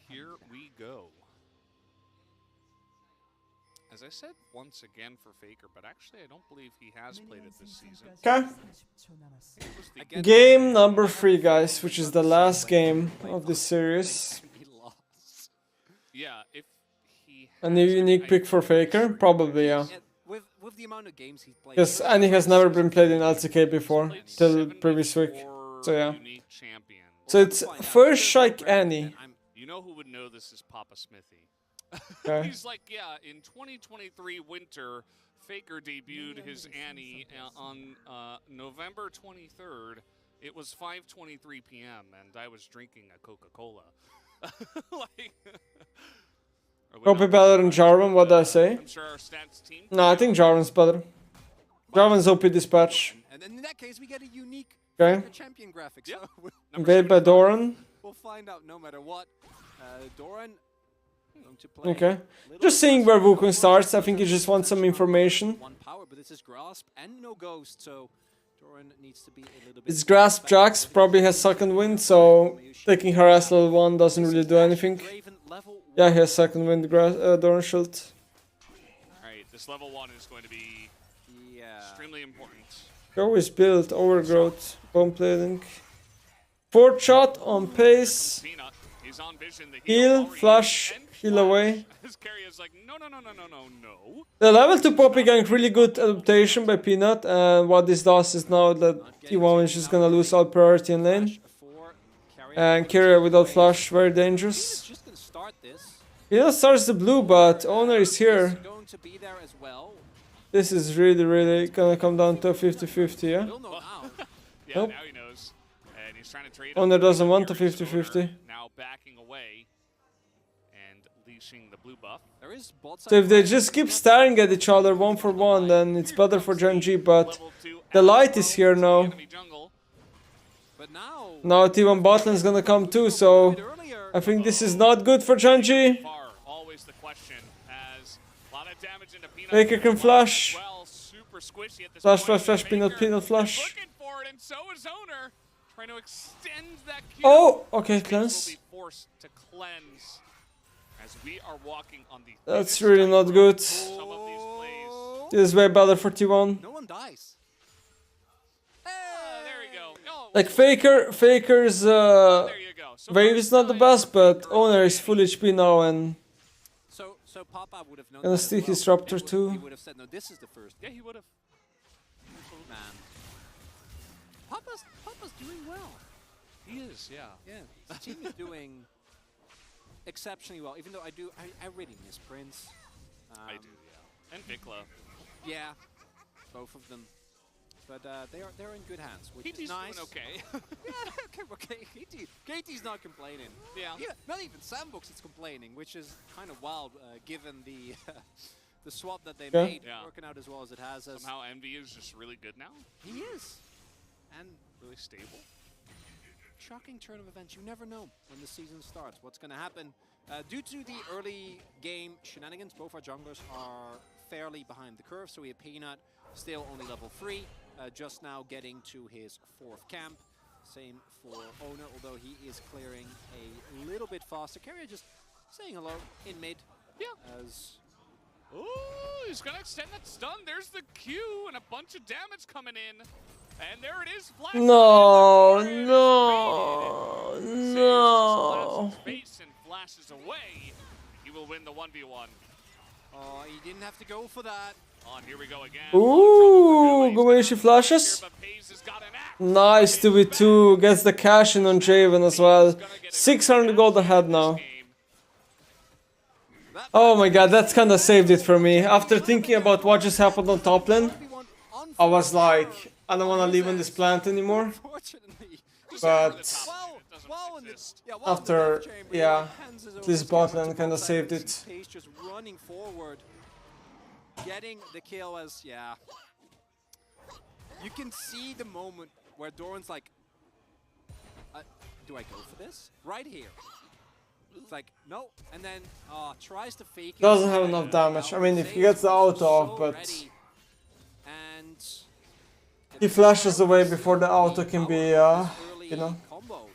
Here we go. As I said once again for Faker, but actually I don't believe he has played it this season. Okay. Game number 3, guys, which is the last game of this series. Yeah, if he A new unique pick for Faker? Probably, yeah. With the amount of games he's played. Because Annie has never been played in LCK before, till previous week. So yeah. So it's first strike Annie. You know who would know this is Papa Smithy. Okay. He's like, yeah, in 2023 winter, Faker debuted his Annie on November 23rd. It was 5:23 p.m. and I was drinking a Coca-Cola. Like, Probably better than Jarvan, what did I say? I'm sure our stats team. No, I think Jarvan's better. Jarvan's OP dispatch. And in that case, we get a unique champion graphic. Yep. So Made by Doran. we'll find out no matter what. Doran going to play. Okay. Just seeing where Wukong starts. I think he just wants some information. One power, but this is Grasp and no Ghost, so Doran needs to be a little bit. It's Grasp Jax, probably has second wind, so taking harass level 1 doesn't really do anything. Yeah, he has second wind, Doran shield. Alright, this level 1 is going to be extremely important. Go is built, overgrowth, bomb plating. 4th shot on pace. He's on vision. Heal, flash, heal away. His carry is like, no. The level 2 Poppy gank, really good adaptation by Peanut, and what this does is now that T1 is just gonna lose all priority in lane. And Keria without flash, very dangerous. Peanut starts the blue, but Owner is here. This is really gonna come down to a 50-50, yeah? Nope. Now he knows. And he's trying to trade. Owner doesn't want a 50-50. Now backing away and leashing the blue buff. So if they just keep staring at each other 1 for 1, then it's better for GENG, but the light is here now. Now T1 bot lane is gonna come too, so I think this is not good for GENG. Always the question as a lot of damage into Peanut. Faker can flash. Flash, Peanut, flash. Looking for it, and so is Owner. Trying to extend that kill. Oh, okay, cleanse. Will be forced to cleanse as we are walking on the. That's really not good. Some of these plays. This is way better for T1. No one dies. There we go. Oh, Like Faker's wave is not the best, but Owner is full HP now and So Papa would have known. gonna steal his Raptor too. He would have said, no, this is the first. Yeah, he would have. Man. Papa's doing well. He is, yeah. Yeah, the team is doing exceptionally well. Even though I really miss Prince. I do, yeah. And Vikla. Yeah, both of them. But they're in good hands, which KT's is nice. doing okay. Yeah, okay. KT's not complaining. Yeah. Not even Sandbox is complaining, which is kind of wild given the the swap that they made working out as well as it has. Somehow Envy is just really good now. He is, and really stable. Shocking turn of events. You never know when the season starts what's going to happen. Due to the early game shenanigans, both our junglers are fairly behind the curve. So we have Peanut still only level 3, just now getting to his 4th camp. Same for Owner, although he is clearing a little bit faster. Keria just saying hello in mid. Yeah. As Ooh, he's gonna extend that stun. There's the Q and a bunch of damage coming in. And there it is. Flash No, no, no. Face and flashes away. He will win the 1v1. Oh, he didn't have to go for that. Oh, and here we go again. Ooh, Gumayusi flashes. Nice 2v2. Gets the cash in on Draven as well. 600 gold ahead now. Oh my god, that's kinda saved it for me. After thinking about what just happened on top lane, I was like, I don't wanna live on this plant anymore. But after, yeah, this bot lane kinda saved it. Just running forward, getting the kill as, yeah. You can see the moment where Doran's like, do I go for this? Right here. It's like, no, and then tries to fake it. Doesn't have enough damage. I mean, if he gets the auto off, but and he flashes away before the auto can be, you know. Combo.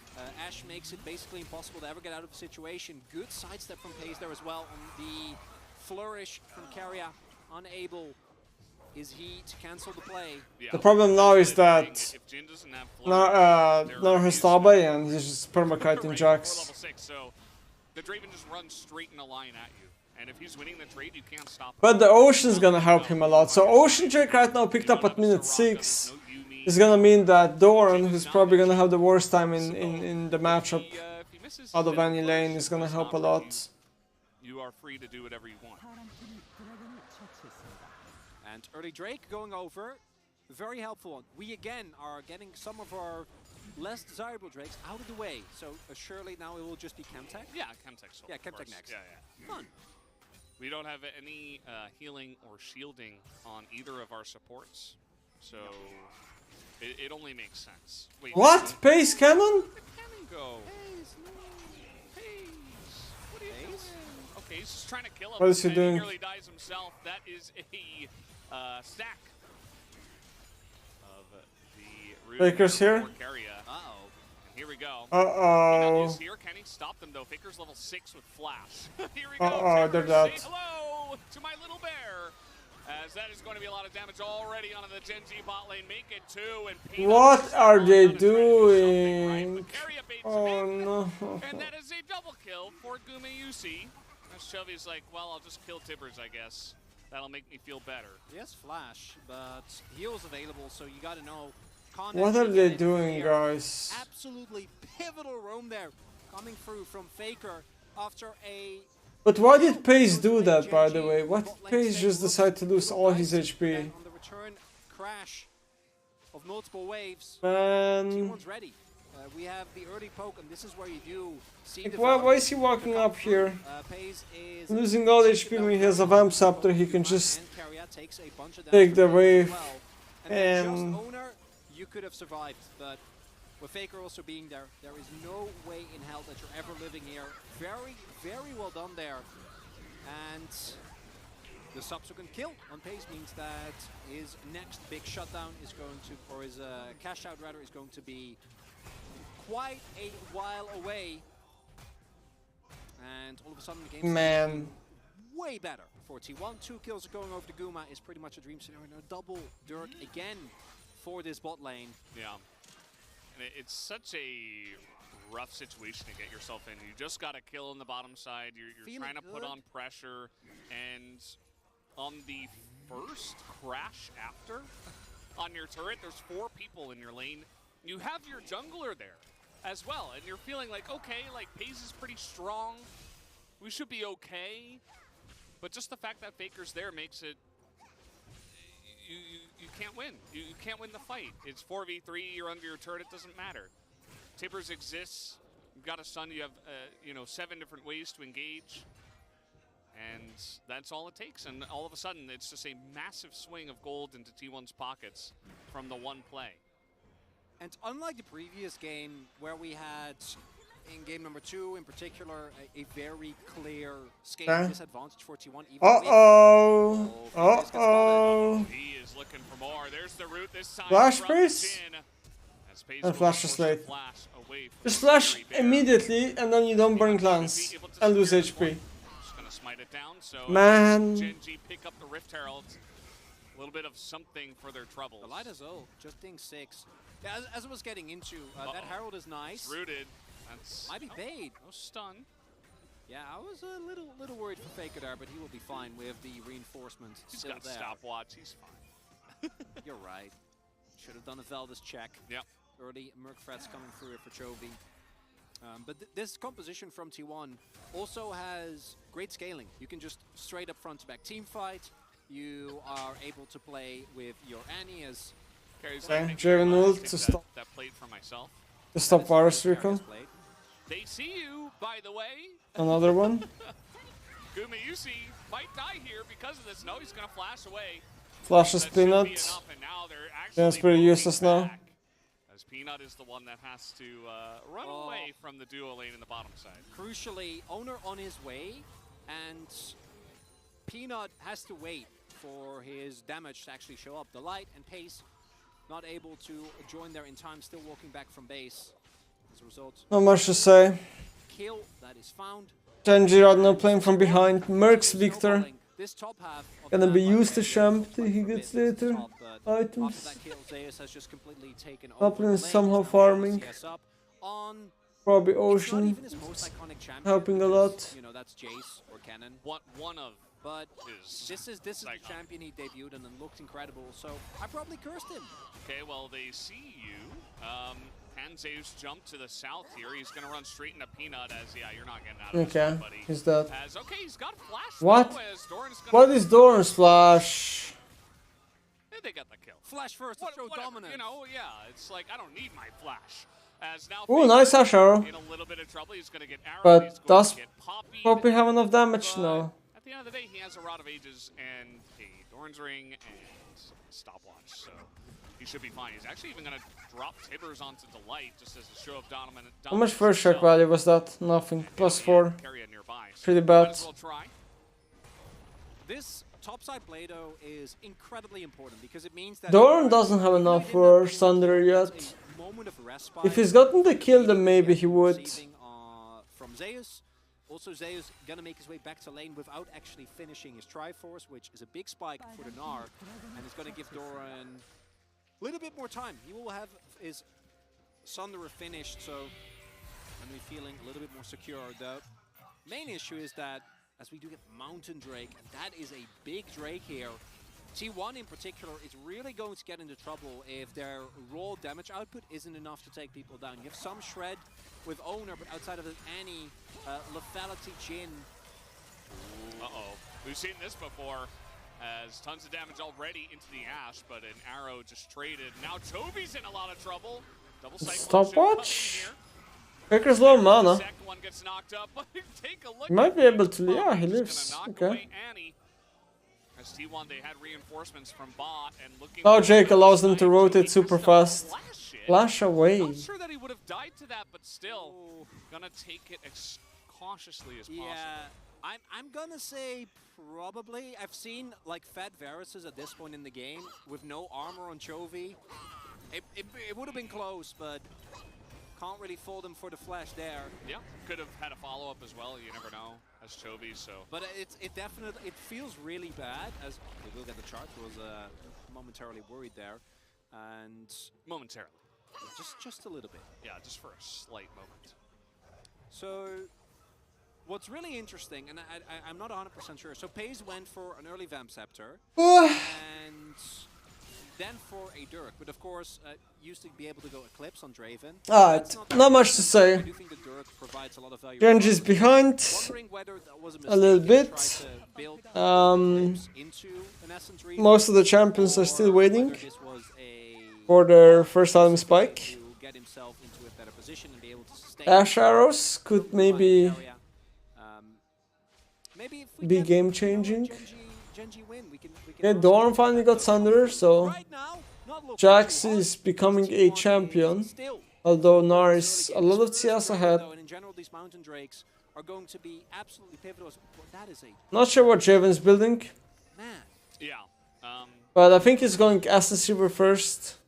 Ashe makes it basically impossible to ever get out of the situation. Good sidestep from FaZe there as well on the flourish from Keria. Unable is he to cancel the play. The problem now is that Nar has Tabe and he's just permakiting Jax. The Draven just runs straight in a line at you. And if he's winning the trade, you can't stop him. But the Ocean's gonna help him a lot. So Ocean Drake right now picked up at minute 6. Is gonna mean that Doran, who's probably gonna have the worst time in the matchup out of any lane, is gonna help a lot. You are free to do whatever you want. And early Drake going over, very helpful one. We again are getting some of our less desirable Drakes out of the way. So surely now it will just be Chemtech? Yeah, Chemtech. Yeah, Chemtech next. Yeah. Fun. We don't have any healing or shielding on either of our supports. So it only makes sense. Wait, what? Pace cannon? Where did the cannon go? Pace. What are you doing? Okay, he's just trying to kill him. What is he doing? He nearly dies himself. That is a stack of the Faker's here. Uh-oh. Here we go. Uh-oh. He's here. Can he stop them though? Faker's level 6 with flash. Here we go. Uh-oh, they're dead. Say hello to my little bear. As that is going to be a lot of damage already onto the Gen G bot lane. Make it 2 and what are they doing? Oh no. And that is a double kill for Gumayusi. As Chovy's like, well, I'll just kill Tibbers, I guess. That'll make me feel better. Yes, flash, but heal's available, so you gotta know. What are they doing, guys? Absolutely pivotal roam there, coming through from Faker after a... But why did Pace do that, by the way? Why did Pace just decide to lose all his HP? On the return crash of multiple waves, Man... T1's ready. We have the early poke, and this is where you do see like, the... why is he walking up here? Losing all HP when he has a Vamp Scepter, he can just take the wave. And... you could have survived, but with Faker also being there, there is no way in hell that you're ever living here. Very, very well done there. And the subsequent kill on Pace means that his next big shutdown is going to, or his cash out rather, is going to be quite a while away. And all of a sudden the game's way better for T1. 2 kills going over to Guma is pretty much a dream scenario. A double Dirk again for this bot lane. Yeah. And it's such a rough situation to get yourself in. You just got a kill on the bottom side. You're trying to put on pressure. And on the first crash after, on your turret, there's 4 people in your lane. You have your jungler there as well. And you're feeling like, okay, like Pace is pretty strong. We should be okay. But just the fact that Faker's there makes it, you can't win. You can't win the fight. It's 4v3, you're under your turret, it doesn't matter. Tibbers exists, you've got a stun, you have 7 different ways to engage. And that's all it takes. And all of a sudden, it's just a massive swing of gold into T1's pockets from the one play. And unlike the previous game, where we had, in game number 2 in particular, a very clear scaling disadvantage for T1. Uh-oh. Uh-oh. He is looking for more. There's the root this time. Flash Pace? And flash is late. Just flash immediately, and then you don't burn clans and lose HP. slide it down. So Man. GenG pick up the Rift Herald. A little bit of something for their troubles. The light as well, just ding 6. Yeah, as I was getting into, that Herald is nice. It's rooted. That's might be paid. No stun. Yeah, I was a little worried for Faker there, but he will be fine with the reinforcements still got there. Stopwatch. He's fine. You're right. Should have done a Veldis check. Yep. Early Merc threats coming through here for Chovy. But this composition from T1 also has great scaling. You can just straight up front to back team fight. You are able to play with your Annie as... Okay, Javen ult to stop. That played for myself. To stop Virus Recall. They see you, by the way. Another one. Gumayusi might die here because of this. No, he's going to flash away. Flashes Peanut. Yeah, it's pretty useless now. As Peanut is the one that has to run away from the duo lane in the bottom side. Crucially, Owner on his way, and Peanut has to wait for his damage to actually show up. The light and Pace not able to join there in time, still walking back from base. As a result, not much to say. Kill that is found. GenG Radno playing from behind. Mercs Victor. This top half gonna be used to champ till he gets later. Items. Uplin somehow farming. Probably Ocean helping a lot. You know, that's Jace or Cannon. One of. But this is the champion he debuted and looked incredible, so I probably cursed him. Okay, well, they see you. Can Zeus jump to the south here? He's going to run straight into Peanut as, yeah, you're not getting out of this one, buddy. He's dead. Okay, he's got flash. What? What is Doran's flash? They got the kill. Flash first to show dominance. You know, yeah, it's like, I don't need my flash. As now ooh, nice Ash Arrow. In a little bit of trouble. He's going to get arrow. But does Poppy have enough damage? No. At the end of the day, he has a Rod of Ages and a Doran's Ring and Stopwatch, so he should be fine. He's actually even going to drop Tibbers onto Delight just as a show of dominance. How much first shock value was that? Nothing. +4. Pretty bad. This topside Blado is incredibly important because it means that Doran doesn't have enough for Thunder yet. If he's gotten the kill, then maybe he would. From Zeus. Also, Zeus gonna make his way back to lane without actually finishing his Triforce, which is a big spike for the Gnar, and it's gonna give Doran a little bit more time. He will have his Sunderer finished, so I'm feeling a little bit more secure. The main issue is that as we do get Mountain Drake, and that is a big Drake here. T1 in particular is really going to get into trouble if their raw damage output isn't enough to take people down. You have some shred with Owner, but outside of it, any lethality Jhin. Uh-oh. We've seen this before, as tons of damage already into the Ashe, but an arrow just traded. Now Chovy's in a lot of trouble. Double Stopwatch? Faker's low mana. Second one gets knocked up, but take a look. He might be able to, yeah, he lives. Okay. As T1, they had reinforcements from bot and looking. Now Jake allows them to rotate super fast. Flash away. Not sure that he would have died to that, but still gonna take it as cautiously as possible. Yeah, I'm gonna say probably. I've seen like fat Varuses at this point in the game with no armor on Chovy. It would have been close, but can't really fault him for the flash there. Yeah, could have had a follow-up as well. You never know as Chovy, so. But it definitely feels really bad. As we will get the charge, was momentarily worried there, and momentarily, just a little bit. Yeah, just for a slight moment. So, what's really interesting, and I'm not 100% sure. So Paze went for an early Vamp Scepter, and then for a Dirk, but of course, used to be able to go Eclipse on Draven. Alright, not much to say. I do think the Dirk provides a lot of value. GenG's behind a little bit. Most of the champions are still waiting for their first item spike. Ash Arrows could maybe be game changing. Yeah, Dorn finally got Thunder, so Jax is becoming a champion. Although Gnar is a lot of CS ahead. Not sure what Javen's building. Yeah. But I think he's going Essence Reaver first.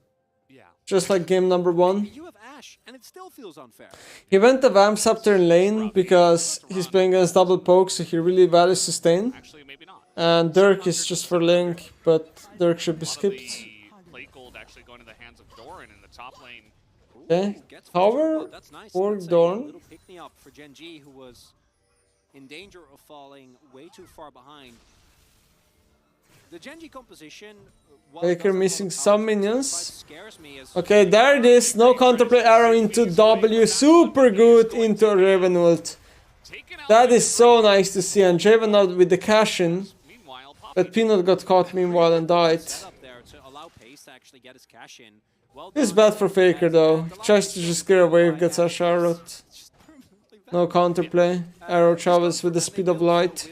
Yeah. Just like game number 1. You have Ashe, and it still feels unfair. He went the Vamps up there in lane because he's playing against double poke, so he really values sustain. Actually, maybe not. And Dirk is just for Link, but Dirk should be skipped. Plate gold actually going to the hands of Doran in the top lane. Okay, tower for Dorn. Little pick-me-up for GenG, who was in danger of falling way too far behind. The GenG composition... Faker missing some minions. Okay, there it is. No counterplay arrow into W. Super good into Raven ult. That is so nice to see. And Raven out with the cash in. But Peanut got caught meanwhile and died. It's bad for Faker though. Tries to just get away, gets a shot. No counterplay. Arrow travels with the speed of light.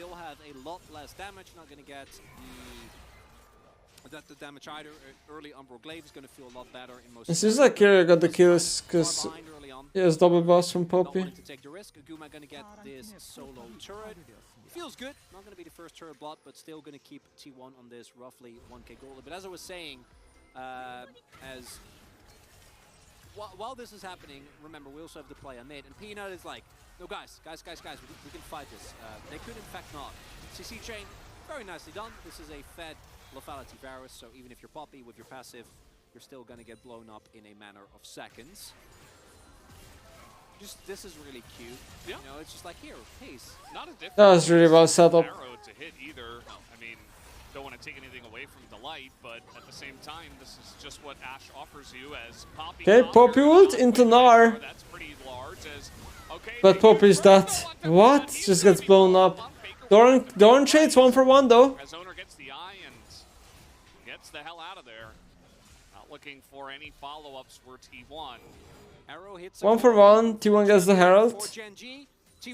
The damage either early Umbral Glaive is going to feel a lot better in most. It seems like Kira got the kills because he has double boss from Poppy. To take the risk. Aguma going to get this solo turret. Feels good. Not going to be the first turret blood, but still going to keep T1 on this roughly 1k gold. But as I was saying, while this is happening, remember we also have the play on mid, and Peanut is like, no guys, we can fight this. They could in fact not. CC chain, very nicely done. This is a fed lethality virus, so even if you're Poppy with your passive, you're still gonna get blown up in a matter of seconds. This is really cute. Yeah. You know, it's just like, here, pace. Not a different. That was really well set up. Arrow to hit either. I mean, don't want to take anything away from Delight, but at the same time, this is just what Ashe offers you as Poppy. Okay, Poppy ult into Gnar. That's pretty large. Okay, but Poppy's dead. What? Just gets blown up. Dorn shades 1 for 1 though. As owner gets the eye and gets the hell out of there. Not looking for any follow-ups for T1. Arrow hits 1 for 1. T1 gets the Herald. I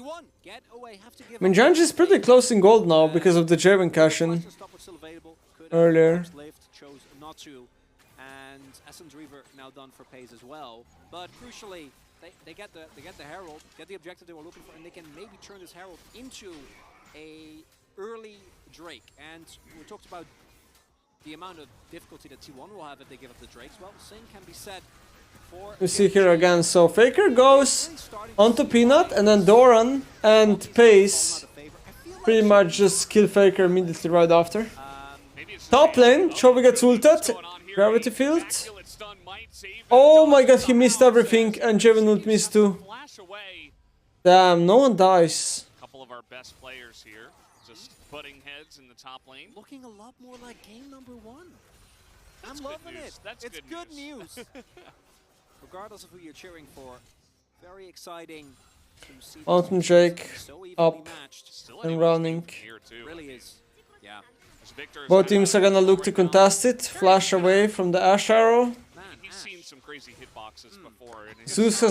mean, Genji is pretty close in gold now because of the Javen cash-in earlier. Chose not to, and Essence Reaver now done for Paze as well. But crucially, they get the Herald, get the objective they were looking for, and they can maybe turn this Herald into a early Drake. And we talked about the amount of difficulty that T1 will have if they give up the Drakes. Well, same can be said for... We see here again, so Faker goes onto Peanut, and then Doran and Pace pretty much just kill Faker immediately right after. Top lane, Chovy gets ulted, Gravity Field. Oh my god, he missed everything, and Javen ult missed too. Damn, no one dies. Couple of our best players here, just butting heads in the top lane. Looking a lot more like game number 1. I'm loving it. It's good news. Regardless of who you're cheering for, very exciting to see. Mountain Drake up and running. Really is. Yeah. Both teams are gonna look to contest it. Flash away from the Ashe arrow. He's seen some crazy hitboxes before. Zeus has